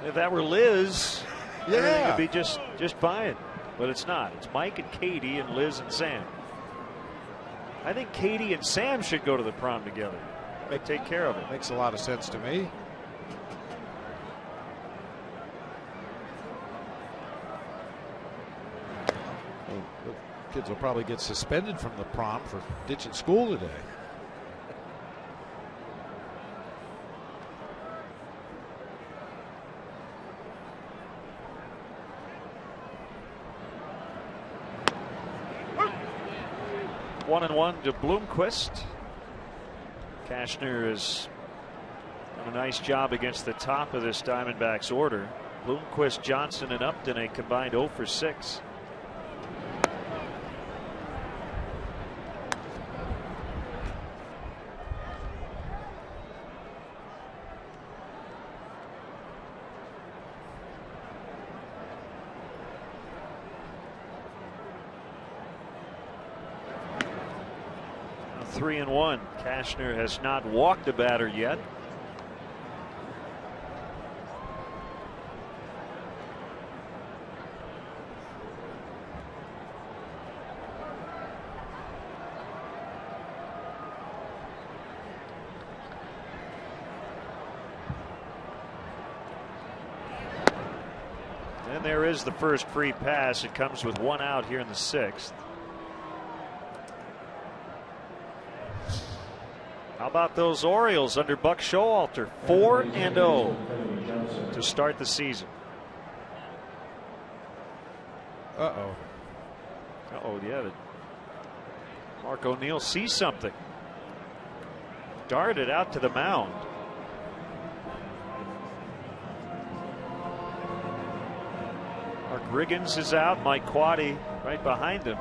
Speaker 2: If that were Liz, everything would be just fine. But it's not. It's Mike and Katie and Liz and Sam. I think Katie and Sam should go to the prom together. They take care of it.
Speaker 1: Makes a lot of sense to me. Well, the kids will probably get suspended from the prom for ditching school today.
Speaker 2: One and one to Bloomquist. Kashner has done a nice job against the top of this Diamondbacks order. Bloomquist, Johnson, and Upton a combined 0 for 6. Now 3-1. Kashner has not walked a batter yet. And there is the first free pass. It comes with 1 out here in the 6th. How about those Orioles under Buck Showalter? 4-0 to start the season.
Speaker 1: Uh-oh.
Speaker 2: Yeah. Mark O'Neill sees something. Darted out to the mound. Mark Riggins is out. Mike Quade right behind him.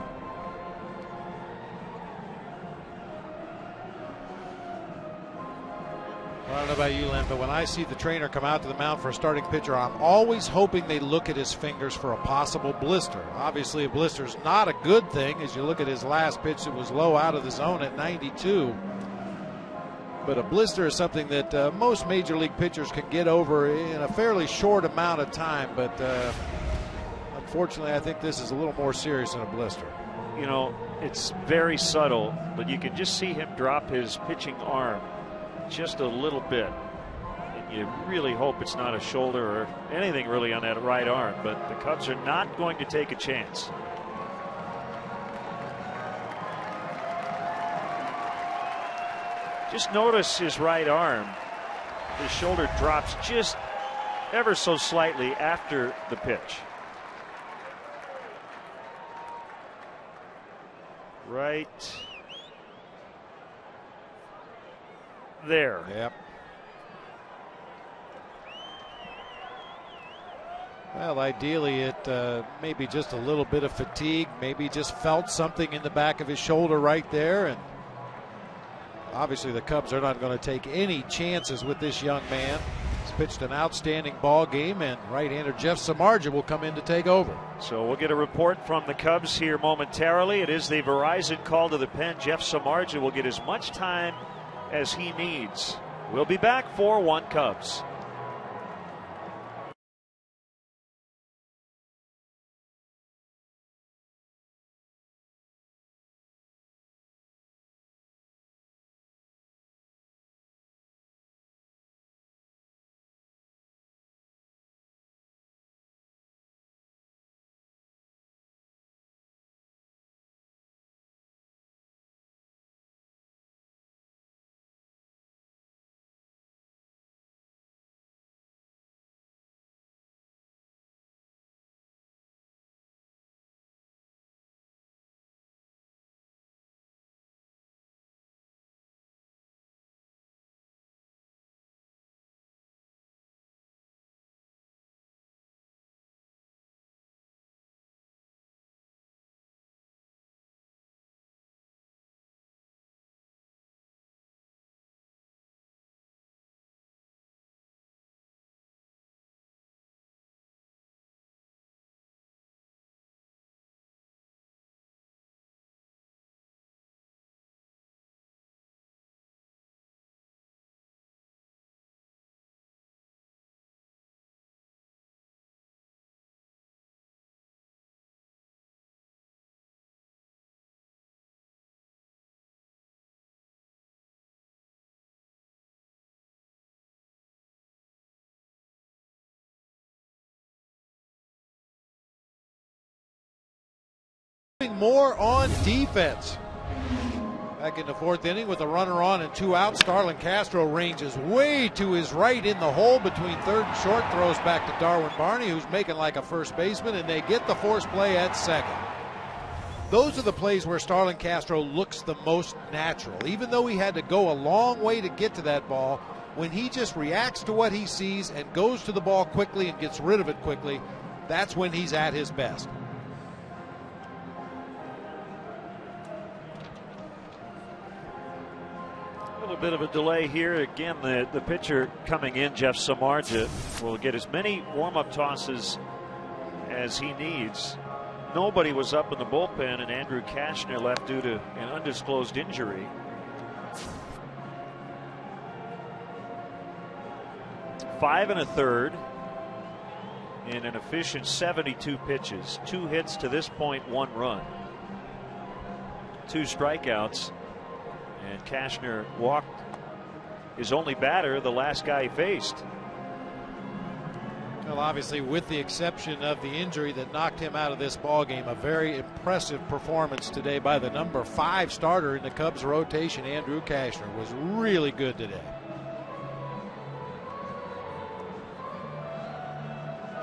Speaker 1: Well, I don't know about you, Len, but when I see the trainer come out to the mound for a starting pitcher, I'm always hoping they look at his fingers for a possible blister. Obviously, a blister is not a good thing. As you look at his last pitch, it was low out of the zone at 92. But a blister is something that most major league pitchers can get over in a fairly short amount of time. But unfortunately, I think this is a little more serious than a blister.
Speaker 2: You know, it's very subtle, but you can just see him drop his pitching arm just a little bit. And you really hope it's not a shoulder or anything really on that right arm, but the Cubs are not going to take a chance. Just notice his right arm. His shoulder drops just ever so slightly after the pitch. Right there.
Speaker 1: Yep. Well, ideally it maybe just a little bit of fatigue, maybe just felt something in the back of his shoulder right there, and obviously the Cubs are not going to take any chances with this young man. He's pitched an outstanding ball game, and right-hander Jeff Samardzija will come in to take over.
Speaker 2: So we'll get a report from the Cubs here momentarily. It is the Verizon call to the pen. Jeff Samardzija will get as much time as he needs. We'll be back for One Cubs.
Speaker 1: more on defense. Back in the fourth inning with a runner on and 2 outs, Starlin Castro ranges way to his right in the hole between third and short, throws back to Darwin Barney, who's making like a first baseman, and they get the force play at second. Those are the plays where Starlin Castro looks the most natural. Even though he had to go a long way to get to that ball, when he just reacts to what he sees and goes to the ball quickly and gets rid of it quickly, that's when he's at his best.
Speaker 2: A little bit of a delay here. Again, the pitcher coming in, Jeff Samardzija, will get as many warm-up tosses as he needs. Nobody was up in the bullpen, and Andrew Kashner left due to an undisclosed injury. 5 1/3 in an efficient 72 pitches. 2 hits to this point, 1 run. 2 strikeouts, and Kashner walked his only batter, the last guy he faced.
Speaker 1: Well, obviously, with the exception of the injury that knocked him out of this ball game, a very impressive performance today by the number 5 starter in the Cubs rotation. Andrew Kashner was really good today.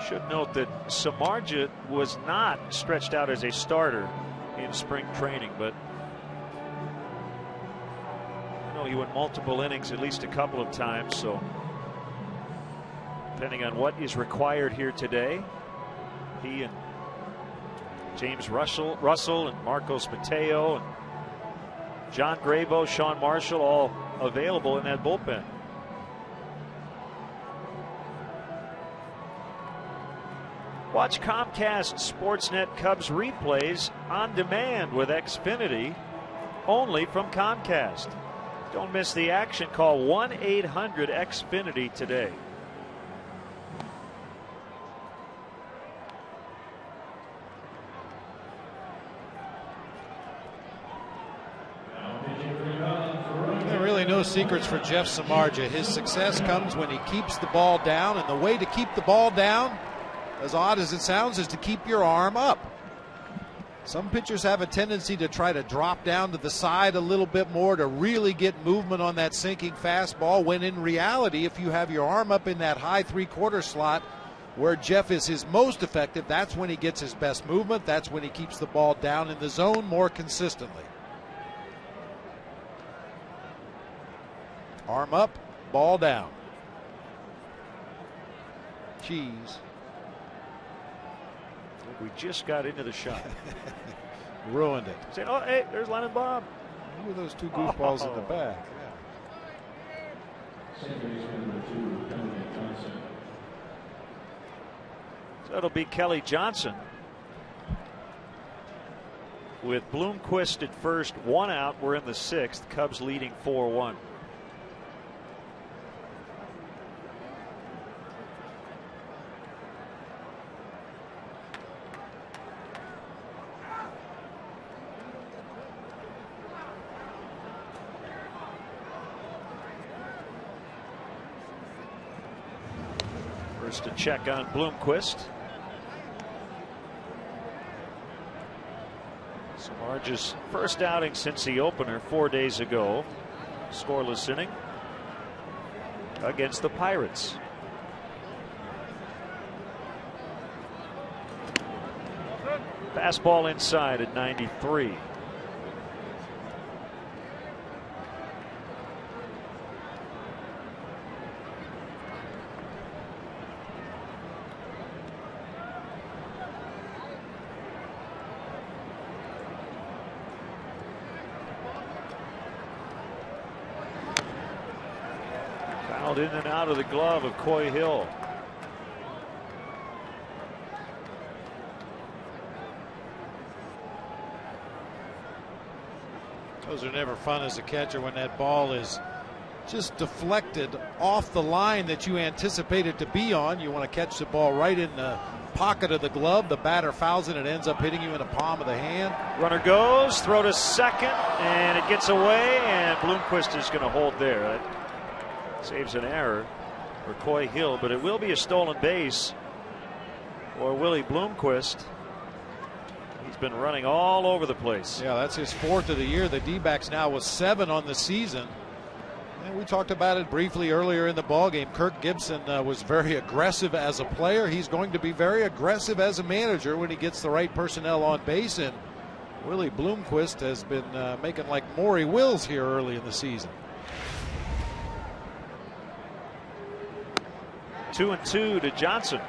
Speaker 2: Should note that Samardzija was not stretched out as a starter in spring training, but I know he went multiple innings at least a couple of times, so depending on what is required here today, he and James Russell and Marcos Mateo and John Grabo, Sean Marshall, all available in that bullpen. Watch Comcast Sportsnet Cubs replays on demand with Xfinity, only from Comcast. Don't miss the action. Call 1-800-XFINITY today.
Speaker 1: There are really no secrets for Jeff Samardzija. His success comes when he keeps the ball down, and the way to keep the ball down, as odd as it sounds, is to keep your arm up. Some pitchers have a tendency to try to drop down to the side a little bit more to really get movement on that sinking fastball, when in reality, if you have your arm up in that high 3/4 slot where Jeff is his most effective, that's when he gets his best movement. That's when he keeps the ball down in the zone more consistently. Arm up, ball down. Cheese.
Speaker 2: We just got into the shot.
Speaker 1: Ruined it.
Speaker 2: Say, oh, hey, there's Lennon Bob.
Speaker 1: Who are those 2 goofballs in the back?
Speaker 2: So it'll be Kelly Johnson with Bloomquist at first, 1 out. We're in the 6th. Cubs leading 4-1. First to check on Bloomquist. Samardzija's first outing since the opener 4 days ago. Scoreless inning against the Pirates. Fastball inside at 93. In and out of the glove of Coy Hill.
Speaker 1: Those are never fun as a catcher when that ball is just deflected off the line that you anticipate it to be on. You want to catch the ball right in the pocket of the glove. The batter fouls it, and it ends up hitting you in the palm of the hand.
Speaker 2: Runner goes, throw to second, and it gets away, and Bloomquist is going to hold there. That saves an error for Coy Hill, but it will be a stolen base for Willie Bloomquist. He's been running all over the place.
Speaker 1: Yeah, that's his 4th of the year. The D-backs now with 7 on the season. And we talked about it briefly earlier in the ballgame. Kirk Gibson was very aggressive as a player. He's going to be very aggressive as a manager when he gets the right personnel on base. And Willie Bloomquist has been making like Maury Wills here early in the season.
Speaker 2: 2-2 to Johnson.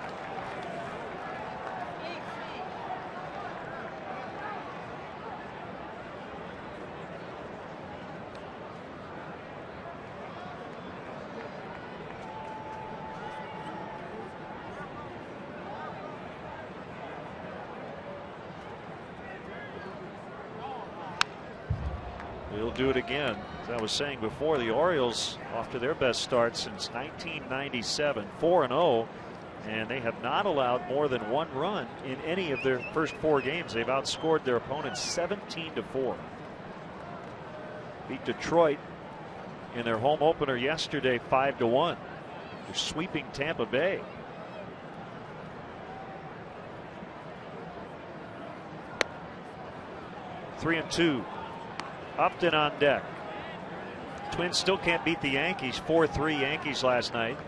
Speaker 2: He'll do it again. As I was saying before, the Orioles off to their best start since 1997, 4-0, and they have not allowed more than 1 run in any of their first 4 games. They've outscored their opponents 17-4. Beat Detroit in their home opener yesterday 5-1. They're sweeping Tampa Bay. Three and two. Upton on deck. Twins still can't beat the Yankees. 4-3 Yankees last night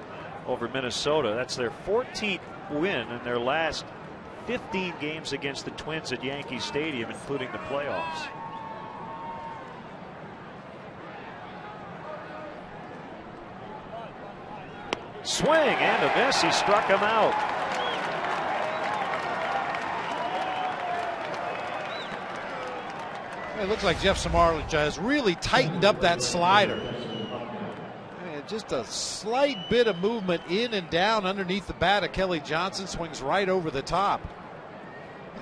Speaker 2: over Minnesota. That's their 14th win in their last 15 games against the Twins at Yankee Stadium, including the playoffs. Swing and a miss. He struck him out.
Speaker 1: It looks like Jeff Samardzija has really tightened up that slider. Just a slight bit of movement in and down underneath the bat of Kelly Johnson. Swings right over the top.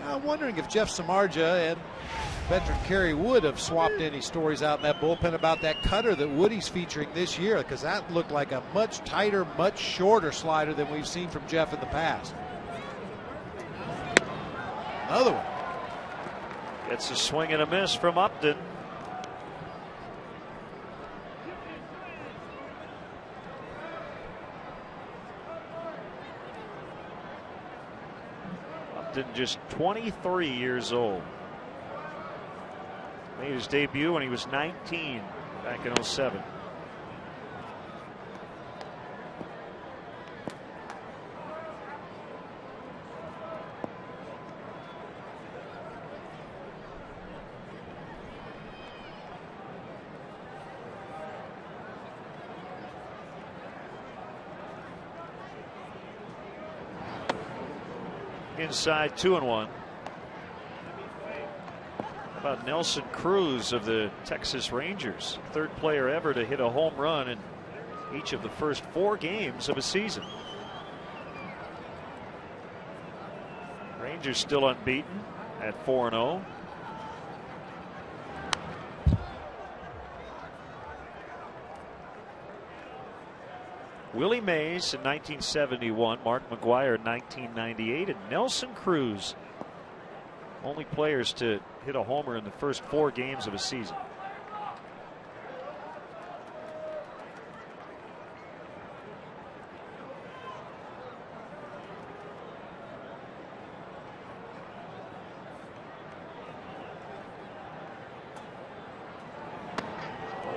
Speaker 1: I'm wondering if Jeff Samardzija and veteran Kerry Wood have swapped any stories out in that bullpen about that cutter that Woody's featuring this year, because that looked like a much tighter, much shorter slider than we've seen from Jeff in the past. Another one.
Speaker 2: It's a swing and a miss from Upton. Upton just 23 years old. Made his debut when he was 19 back in 07. Inside 2-1. How about Nelson Cruz of the Texas Rangers? 3rd player ever to hit a home run in each of the first 4 games of a season. Rangers still unbeaten at 4-0. Willie Mays in 1971, Mark McGwire in 1998, and Nelson Cruz, only players to hit a homer in the first 4 games of a season.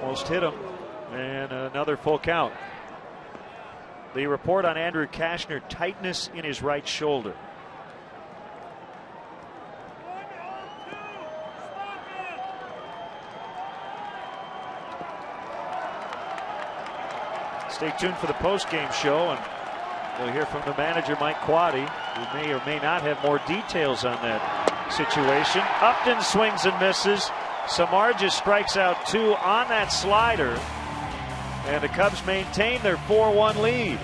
Speaker 2: Almost hit him, and another full count. The report on Andrew Kashner: tightness in his right shoulder. Stay tuned for the post-game show, and we'll hear from the manager, Mike Quade, who may or may not have more details on that situation. Upton swings and misses. Samardzija strikes out 2 on that slider. And the Cubs maintain their 4-1 lead.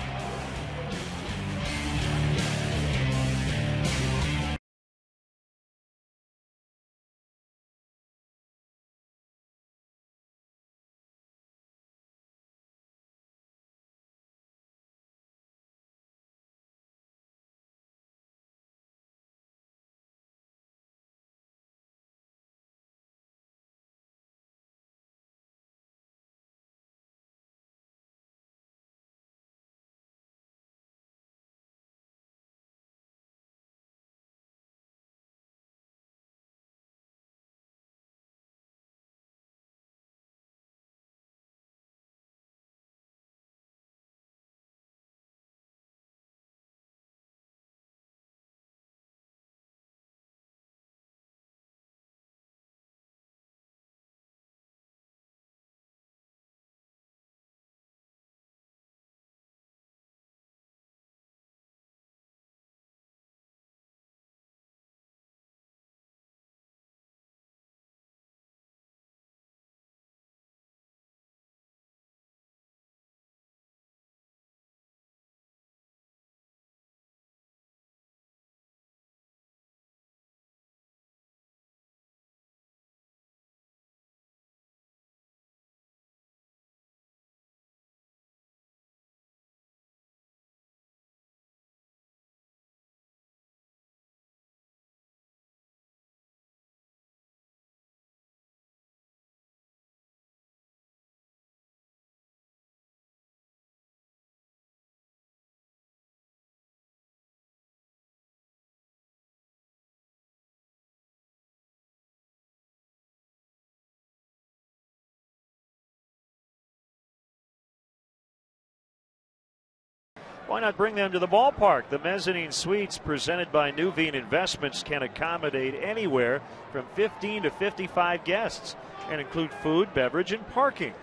Speaker 2: Why not bring them to the ballpark? The mezzanine suites presented by Nuveen Investments can accommodate anywhere from 15 to 55 guests and include food, beverage, and parking.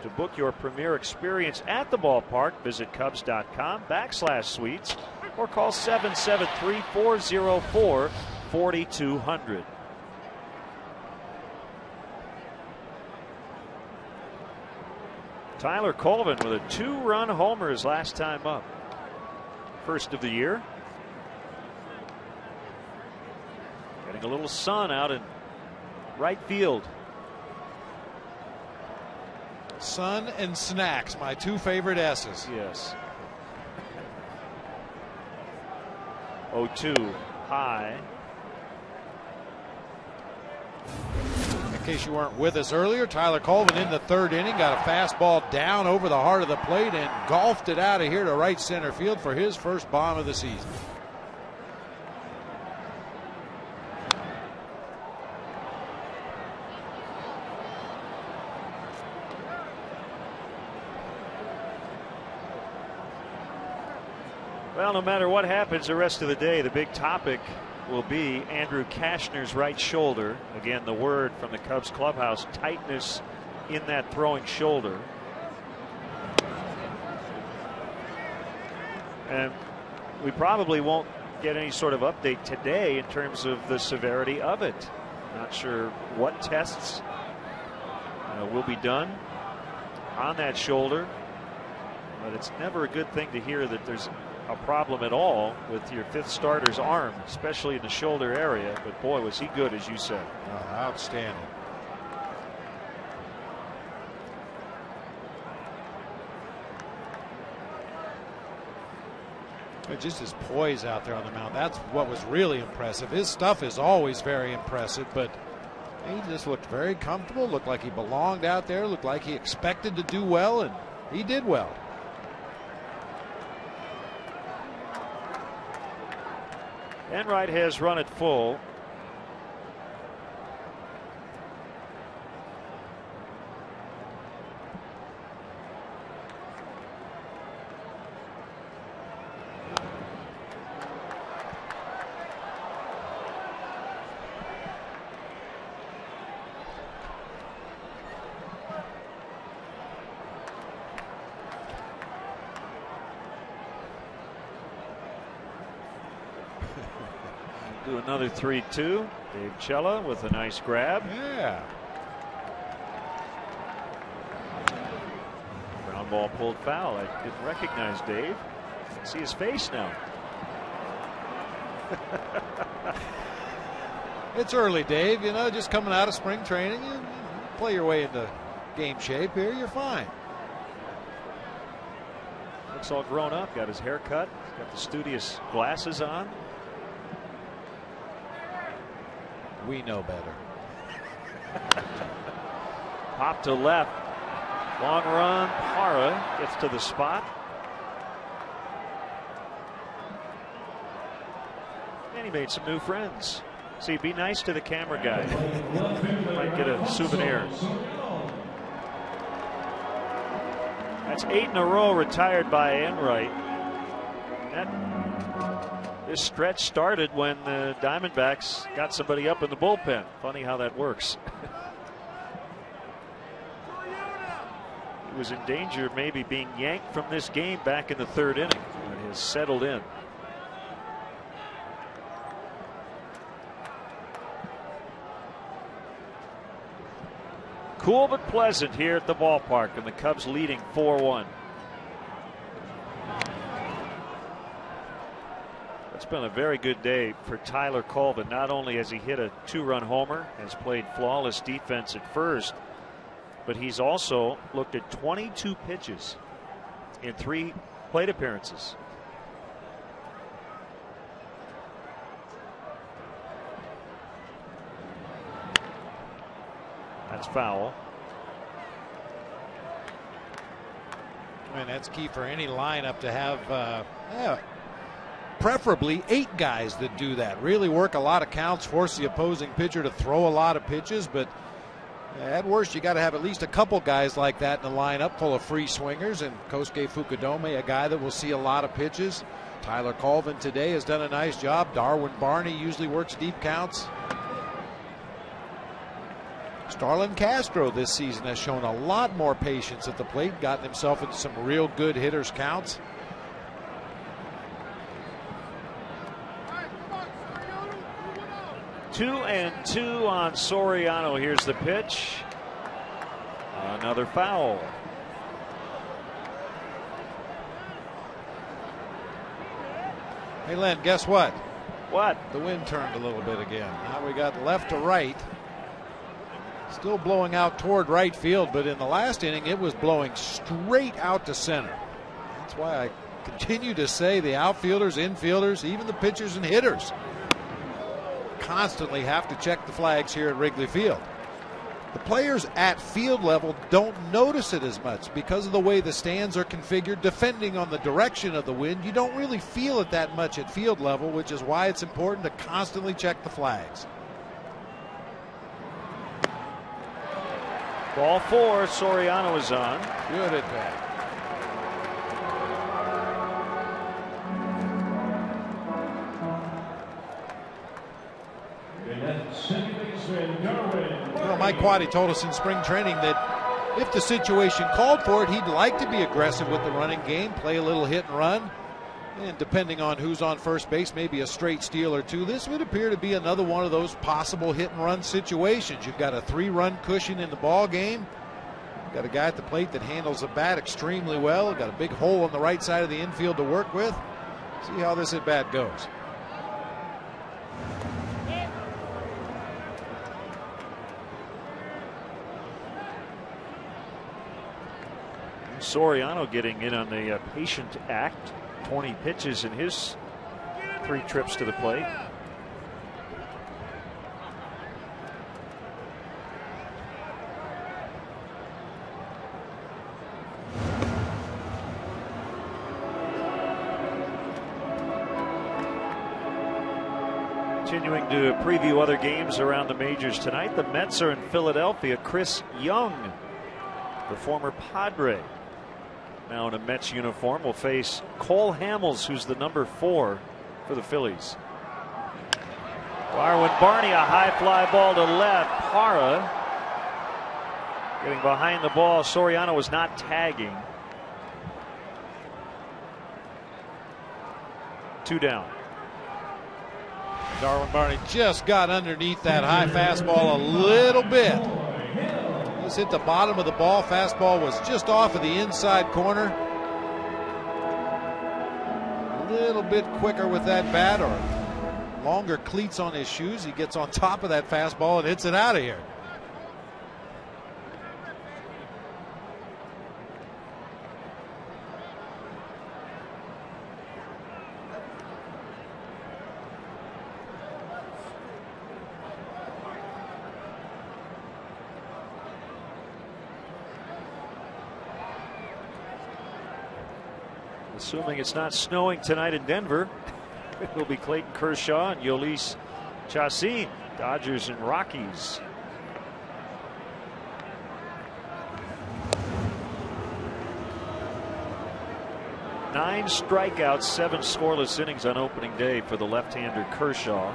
Speaker 2: To book your premier experience at the ballpark, visit Cubs.com/suites or call 773-404-4200. Tyler Colvin with a 2-run homer his last time up. First of the year. Getting a little sun out in right field.
Speaker 1: Sun and snacks, my 2 favorite S's.
Speaker 2: Yes. 0-2 high.
Speaker 1: In case you weren't with us earlier, Tyler Colvin in the 3rd inning got a fastball down over the heart of the plate and golfed it out of here to right center field for his first bomb of the season.
Speaker 2: Well, no matter what happens the rest of the day, the big topic will be Andrew Kashner's right shoulder. Again, the word from the Cubs clubhouse, tightness in that throwing shoulder. And we probably won't get any sort of update today in terms of the severity of it. Not sure what tests will be done on that shoulder, but it's never a good thing to hear that there's a problem at all with your 5th starter's arm, especially in the shoulder area. But boy, was he good, as you said.
Speaker 1: Oh, outstanding. Just his poise out there on the mound. That's what was really impressive. His stuff is always very impressive, but he just looked very comfortable, looked like he belonged out there, looked like he expected to do well, and he did well.
Speaker 2: Enright has run it full. Do another 3-2. Dave Cella with a nice grab.
Speaker 1: Yeah.
Speaker 2: Ground ball pulled foul. I didn't recognize Dave. I can see his face now.
Speaker 1: It's early, Dave. You know, just coming out of spring training. You play your way into game shape here. You're fine.
Speaker 2: Looks all grown up. Got his hair cut. Got the studious glasses on.
Speaker 1: We know better.
Speaker 2: Pop to left. Long run. Parra gets to the spot. And he made some new friends. See, be nice to the camera guy. Might get a souvenir. That's 8 in a row retired by Enright. This stretch started when the Diamondbacks got somebody up in the bullpen. Funny how that works. He was in danger of maybe being yanked from this game back in the 3rd inning, but has settled in. Cool but pleasant here at the ballpark, and the Cubs leading 4-1. It's been a very good day for Tyler Colvin. Not only has he hit a 2-run homer, has played flawless defense at first, but he's also looked at 22 pitches in 3 plate appearances. That's foul.
Speaker 1: And that's key for any lineup to have preferably 8 guys that do that. Really work a lot of counts, force the opposing pitcher to throw a lot of pitches. But At worst, you got to have at least a couple guys like that in the lineup full of free swingers, and Kosuke Fukudome, a guy that will see a lot of pitches. Tyler Colvin today has done a nice job. Darwin Barney usually works deep counts. Starlin Castro this season has shown a lot more patience at the plate, gotten himself into some real good hitters' counts.
Speaker 2: Two and two on Soriano. Here's the pitch. Another foul.
Speaker 1: Hey, Len, guess what?
Speaker 2: What?
Speaker 1: The wind turned a little bit again. Now we got left to right. Still blowing out toward right field, but in the last inning, it was blowing straight out to center. That's why I continue to say the outfielders, infielders, even the pitchers and hitters constantly have to check the flags here at Wrigley Field. The players at field level don't notice it as much because of the way the stands are configured. Depending on the direction of the wind, you don't really feel it that much at field level, which is why it's important to constantly check the flags.
Speaker 2: Ball four, Soriano is on.
Speaker 1: Good at bat. Well, Mike Quaddy told us in spring training that if the situation called for it, he'd like to be aggressive with the running game, play a little hit and run, and depending on who's on first base, maybe a straight steal or two. This would appear to be another one of those possible hit and run situations. You've got a 3-run cushion in the ball game. You've got a guy at the plate that handles the bat extremely well. Got a big hole on the right side of the infield to work with. See how this at bat goes.
Speaker 2: Soriano getting in on the patient act. 20 pitches in his 3 trips to the plate. Continuing to preview other games around the majors tonight. The Mets are in Philadelphia. Chris Young, the former Padre, now in a Mets uniform, will face Cole Hamels, who's the number 4 for the Phillies. Darwin Barney, a high fly ball to left. Parra getting behind the ball. Soriano was not tagging. 2 down.
Speaker 1: Darwin Barney just got underneath that high fastball a little bit. Just hit the bottom of the ball. Fastball was just off of the inside corner. A little bit quicker with that bat, or longer cleats on his shoes. He gets on top of that fastball and hits it out of here.
Speaker 2: Assuming it's not snowing tonight in Denver, it will be Clayton Kershaw and Yolis Chacin, Dodgers and Rockies. Nine strikeouts, 7 scoreless innings on opening day for the left-hander Kershaw.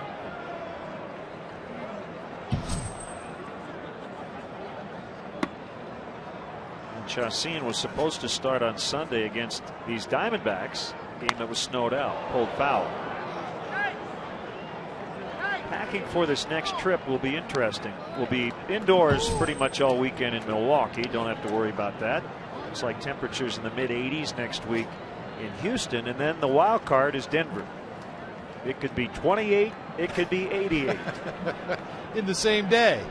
Speaker 2: Chacin was supposed to start on Sunday against these Diamondbacks, a game that was snowed out, pulled foul. Packing for this next trip will be interesting. We'll be indoors pretty much all weekend in Milwaukee. Don't have to worry about that. Looks like temperatures in the mid-80s next week in Houston, and then the wild card is Denver. It could be 28, it could be 88.
Speaker 1: In the same day.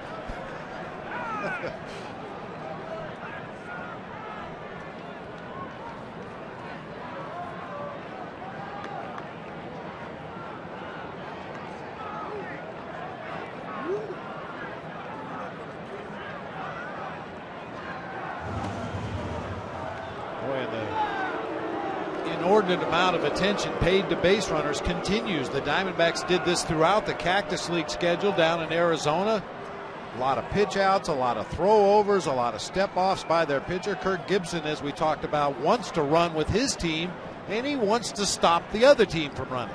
Speaker 1: Inordinate amount of attention paid to base runners continues. The Diamondbacks did this throughout the Cactus League schedule down in Arizona. A lot of pitch outs, a lot of throwovers, a lot of step offs by their pitcher. Kirk Gibson, as we talked about, wants to run with his team, and he wants to stop the other team from running.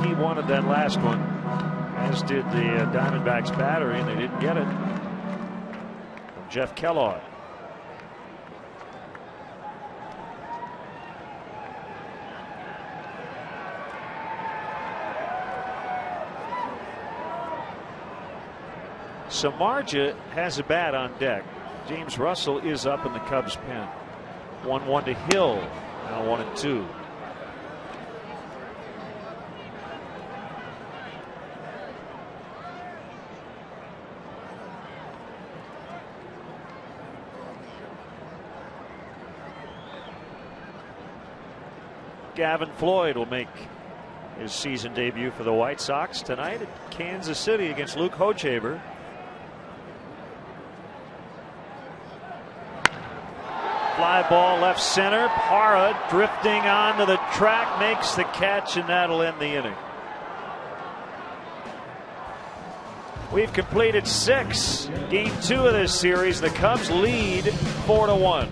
Speaker 2: He wanted that last one, as did the Diamondbacks battery, and they didn't get it. From Jeff Kellogg. Samardzija has a bat on deck. James Russell is up in the Cubs pen. 1-1 to Hill. Now 1-2. Gavin Floyd will make his season debut for the White Sox tonight at Kansas City against Luke Hochevar. Fly ball left center. Parra drifting onto the track, makes the catch, and that'll end the inning. We've completed 6. Game 2 of this series. The Cubs lead 4-1.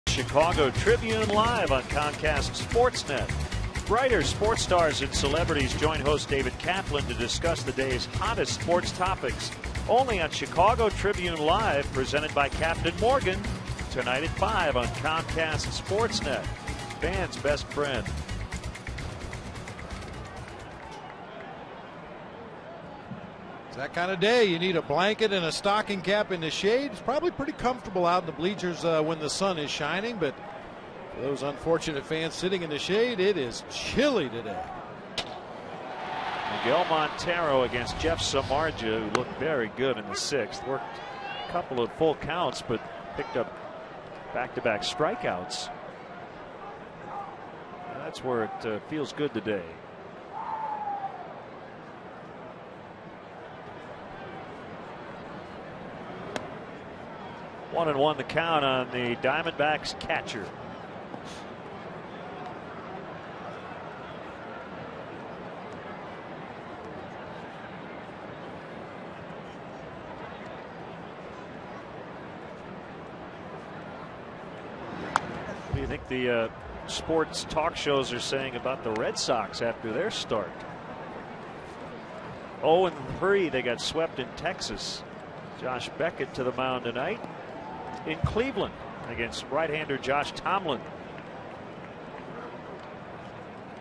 Speaker 2: Chicago Tribune live on Comcast Sportsnet. Writers, sports stars, and celebrities join host David Kaplan to discuss the day's hottest sports topics. Only on Chicago Tribune Live, presented by Captain Morgan, tonight at 5 on Comcast Sportsnet. Fans' best friend.
Speaker 1: It's that kind of day. You need a blanket and a stocking cap in the shade. It's probably pretty comfortable out in the bleachers when the sun is shining, but for those unfortunate fans sitting in the shade, it is chilly today.
Speaker 2: Miguel Montero against Jeff Samardzija, who looked very good in the 6th. Worked a couple of full counts, but picked up back-to-back strikeouts. And that's where it feels good today. One and one the count on the Diamondbacks catcher. What do you think the sports talk shows are saying about the Red Sox after their start? 0-3, they got swept in Texas. Josh Beckett to the mound tonight in Cleveland against right-hander Josh Tomlin.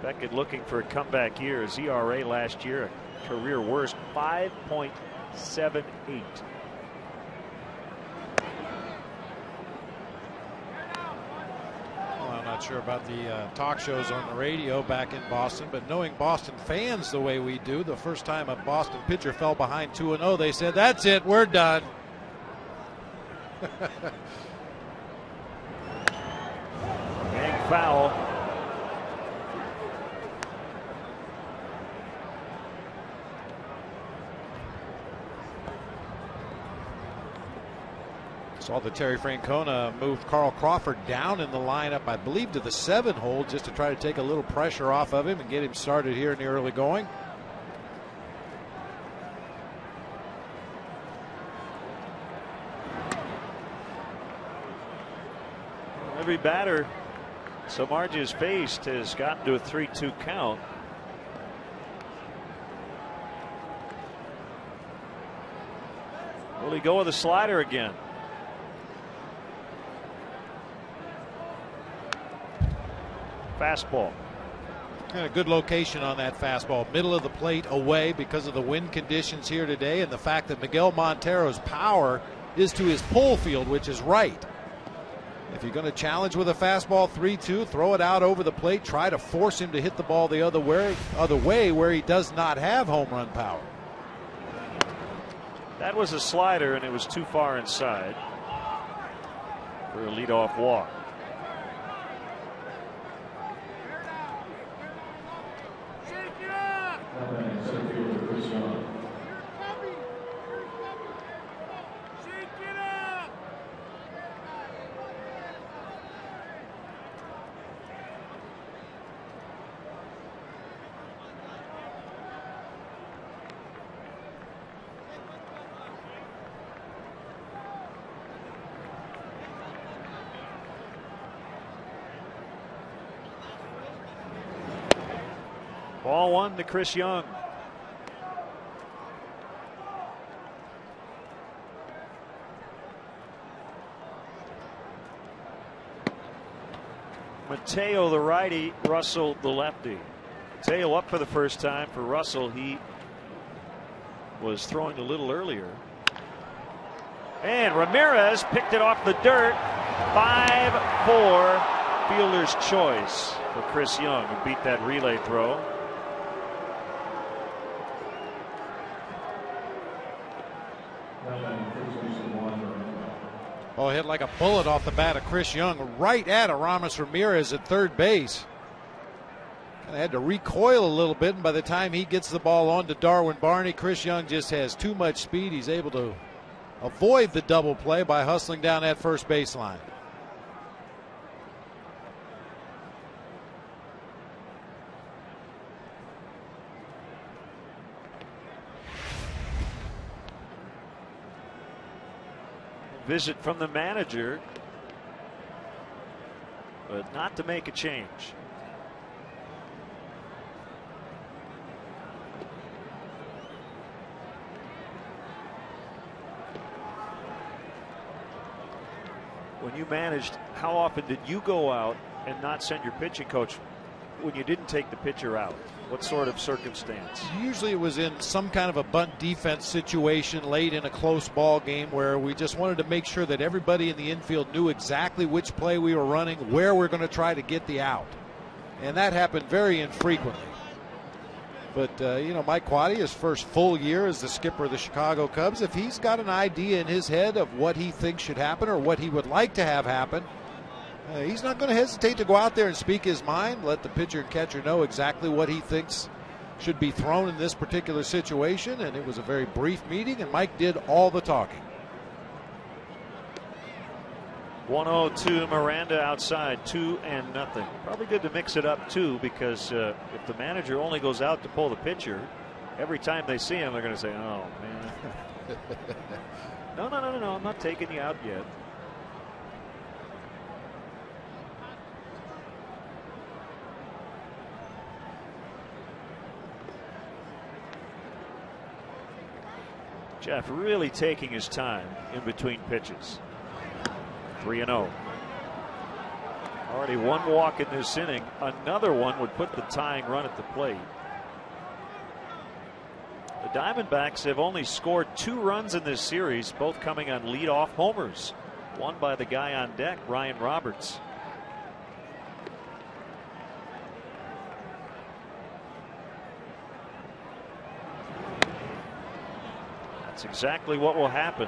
Speaker 2: Beckett looking for a comeback year. His ERA last year, a career worst, 5.78.
Speaker 1: Well, I'm not sure about the talk shows on the radio back in Boston, but knowing Boston fans the way we do, the first time a Boston pitcher fell behind 2-0, they said, "That's it, we're done."
Speaker 2: Big foul.
Speaker 1: Saw that Terry Francona moved Carl Crawford down in the lineup, I believe, to the 7 hole just to try to take a little pressure off of him and get him started here in the early going.
Speaker 2: Every batter Samardzija has faced has gotten to a 3-2 count. Will he go with a slider again? Fastball.
Speaker 1: And a good location on that fastball. Middle of the plate away because of the wind conditions here today and the fact that Miguel Montero's power is to his pull field, which is right. If you're going to challenge with a fastball 3-2, throw it out over the plate. Try to force him to hit the ball the other way where he does not have home run power.
Speaker 2: That was a slider, and it was too far inside for a leadoff walk. Ball 1 to Chris Young. Mateo the righty, Russell the lefty. Mateo up for the first time. For Russell, he was throwing a little earlier. And Ramirez picked it off the dirt. 5-4 fielder's choice for Chris Young, who beat that relay throw.
Speaker 1: Oh, hit like a bullet off the bat of Chris Young right at Aramis Ramirez at third base. Kind of had to recoil a little bit, and by the time he gets the ball on to Darwin Barney, Chris Young just has too much speed. He's able to avoid the double play by hustling down that first baseline.
Speaker 2: Visit from the manager, but not to make a change. When you managed, how often did you go out and not send your pitching coach when you didn't take the pitcher out? What sort of circumstance?
Speaker 1: Usually it was in some kind of a bunt defense situation late in a close ball game where we just wanted to make sure that everybody in the infield knew exactly which play we were running, where we're going to try to get the out. And that happened very infrequently. But, you know, Mike Quade, his first full year as the skipper of the Chicago Cubs, if he's got an idea in his head of what he thinks should happen or what he would like to have happen, he's not going to hesitate to go out there and speak his mind, let the pitcher and catcher know exactly what he thinks should be thrown in this particular situation. And it was a very brief meeting, and Mike did all the talking.
Speaker 2: 1-0 Miranda outside, 2-0. Probably good to mix it up too, because if the manager only goes out to pull the pitcher, every time they see him, they're going to say, "Oh man, no, I'm not taking you out yet." Jeff really taking his time in between pitches. 3-0. Already one walk in this inning. Another one would put the tying run at the plate. The Diamondbacks have only scored 2 runs in this series, both coming on leadoff homers. One by the guy on deck, Ryan Roberts. That's exactly what will happen.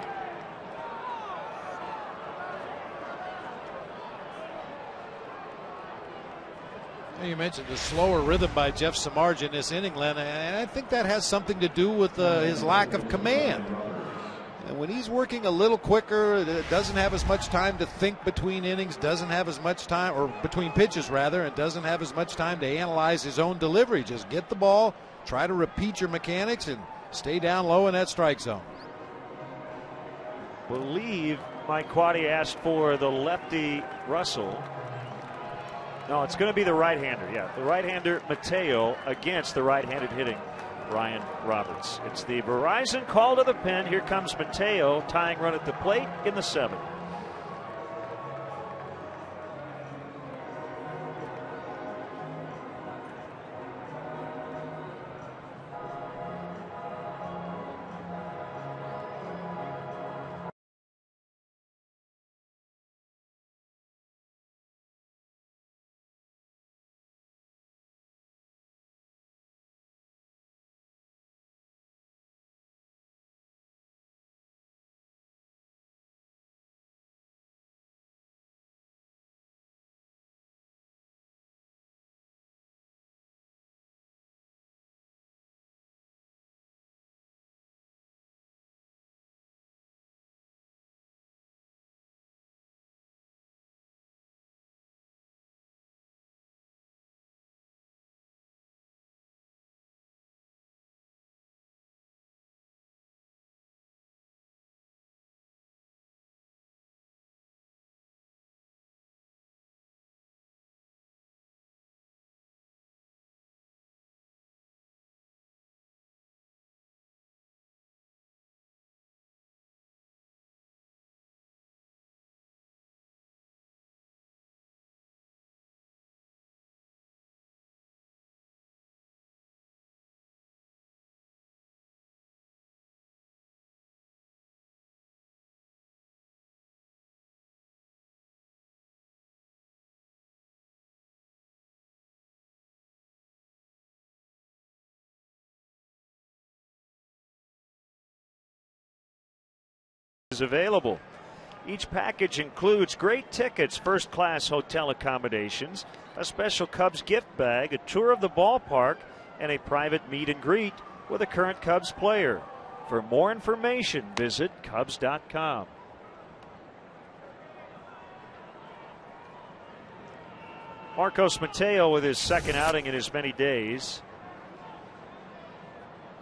Speaker 1: You mentioned the slower rhythm by Jeff Samardzija in this inning, Len, and I think that has something to do with his lack of command. And when he's working a little quicker, doesn't have as much time to think between innings, doesn't have as much time, or between pitches rather, and doesn't have as much time to analyze his own delivery. Just get the ball, try to repeat your mechanics, and stay down low in that strike zone.
Speaker 2: Believe Mike Quaddy asked for the lefty Russell. No, it's going to be the right-hander. Yeah, the right-hander Mateo against the right-handed hitting Ryan Roberts. It's the Verizon call to the pen. Here comes Mateo, tying run at the plate in the 7th. Is available. Each package includes great tickets, first-class hotel accommodations, a special Cubs gift bag, a tour of the ballpark, and a private meet and greet with a current Cubs player. For more information, visit Cubs.com. Marcos Mateo with his second outing in as many days.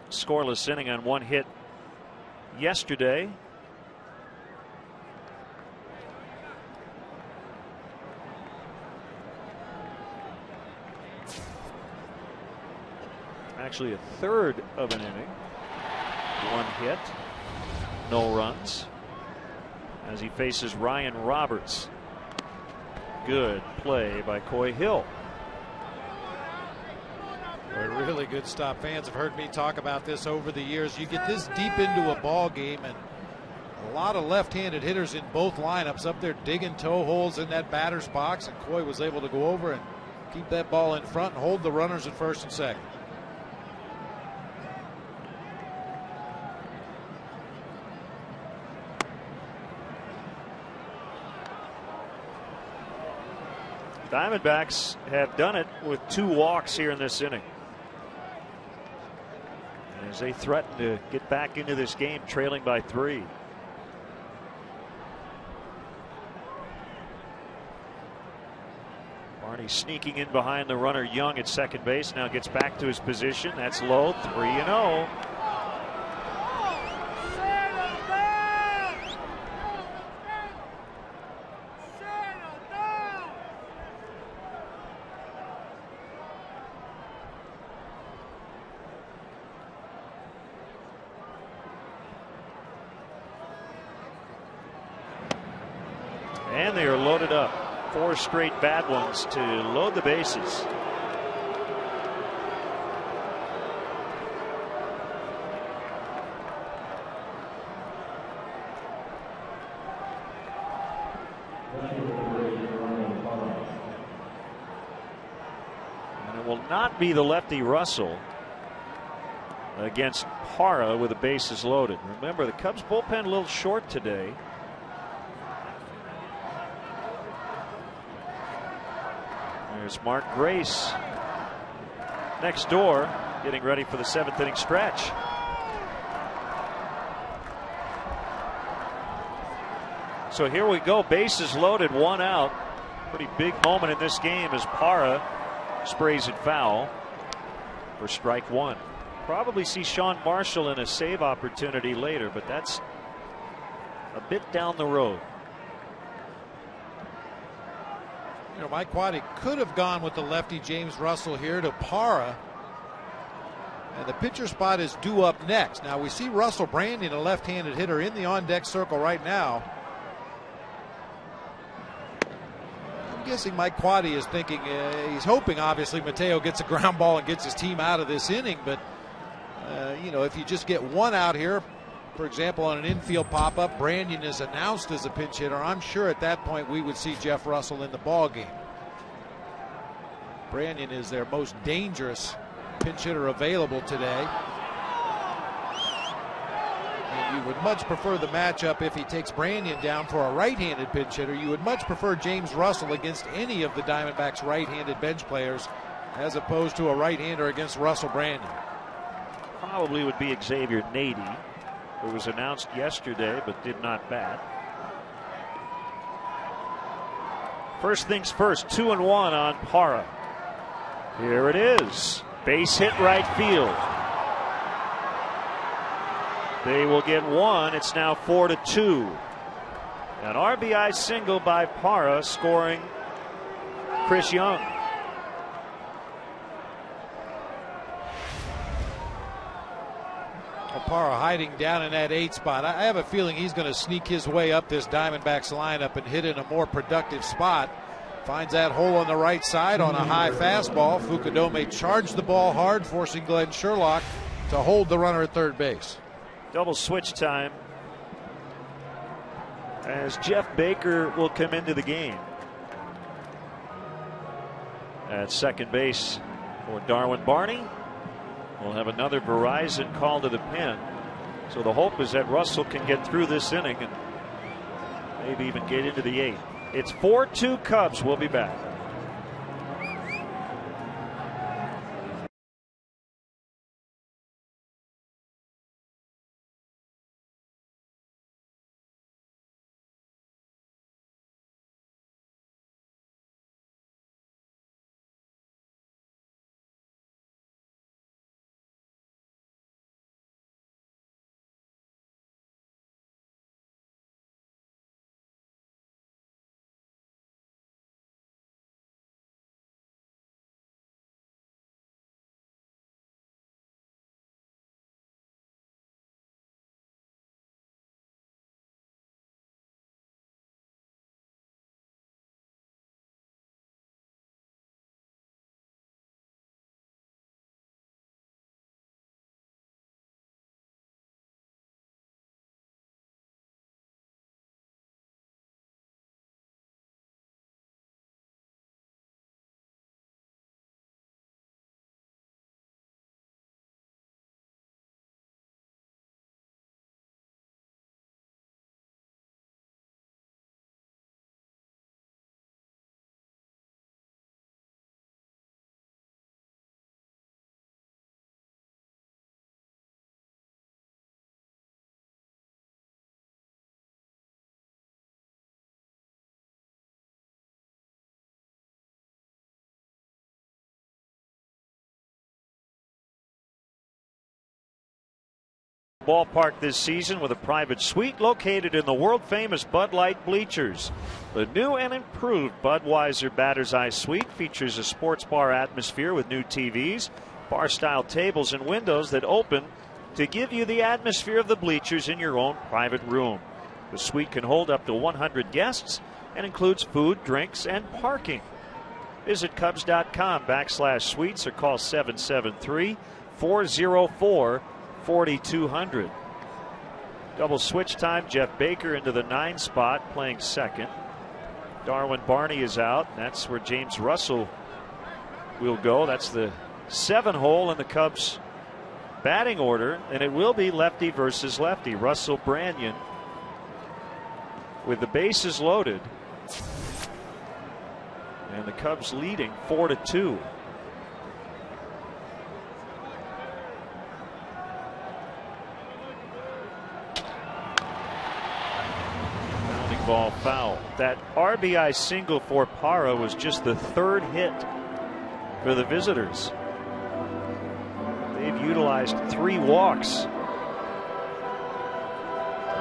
Speaker 2: Scoreless inning on 1 hit yesterday. Actually, a third of an inning. 1 hit, no runs. As he faces Ryan Roberts. Good play by Coy Hill.
Speaker 1: A really good stop. Fans have heard me talk about this over the years. You get this deep into a ball game, and a lot of left-handed hitters in both lineups up there digging toe holes in that batter's box, and Coy was able to go over and keep that ball in front and hold the runners at first and second.
Speaker 2: Diamondbacks have done it with 2 walks here in this inning. As they threaten to get back into this game trailing by 3. Barney sneaking in behind the runner Young at second base. Now gets back to his position. That's low. 3-0. And they are loaded up. 4 straight bad ones to load the bases. And it will not be the lefty Russell against Parra with the bases loaded. Remember, the Cubs bullpen a little short today. There's Mark Grace next door, getting ready for the 7th inning stretch. So here we go, bases loaded, 1 out. Pretty big moment in this game as Parra sprays it foul for strike 1. Probably see Sean Marshall in a save opportunity later, but that's a bit down the road.
Speaker 1: You know, Mike Quade could have gone with the lefty James Russell here to Parra. And the pitcher spot is due up next. Now we see Russell Brandon, a left-handed hitter, in the on-deck circle right now. I'm guessing Mike Quade is thinking, he's hoping obviously Mateo gets a ground ball and gets his team out of this inning. But, you know, if you just get 1 out here, for example, on an infield pop-up, Brandon is announced as a pinch hitter. I'm sure at that point we would see Jeff Russell in the ball game. Brandon is their most dangerous pinch hitter available today. And you would much prefer the matchup if he takes Brandon down for a right-handed pinch hitter. You would much prefer James Russell against any of the Diamondbacks' right-handed bench players as opposed to a right-hander against Russell Brandon.
Speaker 2: Probably would be Xavier Nady, who was announced yesterday but did not bat. First things first, 2-1 on Parra. Here it is. Base hit right field. They will get 1. It's now 4-2. An RBI single by Parra, scoring Chris Young.
Speaker 1: Parra hiding down in that 8 spot. I have a feeling he's going to sneak his way up this Diamondbacks lineup and hit in a more productive spot. Finds that hole on the right side on a high fastball. Fukudome charged the ball hard, forcing Glenn Sherlock to hold the runner at third base.
Speaker 2: Double switch time as Jeff Baker will come into the game. At second base for Darwin Barney. We'll have another Verizon call to the pen. So the hope is that Russell can get through this inning and maybe even get into the 8th. It's 4-2 Cubs. We'll be back. Ballpark this season with a private suite located in the world famous Bud Light bleachers. The new and improved Budweiser Batter's Eye Suite features a sports bar atmosphere with new TVs, bar style tables, and windows that open to give you the atmosphere of the bleachers in your own private room. The suite can hold up to 100 guests and includes food, drinks, and parking. Visit Cubs.com/suites or call 773-404-4200. Double switch time. Jeff Baker into the 9 spot, playing second. Darwin Barney is out. That's where James Russell will go. That's the 7 hole in the Cubs batting order, and it will be lefty versus lefty. Russell Branyan with the bases loaded, and the Cubs leading 4-2. Grounding ball foul. That RBI single for Parra was just the 3rd hit for the visitors. They've utilized 3 walks to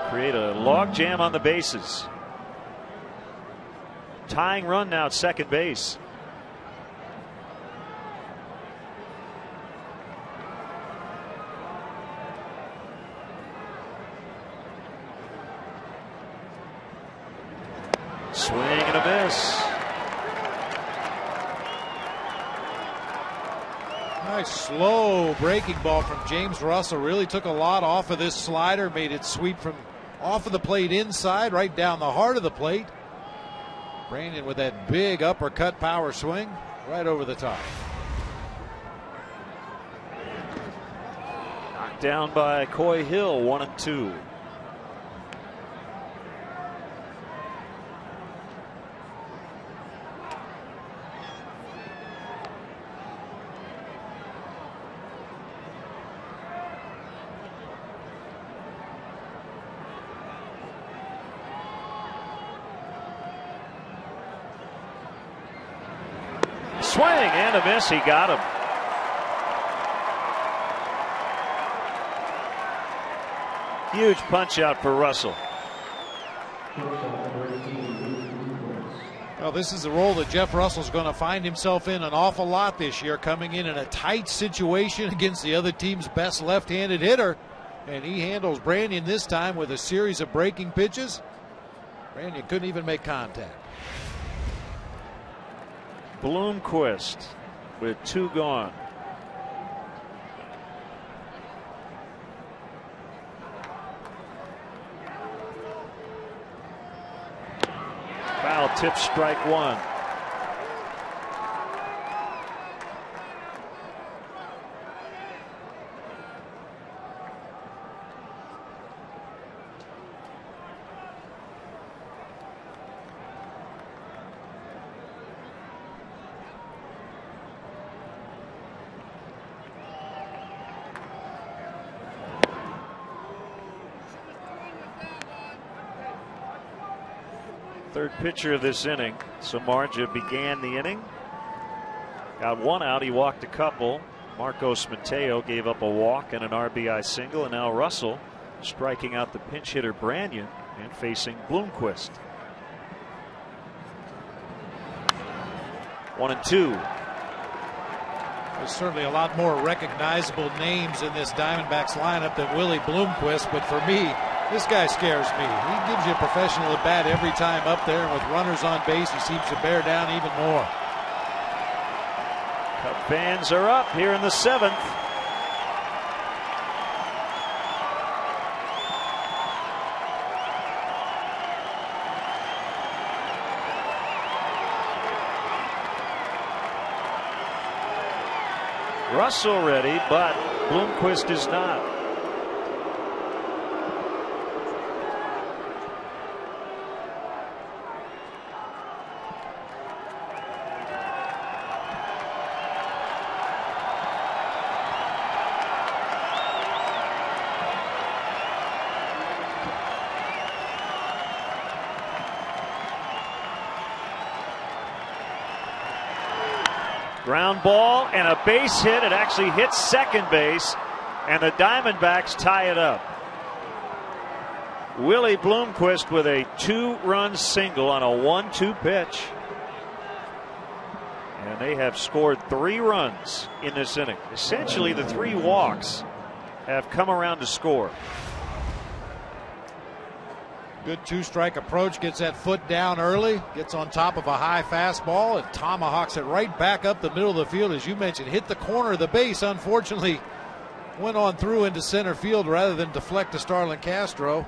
Speaker 2: create a log jam on the bases. Tying run now at second base. Swing and a miss.
Speaker 1: Nice slow breaking ball from James Russell. Really took a lot off of this slider, made it sweep from off of the plate inside, right down the heart of the plate. Branyan with that big uppercut power swing right over the top.
Speaker 2: Knocked down by Coy Hill, 1-2. Swing and a miss. He got him. Huge punch out for Russell.
Speaker 1: Well, this is a role that Jeff Russell's going to find himself in an awful lot this year, coming in a tight situation against the other team's best left-handed hitter. And he handles Branyan this time with a series of breaking pitches. Branyan couldn't even make contact.
Speaker 2: Bloomquist with 2 gone. Foul tip, strike 1. Third pitcher of this inning. Samardzija began the inning. Got 1 out. He walked a couple. Marcos Mateo gave up a walk and an RBI single. And now Russell striking out the pinch hitter Branyan and facing Bloomquist. 1-2.
Speaker 1: There's certainly a lot more recognizable names in this Diamondbacks lineup than Willie Bloomquist, but for me, this guy scares me. He gives you a professional at bat every time up there, and with runners on base, he seems to bear down even more.
Speaker 2: Cub fans are up here in the 7th. Russell ready, but Bloomquist is not. Ground ball and a base hit. It actually hits second base, and the Diamondbacks tie it up. Willie Bloomquist with a 2-run single on a 1-2 pitch. And they have scored 3 runs in this inning. Essentially, the 3 walks have come around to score.
Speaker 1: Good two-strike approach, gets that foot down early, gets on top of a high fastball, and tomahawks it right back up the middle of the field. As you mentioned, hit the corner of the base. Unfortunately, went on through into center field rather than deflect to Starlin Castro.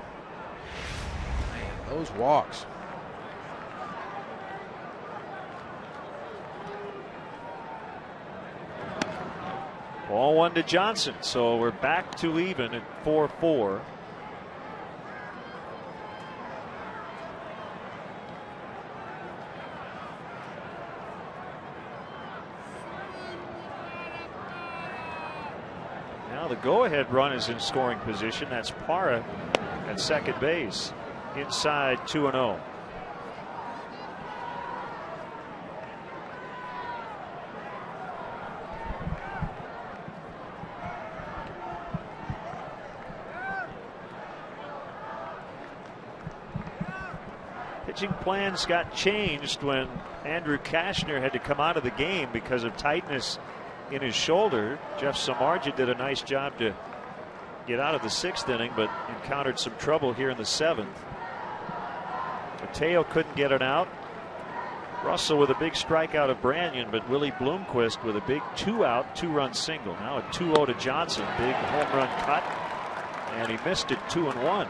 Speaker 1: Man, those walks.
Speaker 2: Ball 1 to Johnson, so we're back to even at 4-4. Now the go-ahead run is in scoring position. That's Parra at second base, inside 2-0. Pitching plans got changed when Andrew Kashner had to come out of the game because of tightness in his shoulder. Jeff Samardzija did a nice job to get out of the 6th inning, but encountered some trouble here in the 7th. Mateo couldn't get it out. Russell with a big strikeout of Branyan, but Willie Bloomquist with a big 2-out, 2-run single. Now a 2-0 to Johnson. Big home run cut, and he missed it 2-1.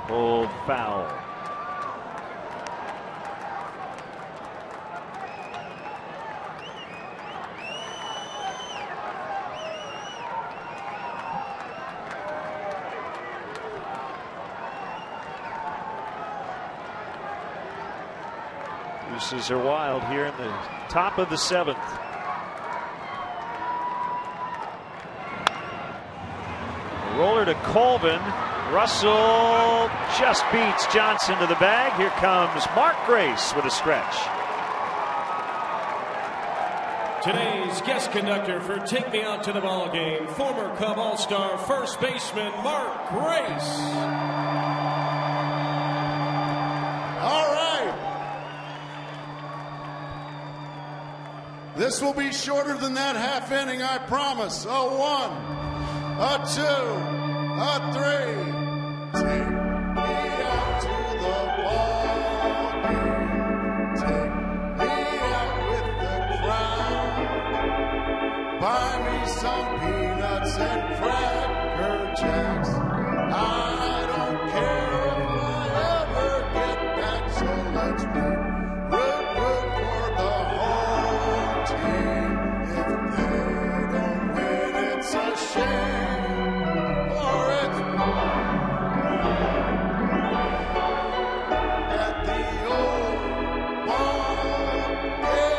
Speaker 2: Pulled foul. Deuces are wild here in the top of the 7th. Roller to Colvin. Russell just beats Johnson to the bag. Here comes Mark Grace with a stretch.
Speaker 8: Today's guest conductor for Take Me Out to the Ball Game, former Cub All-Star first baseman Mark Grace.
Speaker 14: All right. This will be shorter than that half inning, I promise. A 1, a 2, a 3. Take me out to the ball game. Take me out with the crowd. Buy me some peanuts and Cracker Jacks. I don't care if I ever get back, so let's root for the home team. If they don't win, it's a shame. Or it's at the old ball game.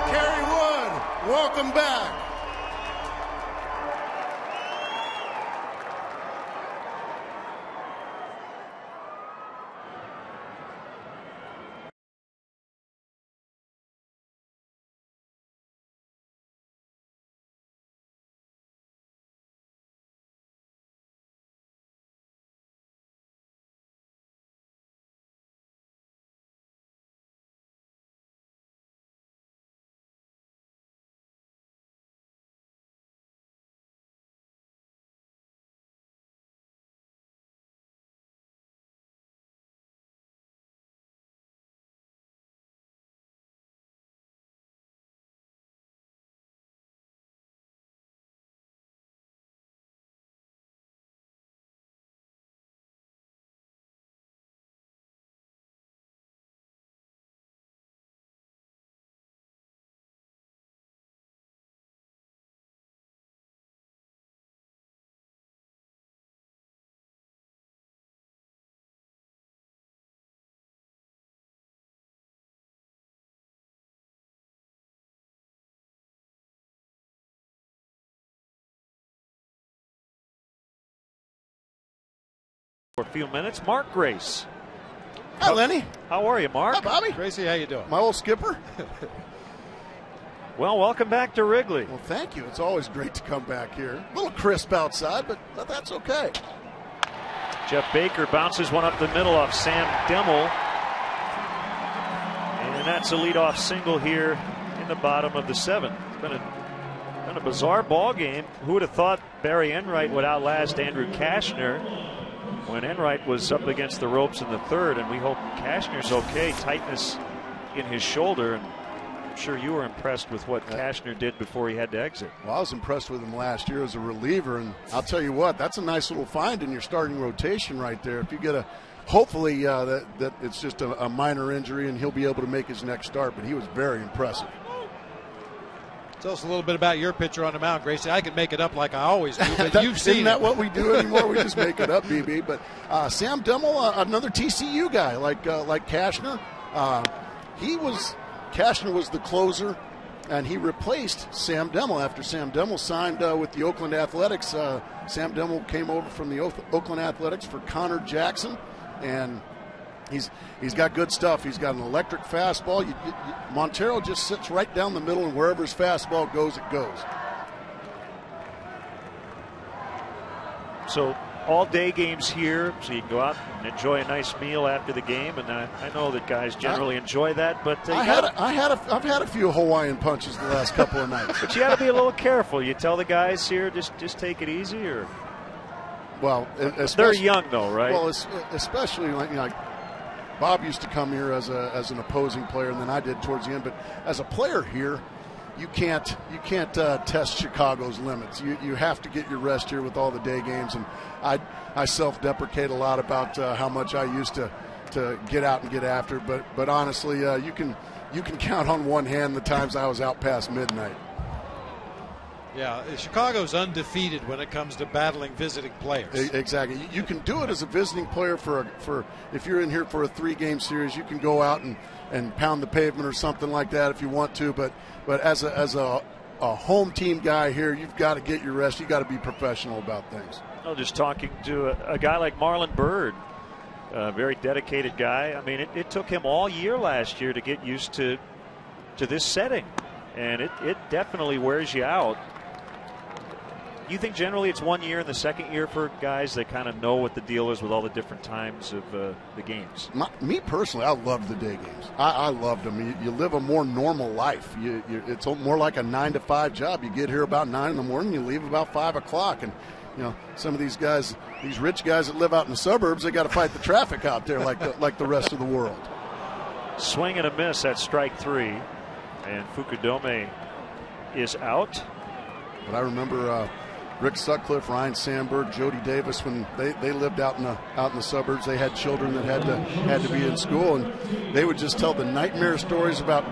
Speaker 14: Kerry Wood, welcome back.
Speaker 2: For a few minutes, Mark Grace.
Speaker 14: Hi, Lenny.
Speaker 2: How are you, Mark?
Speaker 14: Hi, Bobby.
Speaker 1: Gracie, how you doing?
Speaker 14: My old skipper.
Speaker 2: Well, welcome back to Wrigley.
Speaker 14: Well, thank you. It's always great to come back here. A little crisp outside, but that's okay.
Speaker 2: Jeff Baker bounces one up the middle off Sam Demmel. And that's a leadoff single here in the bottom of the 7th. It's been a bizarre ball game. Who would have thought Barry Enright would outlast Andrew Kashner when Enright was up against the ropes in the 3rd, and we hope Kashner's okay. Tightness in his shoulder, and I'm sure you were impressed with what Kashner did before he had to exit.
Speaker 14: Well, I was impressed with him last year as a reliever, and I'll tell you what, that's a nice little find in your starting rotation right there. If you get hopefully that it's just a minor injury and he'll be able to make his next start, but he was very impressive.
Speaker 1: Tell us a little bit about your pitcher on the mound, Gracie. I can make it up like I always do, but you've seen
Speaker 14: Isn't that what we do anymore? We just make it up, BB. But Sam Demmel, another TCU guy like Kashner. Kashner was the closer, and he replaced Sam Demmel after Sam Demmel signed with the Oakland Athletics. Sam Demmel came over from the Oakland Athletics for Connor Jackson, and he's got good stuff. He's got an electric fastball. Montero just sits right down the middle, and wherever his fastball goes, it goes.
Speaker 2: So all day games here, so you can go out and enjoy a nice meal after the game. And I know that guys generally enjoy that, but
Speaker 14: I've had a few Hawaiian punches the last couple of nights.
Speaker 2: But you got to be a little careful. You tell the guys here, just take it easy, or
Speaker 14: well,
Speaker 2: they're young though, right?
Speaker 14: Well, especially like Bob used to come here as an opposing player, and then I did towards the end. But as a player here, you can't test Chicago's limits. You have to get your rest here with all the day games, and I self-deprecate a lot about how much I used to get out and get after. But honestly, you can count on one hand the times I was out past midnight.
Speaker 1: Yeah, Chicago's undefeated when it comes to battling visiting players.
Speaker 14: Exactly. You can do it as a visiting player for if you're in here for a 3-game series, you can go out and pound the pavement or something like that if you want to. But as a home team guy here, you've got to get your rest. You've got to be professional about things.
Speaker 2: Well, just talking to a guy like Marlon Byrd, a very dedicated guy. I mean, it took him all year last year to get used to this setting, and it definitely wears you out. You think generally it's 1 year and the second year for guys that kind of know what the deal is with all the different times of the games?
Speaker 14: Me personally, I loved the day games. I loved them. You live a more normal life. It's more like a 9-to-5 job. You get here about 9 in the morning, you leave about 5 o'clock. And some of these guys, these rich guys that live out in the suburbs, they got to fight the traffic out there like the rest of the world.
Speaker 2: Swing and a miss at strike 3, and Fukudome is out.
Speaker 14: But I remember Rick Sutcliffe, Ryan Sandberg, Jody Davis, when they lived out in the suburbs, they had children that had to be in school, and they would just tell the nightmare stories about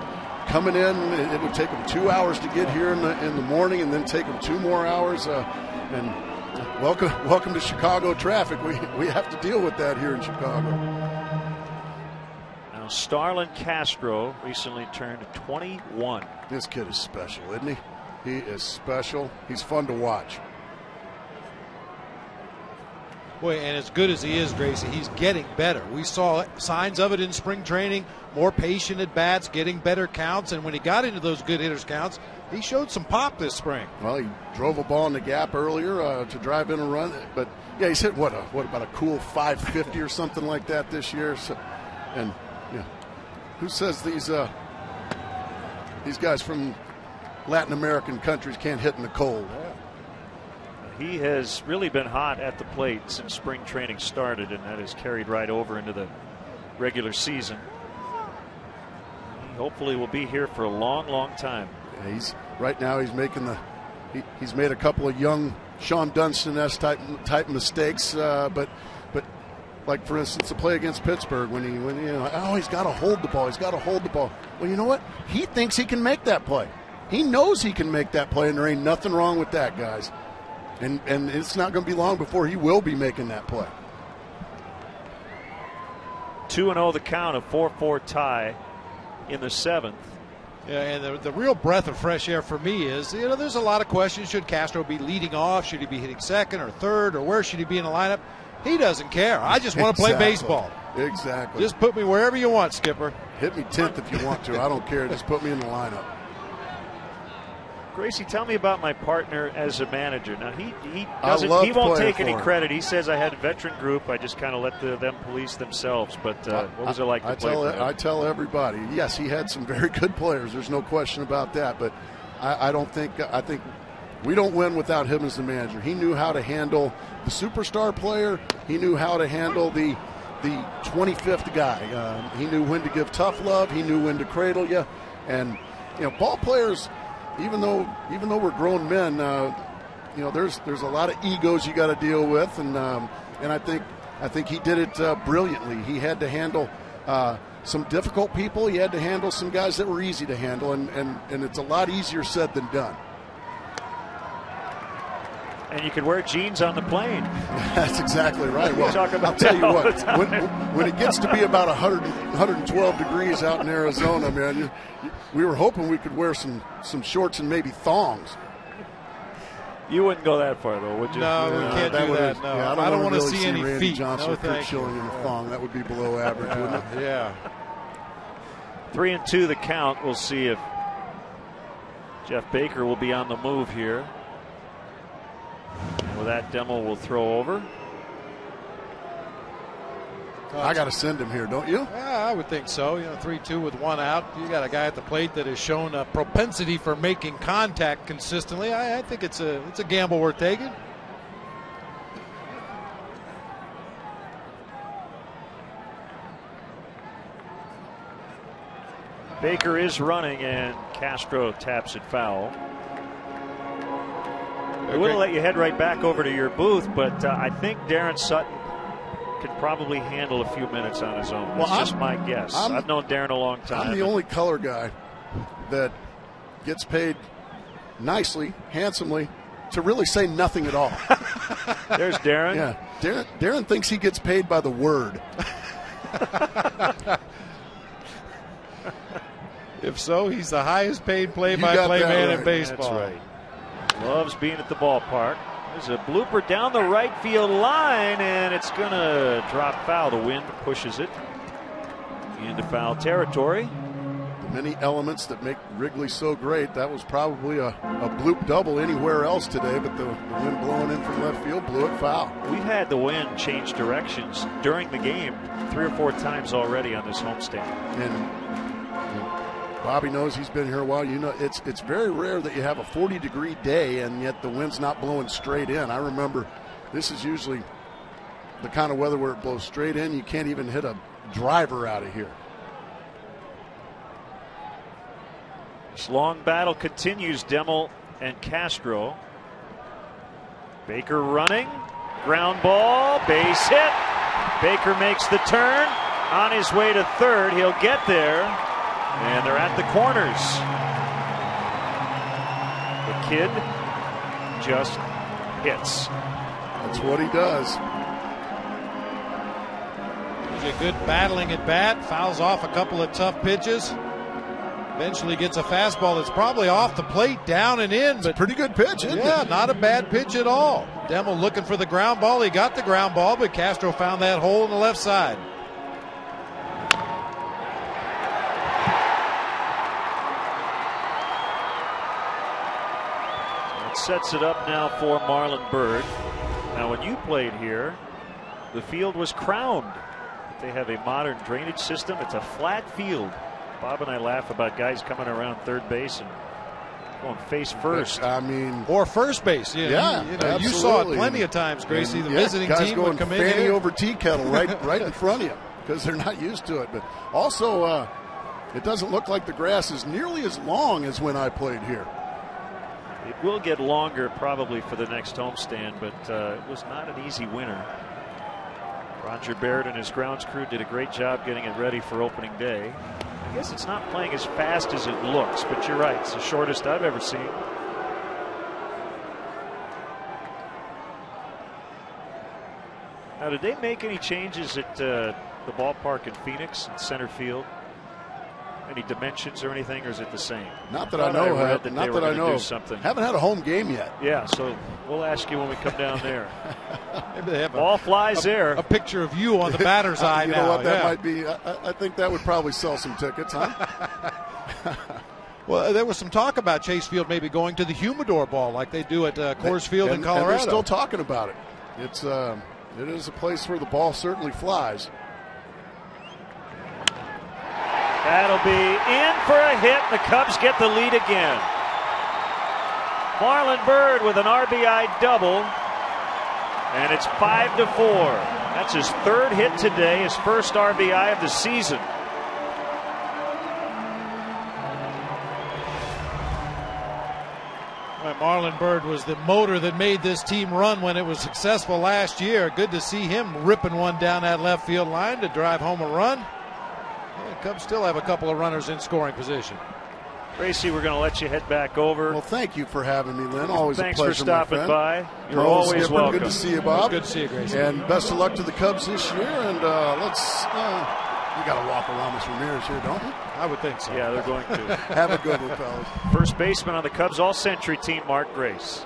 Speaker 14: coming in. It would take them 2 hours to get here in the morning, and then take them 2 more hours. And welcome to Chicago traffic. We have to deal with that here in Chicago.
Speaker 2: Now Starlin Castro recently turned 21.
Speaker 14: This kid is special, isn't he? He is special. He's fun to watch.
Speaker 1: Boy, and as good as he is, Gracie, he's getting better. We saw signs of it in spring training, more patient at bats, getting better counts, and when he got into those good hitters counts, he showed some pop this spring.
Speaker 14: Well, he drove a ball in the gap earlier to drive in a run, but yeah, he's hit what about a cool 550 or something like that this year. So, and yeah, who says these guys from Latin American countries can't hit in the cold?
Speaker 2: He has really been hot at the plate since spring training started, and that has carried right over into the regular season. He hopefully will be here for a long, long time.
Speaker 14: Yeah, he's made a couple of young Sean Dunston-esque type mistakes, but like for instance the play against Pittsburgh when he's got to hold the ball. Well, you know what? He thinks he can make that play. He knows he can make that play, and there ain't nothing wrong with that, guys. And it's not going to be long before he will be making that play.
Speaker 2: 2-0 the count, a 4-4 tie in the 7th.
Speaker 1: Yeah, and the real breath of fresh air for me is, there's a lot of questions. Should Castro be leading off? Should he be hitting second or third? Or where should he be in the lineup? He doesn't care. I just want to play baseball.
Speaker 14: Exactly.
Speaker 1: Just put me wherever you want, Skipper.
Speaker 14: Hit me 10th if you want to. I don't care. Just put me in the lineup.
Speaker 2: Gracie, tell me about my partner as a manager. Now he won't take any credit. He says I had a veteran group. I just kind of let them police themselves. But what was it like to play for him?
Speaker 14: I tell everybody, yes, he had some very good players. There's no question about that. But I think we don't win without him as the manager. He knew how to handle the superstar player. He knew how to handle the 25th guy. He knew when to give tough love. He knew when to cradle you. And ball players, even though we're grown men, there's a lot of egos you got to deal with, and I think he did it brilliantly. He had to handle some difficult people. He had to handle some guys that were easy to handle, and it's a lot easier said than done.
Speaker 2: And you can wear jeans on the plane.
Speaker 14: That's exactly right. Well, I'll tell you what, when it gets to be about 112 degrees out in Arizona, man, we were hoping we could wear some shorts and maybe thongs.
Speaker 2: You wouldn't go that far, though, would you?
Speaker 1: No, we can't do that. No,
Speaker 14: yeah,
Speaker 1: I don't want to
Speaker 14: really
Speaker 1: see any
Speaker 14: Randy
Speaker 1: feet.
Speaker 14: Johnson
Speaker 1: No,
Speaker 14: or Kurt Schilling in a thong. That would be below average, wouldn't it?
Speaker 1: Yeah.
Speaker 2: 3-2 the count. We'll see if Jeff Baker will be on the move here. And with that, Demmel will throw over.
Speaker 14: I got to send him here, don't you?
Speaker 1: Yeah, I would think so. 3-2 with one out. You got a guy at the plate that has shown a propensity for making contact consistently. I think it's a gamble worth taking.
Speaker 2: Baker is running, and Castro taps it foul. I would have let you head right back over to your booth, but I think Darren Sutton could probably handle a few minutes on his own. That's just my guess. I've known Darren a long time.
Speaker 14: I'm the only color guy that gets paid nicely, handsomely, to really say nothing at all.
Speaker 2: There's Darren.
Speaker 14: Yeah, Darren thinks he gets paid by the word.
Speaker 1: If so, he's the highest paid play-by-play man in baseball.
Speaker 2: That's right. Loves being at the ballpark. There's a blooper down the right field line, and it's going to drop foul. The wind pushes it into foul territory.
Speaker 14: The many elements that make Wrigley so great. That was probably a bloop double anywhere else today, but the wind blowing in from left field blew it foul.
Speaker 2: We've had the wind change directions during the game 3 or 4 times already on this homestand.
Speaker 14: And Bobby knows, he's been here a while. It's very rare that you have a 40-degree day and yet the wind's not blowing straight in. I remember this is usually the kind of weather where it blows straight in. You can't even hit a driver out of here.
Speaker 2: This long battle continues, Demmel and Castro. Baker running, ground ball, base hit. Baker makes the turn on his way to third. He'll get there. And they're at the corners. The kid just hits.
Speaker 14: That's what he does.
Speaker 1: He's a good battling at bat. Fouls off a couple of tough pitches. Eventually gets a fastball that's probably off the plate, down and in. But
Speaker 14: pretty good pitch, isn't it?
Speaker 1: Yeah, not a bad pitch at all. Demmel looking for the ground ball. He got the ground ball, but Castro found that hole in the left side.
Speaker 2: Sets it up now for Marlon Byrd. Now, when you played here, the field was crowned. They have a modern drainage system. It's a flat field. Bob and I laugh about guys coming around third base and going face first.
Speaker 1: Or first base. Yeah, you saw it plenty of times, Gracie. The visiting team would come in
Speaker 14: fanny
Speaker 1: here.
Speaker 14: over tea kettle right in front of you because they're not used to it. But also, it doesn't look like the grass is nearly as long as when I played here.
Speaker 2: It will get longer probably for the next homestand, but it was not an easy winter. Roger Baird and his grounds crew did a great job getting it ready for opening day. I guess it's not playing as fast as it looks, but you're right. It's the shortest I've ever seen. Now, did they make any changes at the ballpark in Phoenix in center field? Any dimensions or anything, or is it the same?
Speaker 14: Not that I know.
Speaker 2: Not that I know. Something.
Speaker 14: Haven't had a home game yet.
Speaker 2: Yeah, so we'll ask you when we come down there.
Speaker 1: Maybe they have
Speaker 2: ball flies there.
Speaker 1: A picture of you on the batter's eye now.
Speaker 14: You know what that might be? I think that would probably sell some tickets, huh?
Speaker 1: Well, there was some talk about Chase Field maybe going to the humidor ball like they do at Coors Field in Colorado.
Speaker 14: And they're still talking about it. It is a place where the ball certainly flies.
Speaker 2: That'll be in for a hit. The Cubs get the lead again. Marlon Byrd with an RBI double, and it's 5-4. That's his third hit today, his first RBI of the season.
Speaker 1: Well, Marlon Byrd was the motor that made this team run when it was successful last year. Good to see him ripping one down that left field line to drive home a run. The Cubs still have a couple of runners in scoring position.
Speaker 2: Gracie, we're going to let you head back over.
Speaker 14: Well, thank you for having me, Lynn. Always
Speaker 2: Thanks
Speaker 14: a pleasure,
Speaker 2: for stopping
Speaker 14: my
Speaker 2: by.
Speaker 14: friend.
Speaker 2: You're always welcome.
Speaker 14: Good to see you, Bob.
Speaker 1: Good to see you, Gracie.
Speaker 14: And best of luck to the Cubs this year. And let's. You got to walk Aramis Ramirez here, don't you?
Speaker 1: I would think so.
Speaker 2: Yeah, they're going to.
Speaker 14: Have a good one, fellas.
Speaker 2: First baseman on the Cubs All-Century team, Mark Grace.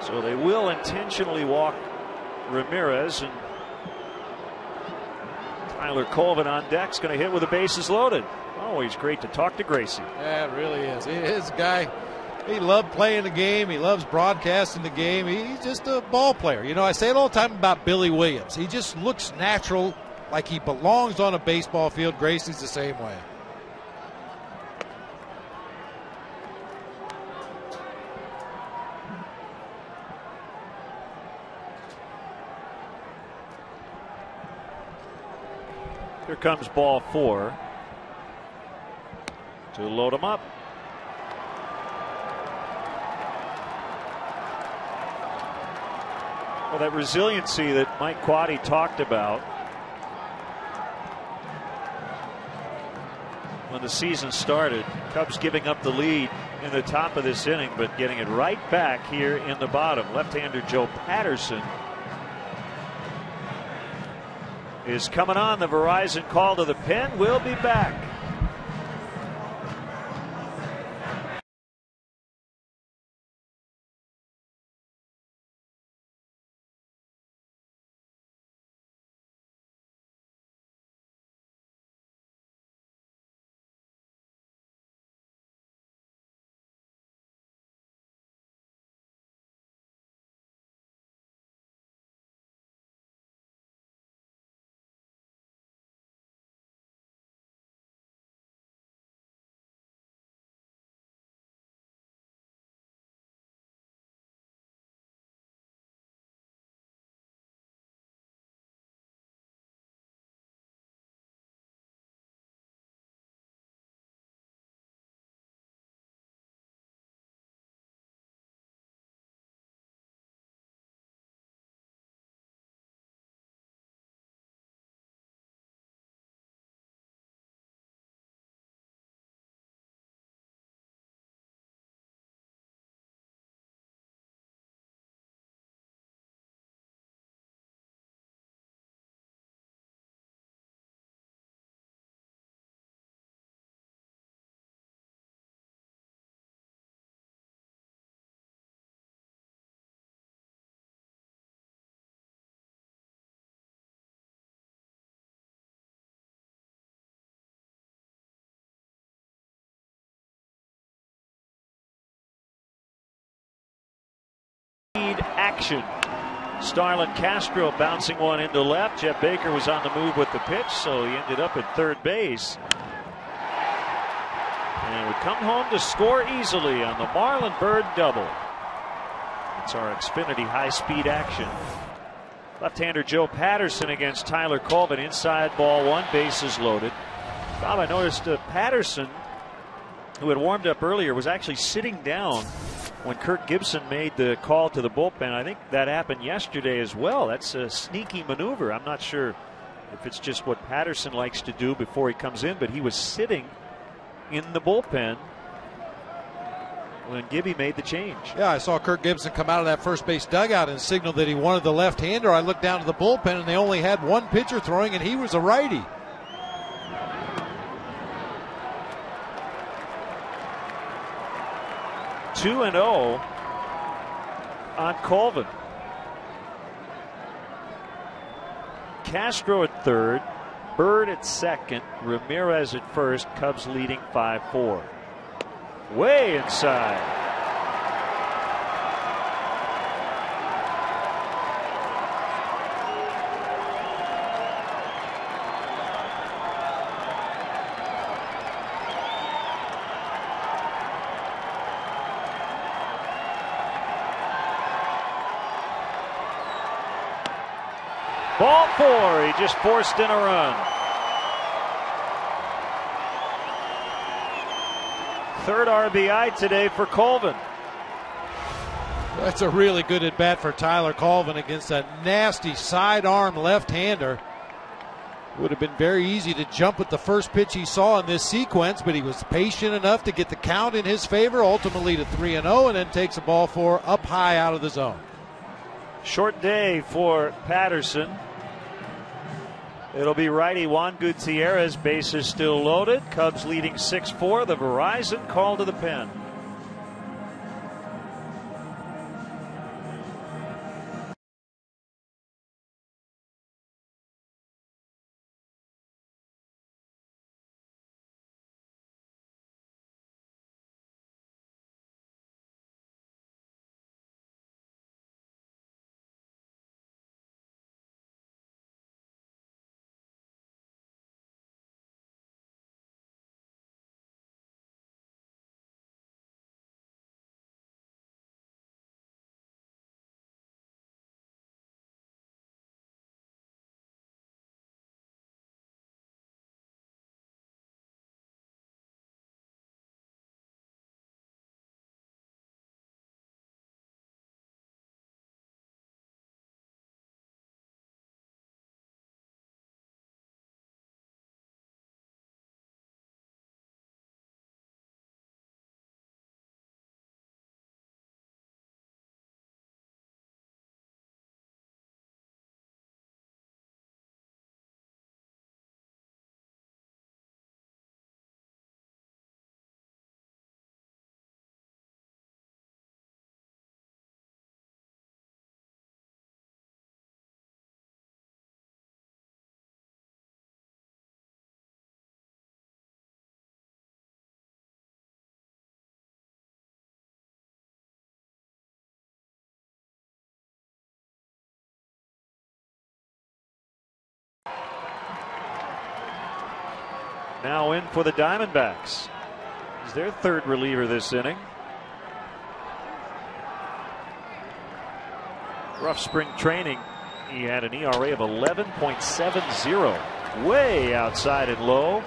Speaker 2: So they will intentionally walk Ramirez, and Tyler Colvin on deck's going to hit with the bases loaded. Always great to talk to Gracie.
Speaker 1: Yeah, it really is. He's a guy. He loved playing the game. He loves broadcasting the game. He's just a ball player. You know, I say it all the time about Billy Williams. He just looks natural, like he belongs on a baseball field. Gracie's the same way.
Speaker 2: Here comes ball 4 to load him up. Well, that resiliency that Mike Quaddy talked about when the season started, Cubs giving up the lead in the top of this inning, but getting it right back here in the bottom. Left-hander Joe Patterson is coming on. The Verizon call to the pen. We'll be back. Action. Starlin Castro bouncing one into left. Jeff Baker was on the move with the pitch, so he ended up at third base. And would come home to score easily on the Marlon Byrd double. It's our Xfinity high-speed action. Left-hander Joe Patterson against Tyler Colvin. Inside ball 1, bases loaded. Bob, I noticed Patterson, who had warmed up earlier, was actually sitting down when Kirk Gibson made the call to the bullpen. I think that happened yesterday as well. That's a sneaky maneuver. I'm not sure if it's just what Patterson likes to do before he comes in, but he was sitting in the bullpen when Gibby made the change.
Speaker 1: Yeah, I saw Kirk Gibson come out of that first base dugout and signal that he wanted the left-hander. I looked down to the bullpen, and they only had one pitcher throwing, and he was a righty.
Speaker 2: Two and 0 on Colvin. Castro at third, Bird at second, Ramirez at first, Cubs leading 5-4. Way inside. Ball 4, he just forced in a run. Third RBI today for Colvin.
Speaker 1: That's a really good at bat for Tyler Colvin against a nasty sidearm left-hander. Would have been very easy to jump with the first pitch he saw in this sequence, but he was patient enough to get the count in his favor, ultimately to 3-0, and then takes a ball 4 up high out of the zone.
Speaker 2: Short day for Patterson. It'll be righty Juan Gutierrez, bases still loaded. Cubs leading 6-4. The Verizon call to the pen. Now in for the Diamondbacks. He's their third reliever this inning. Rough spring training. He had an ERA of 11.70. Way outside and low.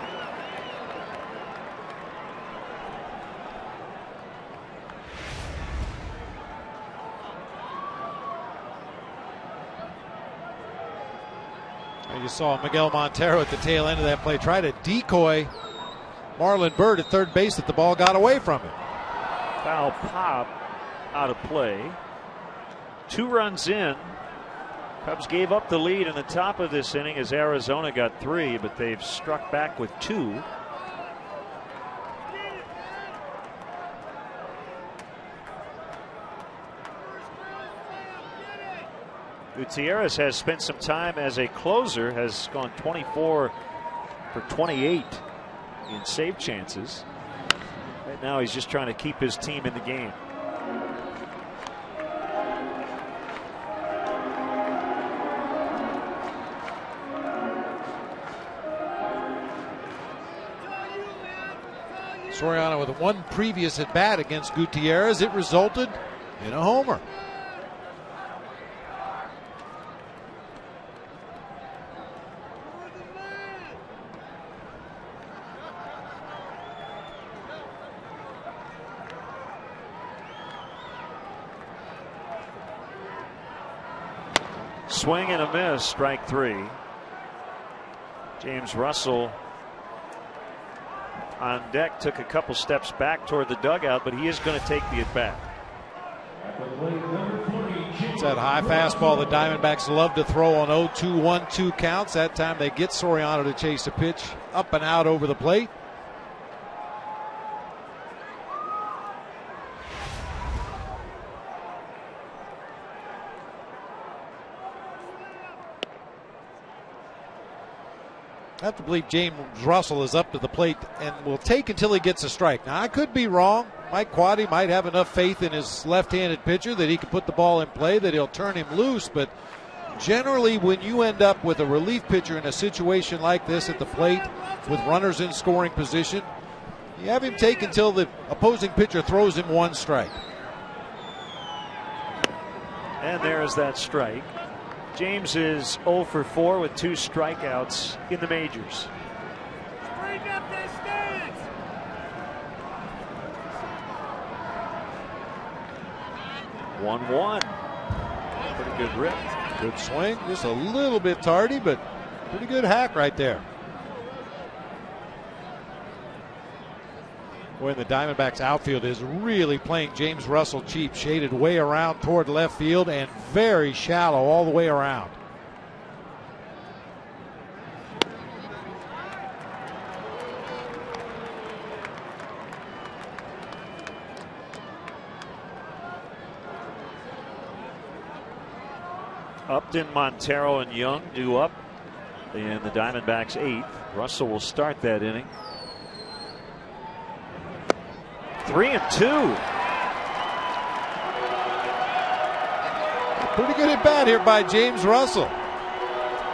Speaker 1: You saw Miguel Montero at the tail end of that play try to decoy Marlon Byrd at third base, that the ball got away from him.
Speaker 2: Foul pop out of play. 2 runs in. Cubs gave up the lead in the top of this inning as Arizona got 3, but they've struck back with 2. Gutierrez has spent some time as a closer, has gone 24 for 28 in save chances. Right now he's just trying to keep his team in the game.
Speaker 1: Soriano with one previous at bat against Gutierrez. It resulted in a homer.
Speaker 2: Swing and a miss, strike 3. James Russell on deck took a couple steps back toward the dugout, but he is going to take the at bat.
Speaker 1: It's that high fastball the Diamondbacks love to throw on 0-2, 1-2 counts. That time they get Soriano to chase a pitch up and out over the plate. I have to believe James Russell is up to the plate and will take until he gets a strike. Now, I could be wrong. Mike Quade might have enough faith in his left-handed pitcher that he can put the ball in play, that he'll turn him loose. But generally, when you end up with a relief pitcher in a situation like this at the plate with runners in scoring position, you have him take until the opposing pitcher throws him one strike.
Speaker 2: And there's that strike. James is 0 for 4 with 2 strikeouts in the majors. 1-1. Pretty good rip.
Speaker 1: Good swing. Just a little bit tardy, but pretty good hack right there. Boy, the Diamondbacks outfield is really playing James Russell cheap. Shaded way around toward left field and very shallow all the way around.
Speaker 2: Upton, Montero, and Young due up in the Diamondbacks' 8th. Russell will start that inning. 3-2.
Speaker 1: Pretty good at bat here by James Russell.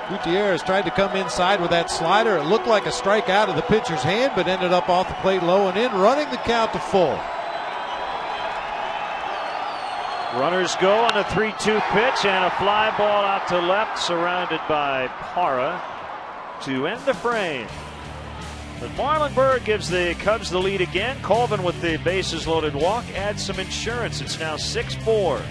Speaker 1: Gutierrez tried to come inside with that slider. It looked like a strike out of the pitcher's hand, but ended up off the plate low and in, running the count to full.
Speaker 2: Runners go on a 3-2 pitch and a fly ball out to left, surrounded by Parra to end the frame. But Marlon Byrd gives the Cubs the lead again. Colvin with the bases loaded walk adds some insurance. It's now 6-4.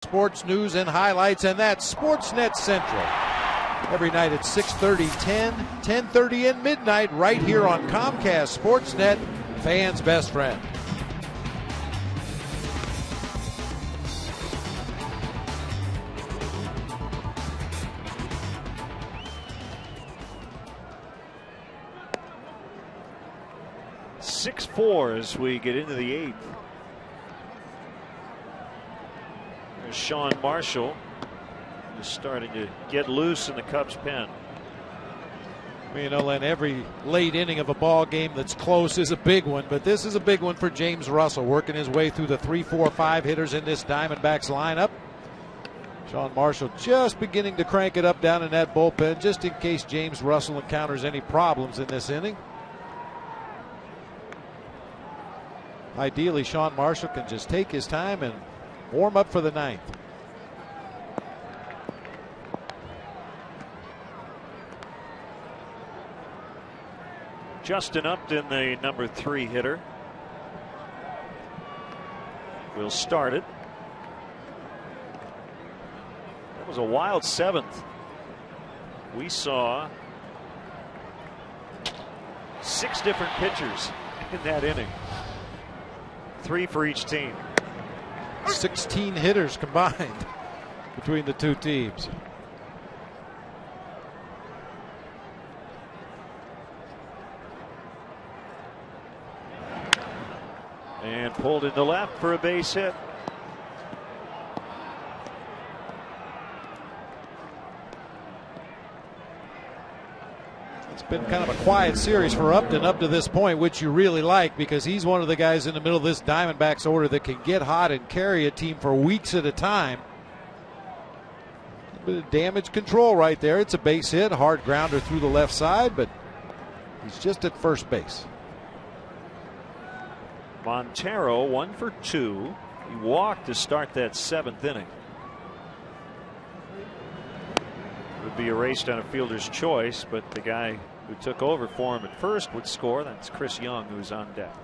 Speaker 1: Sports news and highlights, and that's Sportsnet Central. Every night at 6:30, 10, 10:30, and midnight, right here on Comcast Sportsnet, fans' best friend.
Speaker 2: As we get into the 8th. There's Sean Marshall, who's starting to get loose in the Cubs pen.
Speaker 1: Well, you know, Len, every late inning of a ball game that's close is a big one, but this is a big one for James Russell, working his way through the 3, 4, 5 hitters in this Diamondbacks lineup. Sean Marshall just beginning to crank it up down in that bullpen, just in case James Russell encounters any problems in this inning. Ideally, Sean Marshall can just take his time and warm up for the 9th.
Speaker 2: Justin Upton, the number 3 hitter, will start it. That was a wild 7th. We saw 6 different pitchers in that inning. 3 for each team.
Speaker 1: 16 hitters combined between the two teams.
Speaker 2: And pulled into left for a base hit.
Speaker 1: It's been kind of a quiet series for Upton up to this point, which you really like because he's one of the guys in the middle of this Diamondbacks order that can get hot and carry a team for weeks at a time. A bit of damage control right there. It's a base hit, hard grounder through the left side, but he's just at first base.
Speaker 2: Montero 1 for 2. He walked to start that 7th inning. Would be erased on a fielder's choice, but the guy who took over for him at first would score. That's Chris Young, who's on deck.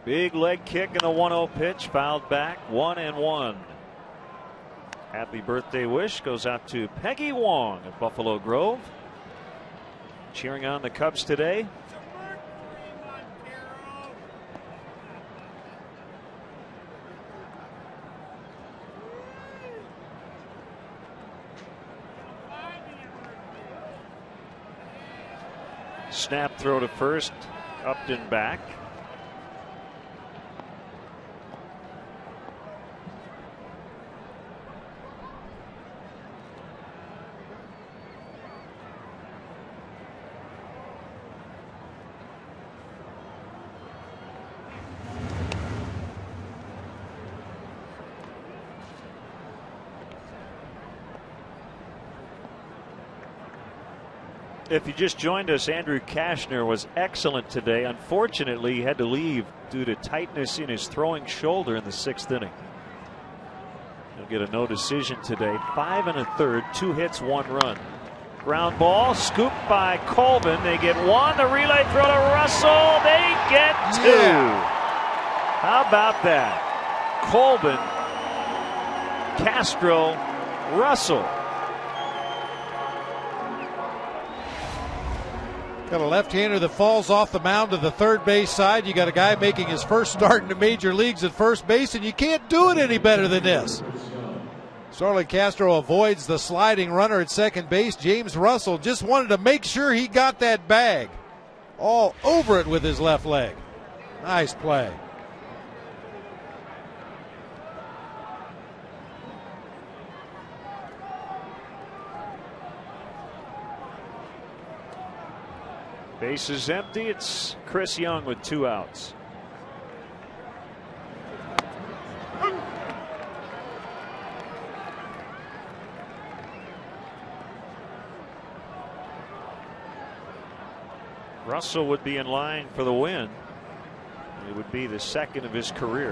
Speaker 2: Big leg kick and a 1-0 pitch, fouled back, 1-1. Happy birthday wish goes out to Peggy Wong at Buffalo Grove. Cheering on the Cubs today. Snap throw to first, Upton back. If you just joined us, Andrew Kashner was excellent today. Unfortunately, he had to leave due to tightness in his throwing shoulder in the 6th inning. He'll get a no decision today. 5 1/3, 2 hits, 1 run. Ground ball scooped by Colvin. They get 1. The relay throw to Russell. They get 2.
Speaker 1: Yeah.
Speaker 2: How about that? Colvin, Castro, Russell.
Speaker 1: Got a left-hander that falls off the mound to the third base side. You got a guy making his first start in the major leagues at first base, and you can't do it any better than this. Starlin Castro avoids the sliding runner at second base. James Russell just wanted to make sure he got that bag. All over it with his left leg. Nice play.
Speaker 2: Base is empty. It's Chris Young with 2 outs. Russell would be in line for the win. It would be the 2nd of his career.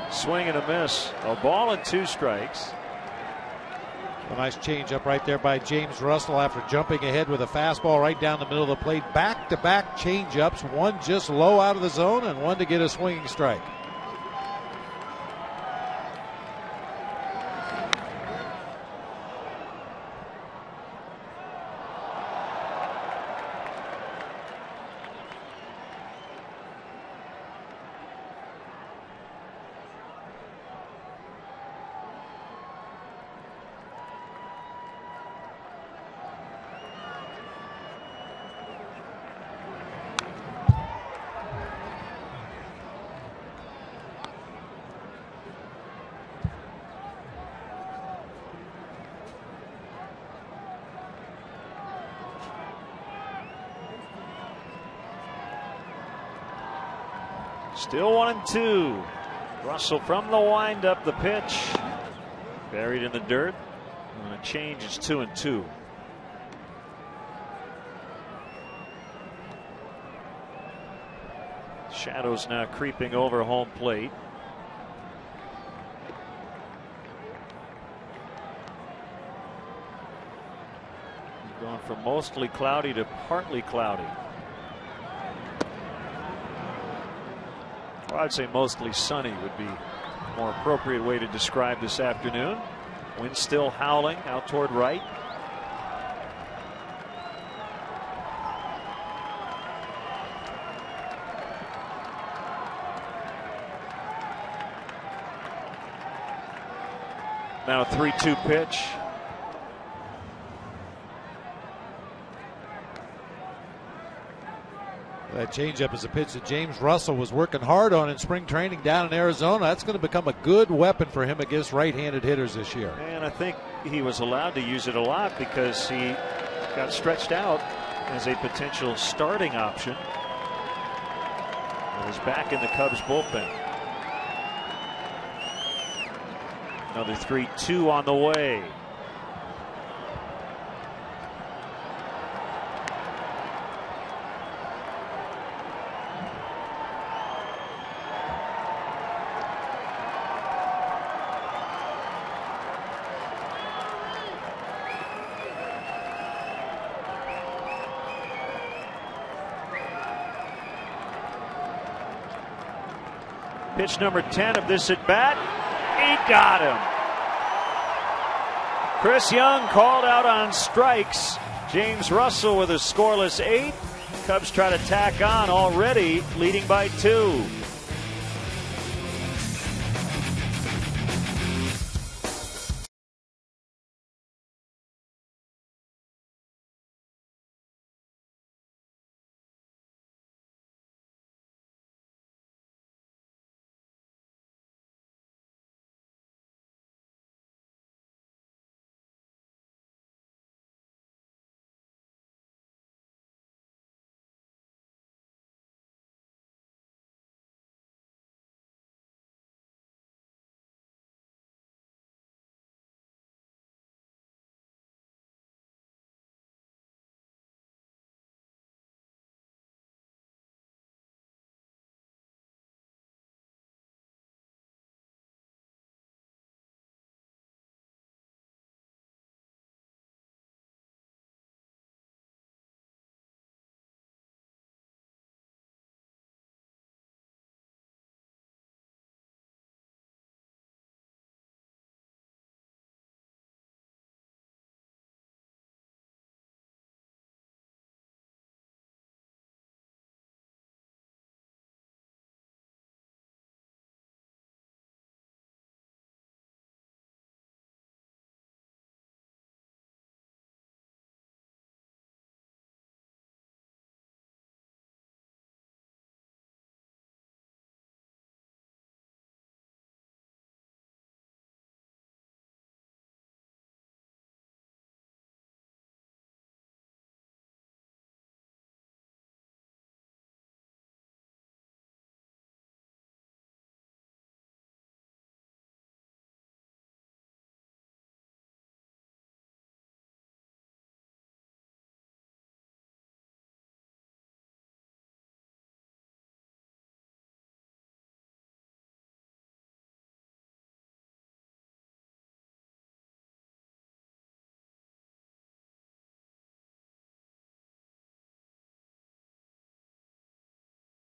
Speaker 2: Swing and a miss. A ball and 2 strikes.
Speaker 1: A nice changeup right there by James Russell after jumping ahead with a fastball right down the middle of the plate. Back-to-back changeups, one just low out of the zone and one to get a swinging strike.
Speaker 2: Still 1-2. Russell from the windup, the pitch buried in the dirt. And a change is 2-2. Shadows now creeping over home plate. from mostly cloudy to partly cloudy. Well, I'd say mostly sunny would be a more appropriate way to describe this afternoon. Wind still howling out toward right. Now a 3-2 pitch.
Speaker 1: That changeup is a pitch that James Russell was working hard on in spring training down in Arizona. That's going to become a good weapon for him against right-handed hitters this year.
Speaker 2: And I think he was allowed to use it a lot because he got stretched out as a potential starting option. And is back in the Cubs bullpen. Another 3-2 on the way. Pitch number 10 of this at bat. He got him. Chris Young called out on strikes. James Russell with a scoreless 8. Cubs try to tack on, already leading by 2.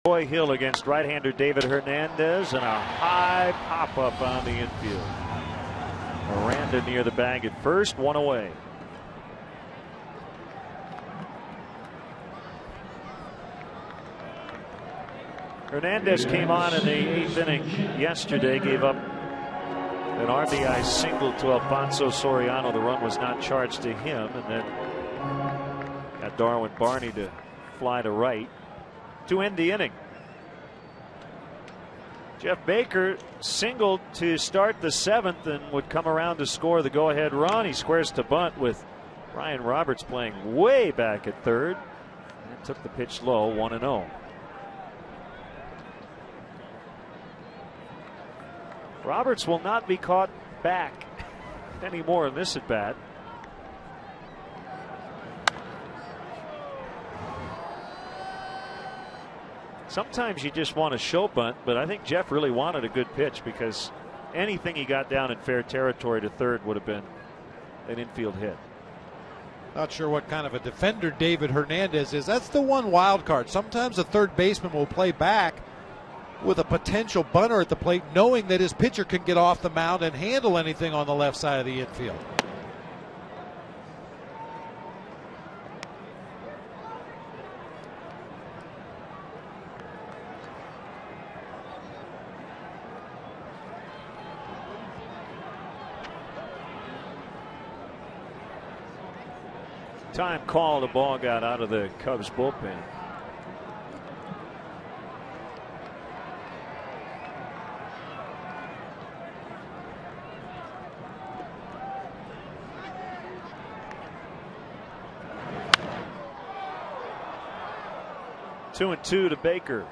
Speaker 2: Roy Hill against right-hander David Hernandez, and a high pop-up on the infield. Miranda near the bag at first, 1 away. Hernandez came on in the 8th inning yesterday, gave up an RBI single to Alfonso Soriano. The run was not charged to him, and then got Darwin Barney to fly to right to end the inning. Jeff Baker singled to start the 7th and would come around to score the go-ahead run. He squares to bunt with Ryan Roberts playing way back at third, and took the pitch low, 1-0. Roberts will not be caught back anymore in this at bat. Sometimes you just want a show bunt, but I think Jeff really wanted a good pitch, because anything he got down in fair territory to third would have been an infield hit.
Speaker 1: Not sure what kind of a defender David Hernandez is. That's the one wild card. Sometimes a third baseman will play back with a potential bunter at the plate, knowing that his pitcher can get off the mound and handle anything on the left side of the infield.
Speaker 2: Time call, the ball got out of the Cubs bullpen. Two and two to Baker.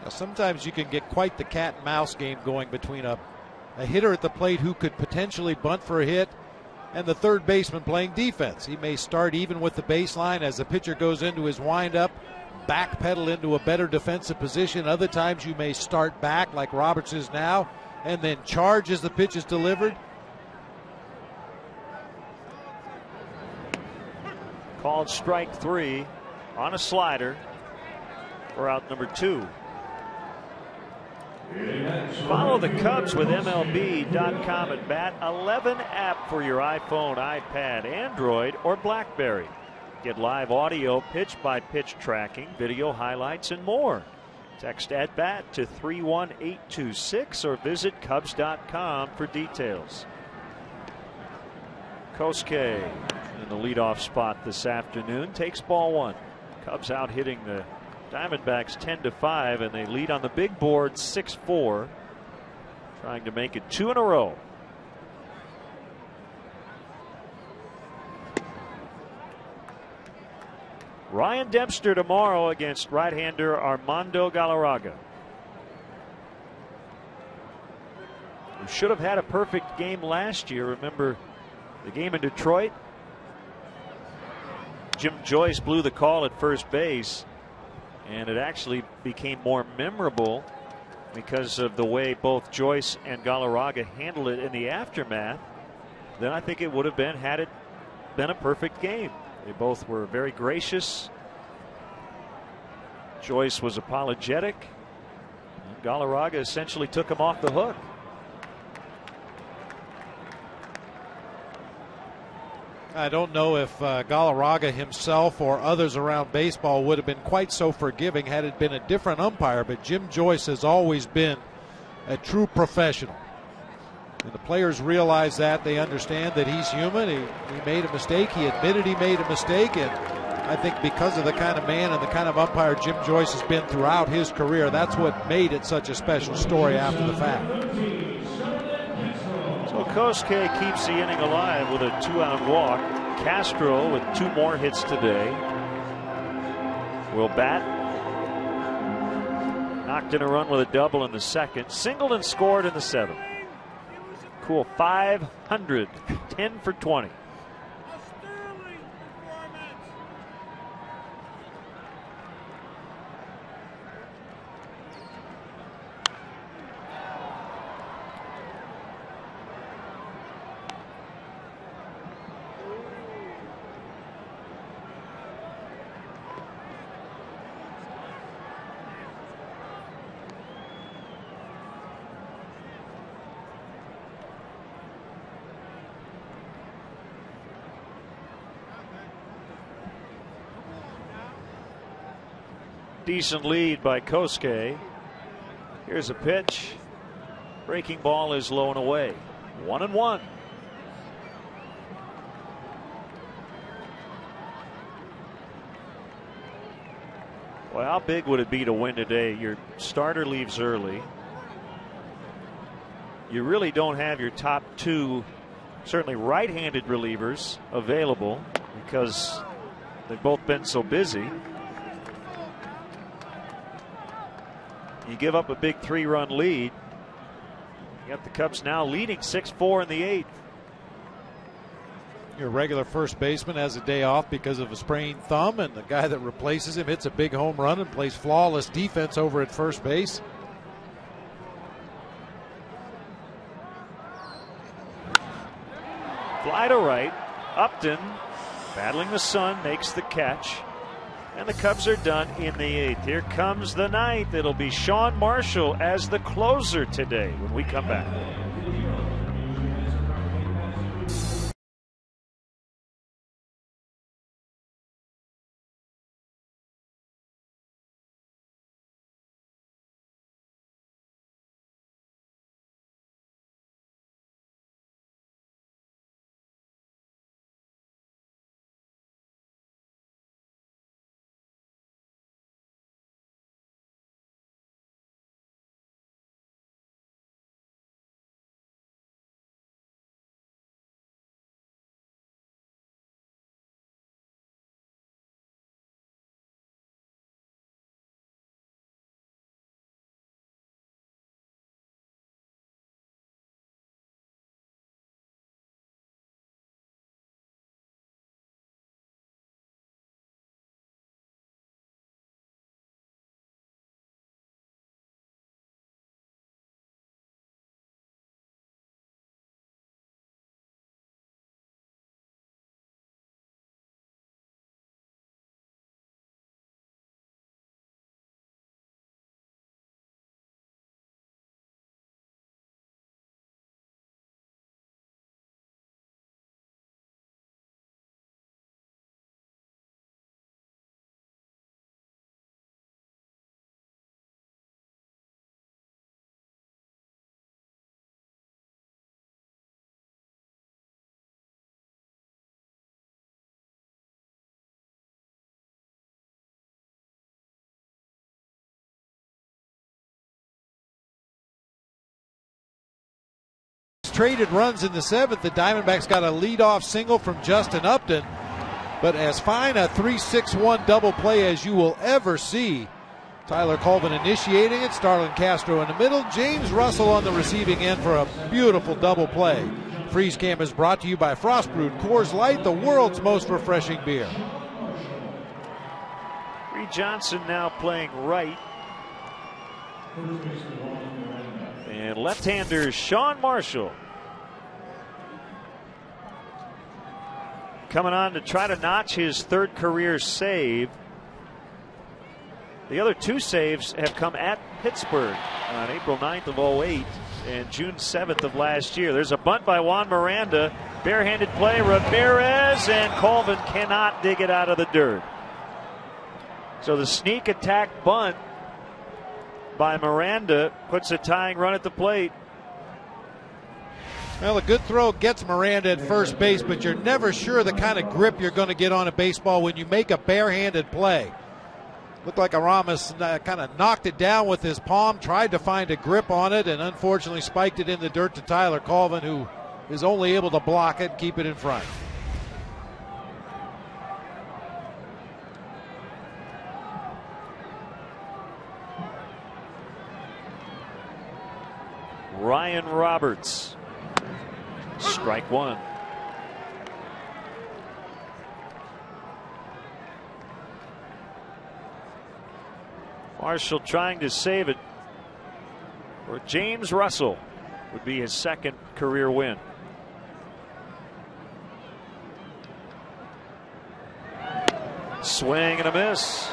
Speaker 1: Now, sometimes you can get quite the cat and mouse game going between a hitter at the plate who could potentially bunt for a hit and the third baseman playing defense. He may start even with the baseline as the pitcher goes into his windup, backpedal into a better defensive position. Other times you may start back like Roberts is now and then charge as the pitch is delivered.
Speaker 2: Called strike 3 on a slider for out number 2. Follow the Cubs with MLB.com at Bat 11 app for your iPhone, iPad, Android, or BlackBerry. Get live audio, pitch-by-pitch tracking, video highlights, and more. Text at Bat to 31826 or visit Cubs.com for details. Kosuke in the leadoff spot this afternoon takes ball 1. Cubs out hitting the Diamondbacks 10-5, and they lead on the big board 6-4, trying to make it 2 in a row. Ryan Dempster tomorrow against right-hander Armando Galarraga, who should have had a perfect game last year. Remember the game in Detroit? Jim Joyce blew the call at first base, and it actually became more memorable because of the way both Joyce and Galarraga handled it in the aftermath than I think it would have been had it been a perfect game. They both were very gracious. Joyce was apologetic. And Galarraga essentially took him off the hook.
Speaker 1: I don't know if Galarraga himself or others around baseball would have been quite so forgiving had it been a different umpire, but Jim Joyce has always been a true professional. And the players realize that. They understand that he's human. He made a mistake. He admitted he made a mistake. And I think because of the kind of man and the kind of umpire Jim Joyce has been throughout his career, that's what made it such a special story after the fact.
Speaker 2: So Kosuke keeps the inning alive with a 2-out walk. Castro with 2 more hits today will bat. Knocked in a run with a double in the second. Singled and scored in the 7th. Cool 500, 10 for 20. Decent lead by Kosuke. Here's a pitch. Breaking ball is low and away. 1-1. Well, how big would it be to win today? Your starter leaves early. You really don't have your top 2, certainly right-handed relievers available because they've both been so busy. You give up a big 3-run lead. You got the Cubs now leading 6-4 in the 8th.
Speaker 1: Your regular first baseman has a day off because of a sprained thumb, and the guy that replaces him hits a big home run and plays flawless defense over at first base.
Speaker 2: Fly to right. Upton battling the sun, makes the catch. And the Cubs are done in the 8th. Here comes the 9th. It'll be Sean Marshall as the closer today when we come back.
Speaker 1: Traded runs in the 7th. The Diamondbacks got a leadoff single from Justin Upton, but as fine a 3-6-1 double play as you will ever see. Tyler Colvin initiating it, Starlin Castro in the middle, James Russell on the receiving end for a beautiful double play. Freeze Cam is brought to you by Frost Brewed Coors Light, the world's most refreshing beer.
Speaker 2: Reed Johnson now playing right. And left-hander Sean Marshall coming on to try to notch his 3rd career save. The other 2 saves have come at Pittsburgh on April 9th of 08 and June 7th of last year. There's a bunt by Juan Miranda. Barehanded play, Ramirez, and Colvin cannot dig it out of the dirt. So the sneak attack bunt by Miranda puts a tying run at the plate.
Speaker 1: Well, a good throw gets Miranda at first base, but you're never sure the kind of grip you're going to get on a baseball when you make a barehanded play. Looked like Aramis kind of knocked it down with his palm, tried to find a grip on it, and unfortunately spiked it in the dirt to Tyler Colvin, who is only able to block it and keep it in front.
Speaker 2: Ryan Roberts. Strike 1. Marshall trying to save it for James Russell. Would be his 2nd career win. Swing and a miss.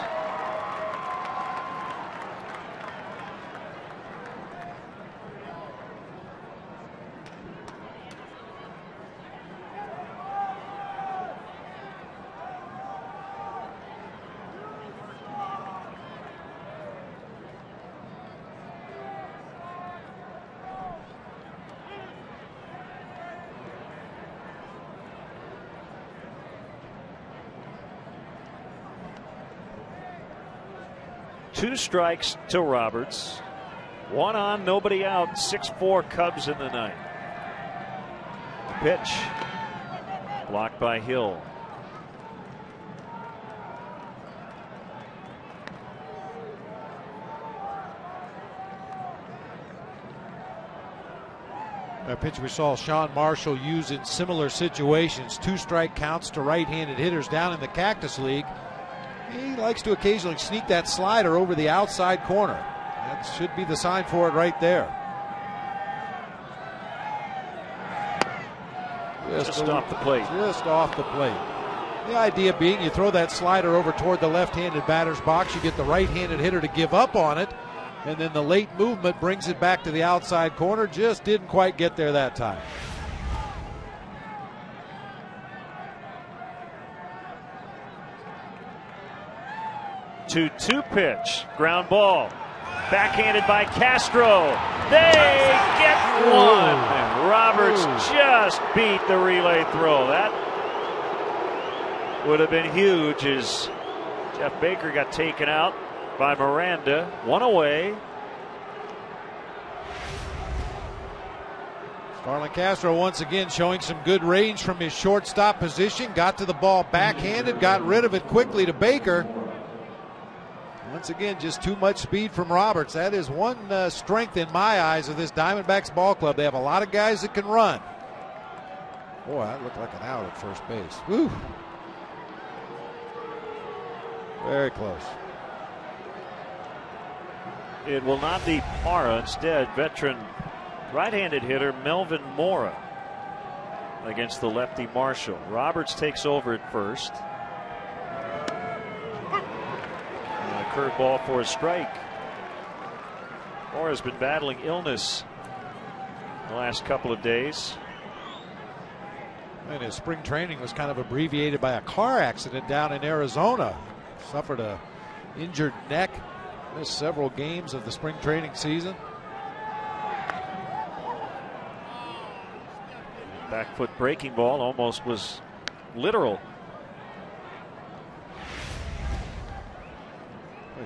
Speaker 2: Two strikes to Roberts. 1 on, nobody out. 6-4 Cubs in the 9th. Pitch blocked by Hill.
Speaker 1: A pitch we saw Sean Marshall use in similar situations. 2 strike counts to right-handed hitters down in the Cactus League. He likes to occasionally sneak that slider over the outside corner. That should be the sign for it right there.
Speaker 2: Just off the plate.
Speaker 1: Just off the plate. The idea being you throw that slider over toward the left-handed batter's box, you get the right-handed hitter to give up on it, and then the late movement brings it back to the outside corner. Just didn't quite get there that time.
Speaker 2: 2-2 pitch, ground ball, backhanded by Castro. They get one. And Roberts just beat the relay throw. That would have been huge as Jeff Baker got taken out by Miranda. One away.
Speaker 1: Starlin Castro once again showing some good range from his shortstop position. Got to the ball backhanded, got rid of it quickly to Baker. Once again, just too much speed from Roberts. That is one strength in my eyes of this Diamondbacks ball club. They have a lot of guys that can run. Boy, that looked like an out at first base. Woo. Very close.
Speaker 2: It will not be Parra. Instead, veteran right-handed hitter Melvin Mora against the lefty Marshall. Roberts takes over at first. And a curveball for a strike. Mora's been battling illness the last couple of days.
Speaker 1: And his spring training was kind of abbreviated by a car accident down in Arizona. Suffered a injured neck. Missed several games of the spring training season.
Speaker 2: Back foot breaking ball almost was literal.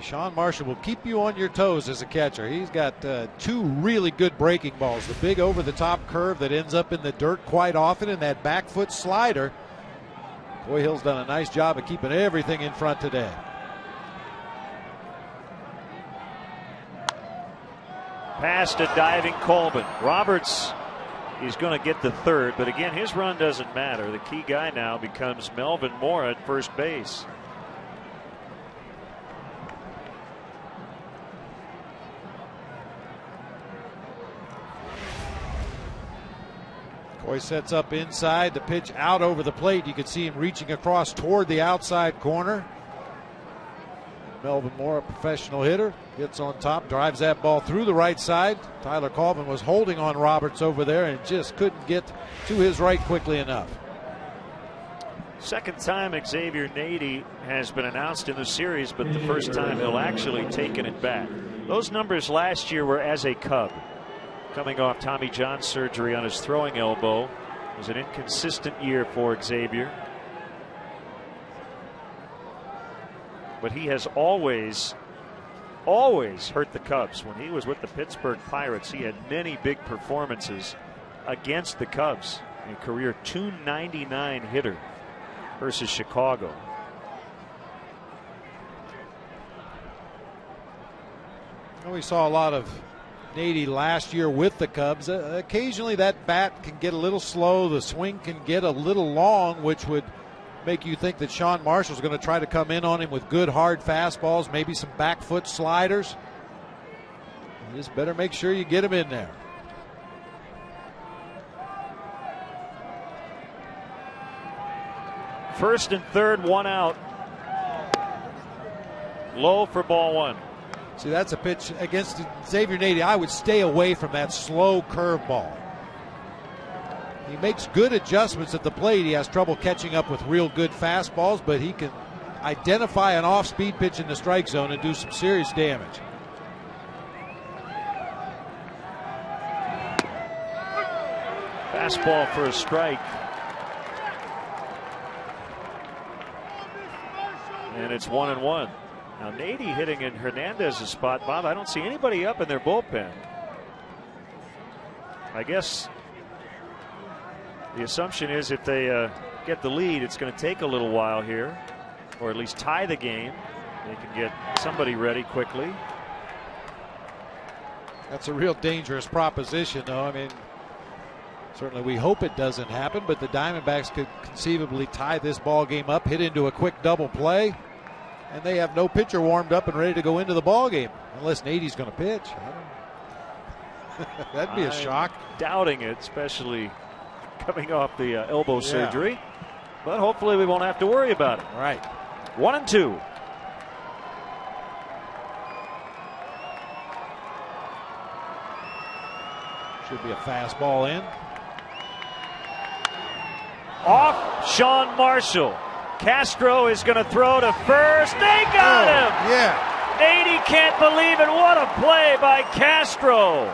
Speaker 1: Sean Marshall will keep you on your toes as a catcher. He's got two really good breaking balls. The big over-the-top curve that ends up in the dirt quite often, and that back foot slider. Coy Hill's done a nice job of keeping everything in front today.
Speaker 2: Past a diving Colvin. Roberts, he's going to get the third, but again, his run doesn't matter. The key guy now becomes Melvin Mora at first base.
Speaker 1: Coy sets up inside. The pitch out over the plate. You can see him reaching across toward the outside corner. Melvin Moore, a professional hitter, gets on top, drives that ball through the right side. Tyler Colvin was holding on Roberts over there and just couldn't get to his right quickly enough.
Speaker 2: Second time Xavier Nady has been announced in the series, but the first time he'll actually taken it back. Those numbers last year were as a Cub. Coming off Tommy John surgery on his throwing elbow. It was an inconsistent year for Xavier. But he has always hurt the Cubs. When he was with the Pittsburgh Pirates, he had many big performances against the Cubs. A career .299 hitter versus Chicago.
Speaker 1: We saw a lot of Nady last year with the Cubs. Occasionally that bat can get a little slow. The swing can get a little long, which would make you think that Sean Marshall's going to try to come in on him with good hard fastballs, maybe some back foot sliders. You just better make sure you get him in there.
Speaker 2: First and third, one out. Low for ball one.
Speaker 1: See, that's a pitch against Xavier Nady. I would stay away from that slow curveball. He makes good adjustments at the plate. He has trouble catching up with real good fastballs, but he can identify an off-speed pitch in the strike zone and do some serious damage.
Speaker 2: Fastball for a strike. And it's 1-1. Now Nady hitting in Hernandez's spot. Bob, I don't see anybody up in their bullpen. I guess the assumption is if they get the lead, it's going to take a little while here, or at least tie the game. They can get somebody ready quickly.
Speaker 1: That's a real dangerous proposition, though. I mean, certainly we hope it doesn't happen, but the Diamondbacks could conceivably tie this ball game up, hit into a quick double play, and they have no pitcher warmed up and ready to go into the ball game unless Nady's going to pitch. That'd be a shock.
Speaker 2: Doubting it, especially coming off the elbow surgery. but hopefully we won't have to worry about it.
Speaker 1: All right.
Speaker 2: 1-2.
Speaker 1: Should be a fastball in.
Speaker 2: Off Sean Marshall. Castro is going to throw to first. They got him.
Speaker 1: Yeah.
Speaker 2: Nady can't believe it. What a play by Castro.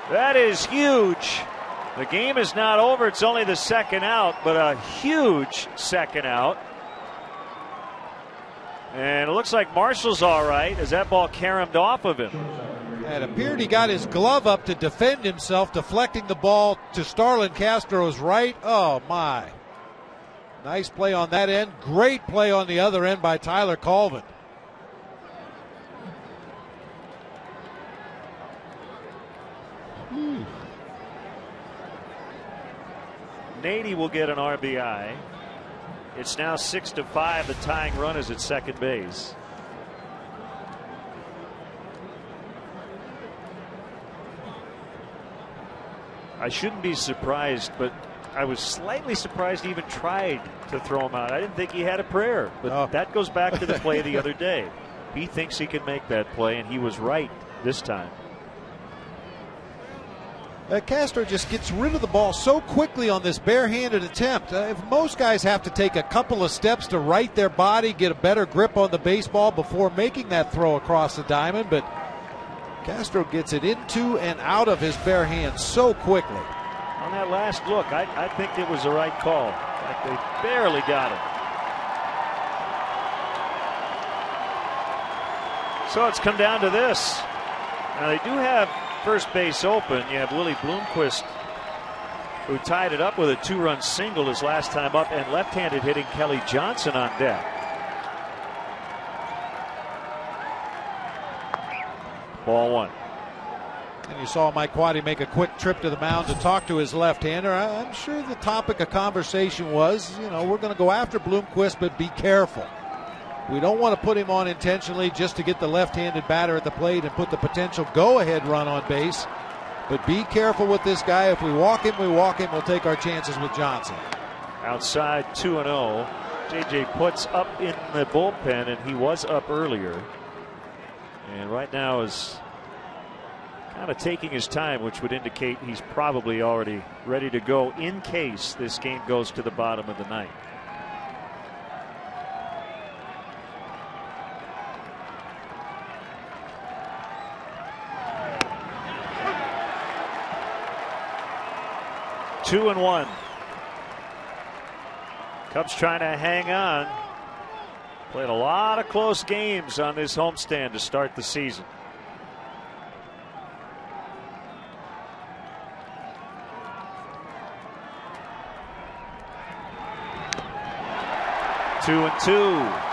Speaker 2: That is huge. The game is not over. It's only the second out, but a huge second out. And it looks like Marshall's all right as that ball caromed off of him.
Speaker 1: It appeared he got his glove up to defend himself, deflecting the ball to Starlin Castro's right. Oh, my. Nice play on that end. Great play on the other end by Tyler Colvin.
Speaker 2: Nady will get an RBI. It's now 6-5. The tying run is at second base. I shouldn't be surprised, but I was slightly surprised he even tried to throw him out. I didn't think he had a prayer, but that goes back to the play the other day. He thinks he can make that play, and he was right this time.
Speaker 1: Castro just gets rid of the ball so quickly on this barehanded attempt. If most guys have to take a couple of steps to right their body, get a better grip on the baseball before making that throw across the diamond, but Castro gets it into and out of his bare hand so quickly.
Speaker 2: On that last look, I think it was the right call. In fact, they barely got it. So it's come down to this. Now they do have first base open. You have Willie Bloomquist, who tied it up with a 2-run single his last time up, and left-handed hitting Kelly Johnson on deck. Ball one.
Speaker 1: And you saw Mike Quade make a quick trip to the mound to talk to his left-hander. I'm sure the topic of conversation was, you know, we're going to go after Bloomquist, but be careful. We don't want to put him on intentionally just to get the left-handed batter at the plate and put the potential go-ahead run on base. But be careful with this guy. If we walk him, we walk him. We'll take our chances with Johnson.
Speaker 2: Outside 2-0. J.J. Puts up in the bullpen, and he was up earlier. And right now is kind of taking his time, which would indicate he's probably already ready to go in case this game goes to the bottom of the ninth. Two and one. Cubs trying to hang on. Played a lot of close games on this homestand to start the season. Two and two.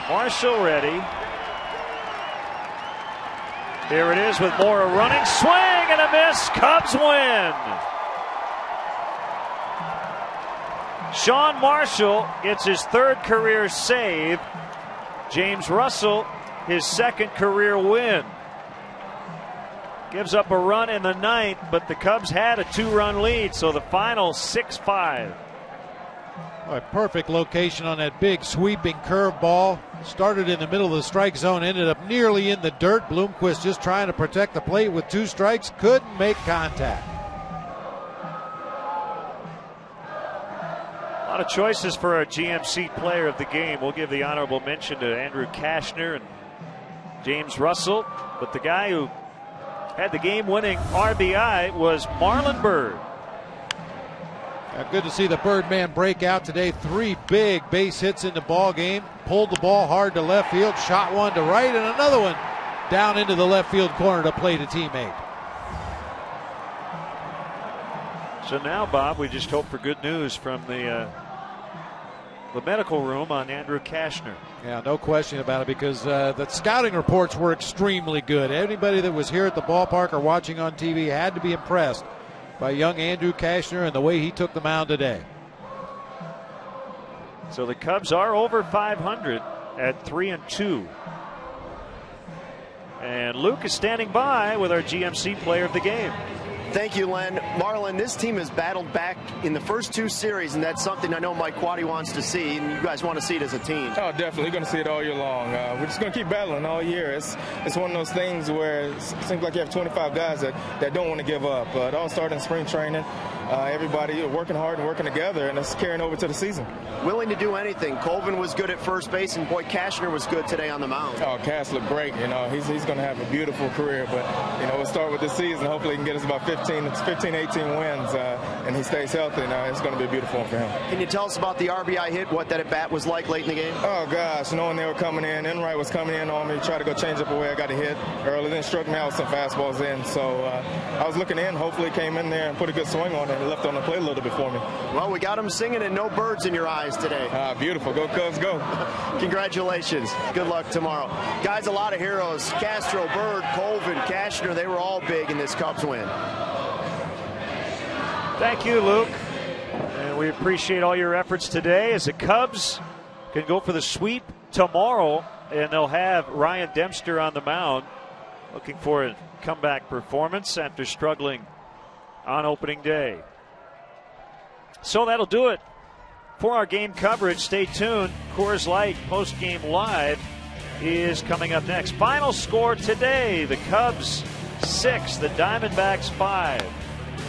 Speaker 2: Marshall ready. Here it is with Mora running. Swing and a miss. Cubs win. Sean Marshall gets his third career save. James Russell, his second career win. Gives up a run in the ninth, but the Cubs had a 2-run lead, so the final 6-5.
Speaker 1: A perfect location on that big sweeping curveball. Started in the middle of the strike zone, ended up nearly in the dirt. Bloomquist just trying to protect the plate with 2 strikes, couldn't make contact.
Speaker 2: A lot of choices for our GMC player of the game. We'll give the honorable mention to Andrew Kashner and James Russell, but the guy who had the game-winning RBI was Marlon Byrd.
Speaker 1: Good to see the Birdman break out today. 3 big base hits in the ball game. Pulled the ball hard to left field, shot one to right, and another one down into the left field corner to play the teammate.
Speaker 2: So now, Bob, we just hope for good news from the medical room on Andrew Kashner.
Speaker 1: Yeah, no question about it, because the scouting reports were extremely good. Anybody that was here at the ballpark or watching on TV had to be impressed by young Andrew Kashner and the way he took the mound today.
Speaker 2: So the Cubs are over 500 at 3-2. And Luke is standing by with our GMC player of the game.
Speaker 3: Thank you, Len. Marlon, this team has battled back in the first 2 series, and that's something I know Mike Quaddy wants to see, and you guys want to see it as a team.
Speaker 15: Oh, definitely. You're going to see it all year long. We're just going to keep battling all year. It's one of those things where it seems like you have 25 guys that don't want to give up. It all started in spring training. Everybody working hard and working together, and it's carrying over to the season.
Speaker 3: Willing to do anything. Colvin was good at first base, and boy, Kashner was good today on the mound.
Speaker 15: Oh, Cash looked great. He's going to have a beautiful career, but we'll start with this season. Hopefully he can get us about 15, 18 wins, and he stays healthy. It's going to be a beautiful one for him.
Speaker 3: Can you tell us about the RBI hit, what that at bat was like late in the game?
Speaker 15: Oh, gosh, knowing they were coming in, Enright was coming in on me, tried to go change up away. I got a hit early, then struck me out with some fastballs in. So I was looking in, hopefully came in there and put a good swing on it and left on the plate a little bit for me.
Speaker 3: Well, we got him singing and no birds in your eyes today.
Speaker 15: Beautiful. Go Cubs, go.
Speaker 3: Congratulations. Good luck tomorrow. Guys, a lot of heroes. Castro, Bird, Colvin, Kashner, they were all big in this Cubs win.
Speaker 2: Thank you, Luke. And we appreciate all your efforts today as the Cubs can go for the sweep tomorrow, and they'll have Ryan Dempster on the mound looking for a comeback performance after struggling on opening day. So that'll do it for our game coverage. Stay tuned. Coors Light post-game live is coming up next. Final score today, the Cubs 6, the Diamondbacks 5.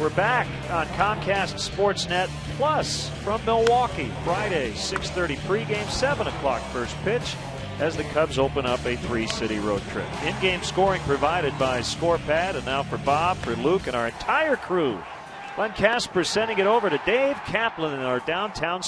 Speaker 2: We're back on Comcast Sportsnet Plus from Milwaukee. Friday, 6:30 pregame, 7 o'clock first pitch as the Cubs open up a 3-city road trip. In-game scoring provided by ScorePad. And now for Bob, for Luke, and our entire crew. Len Casper sending it over to Dave Kaplan in our downtown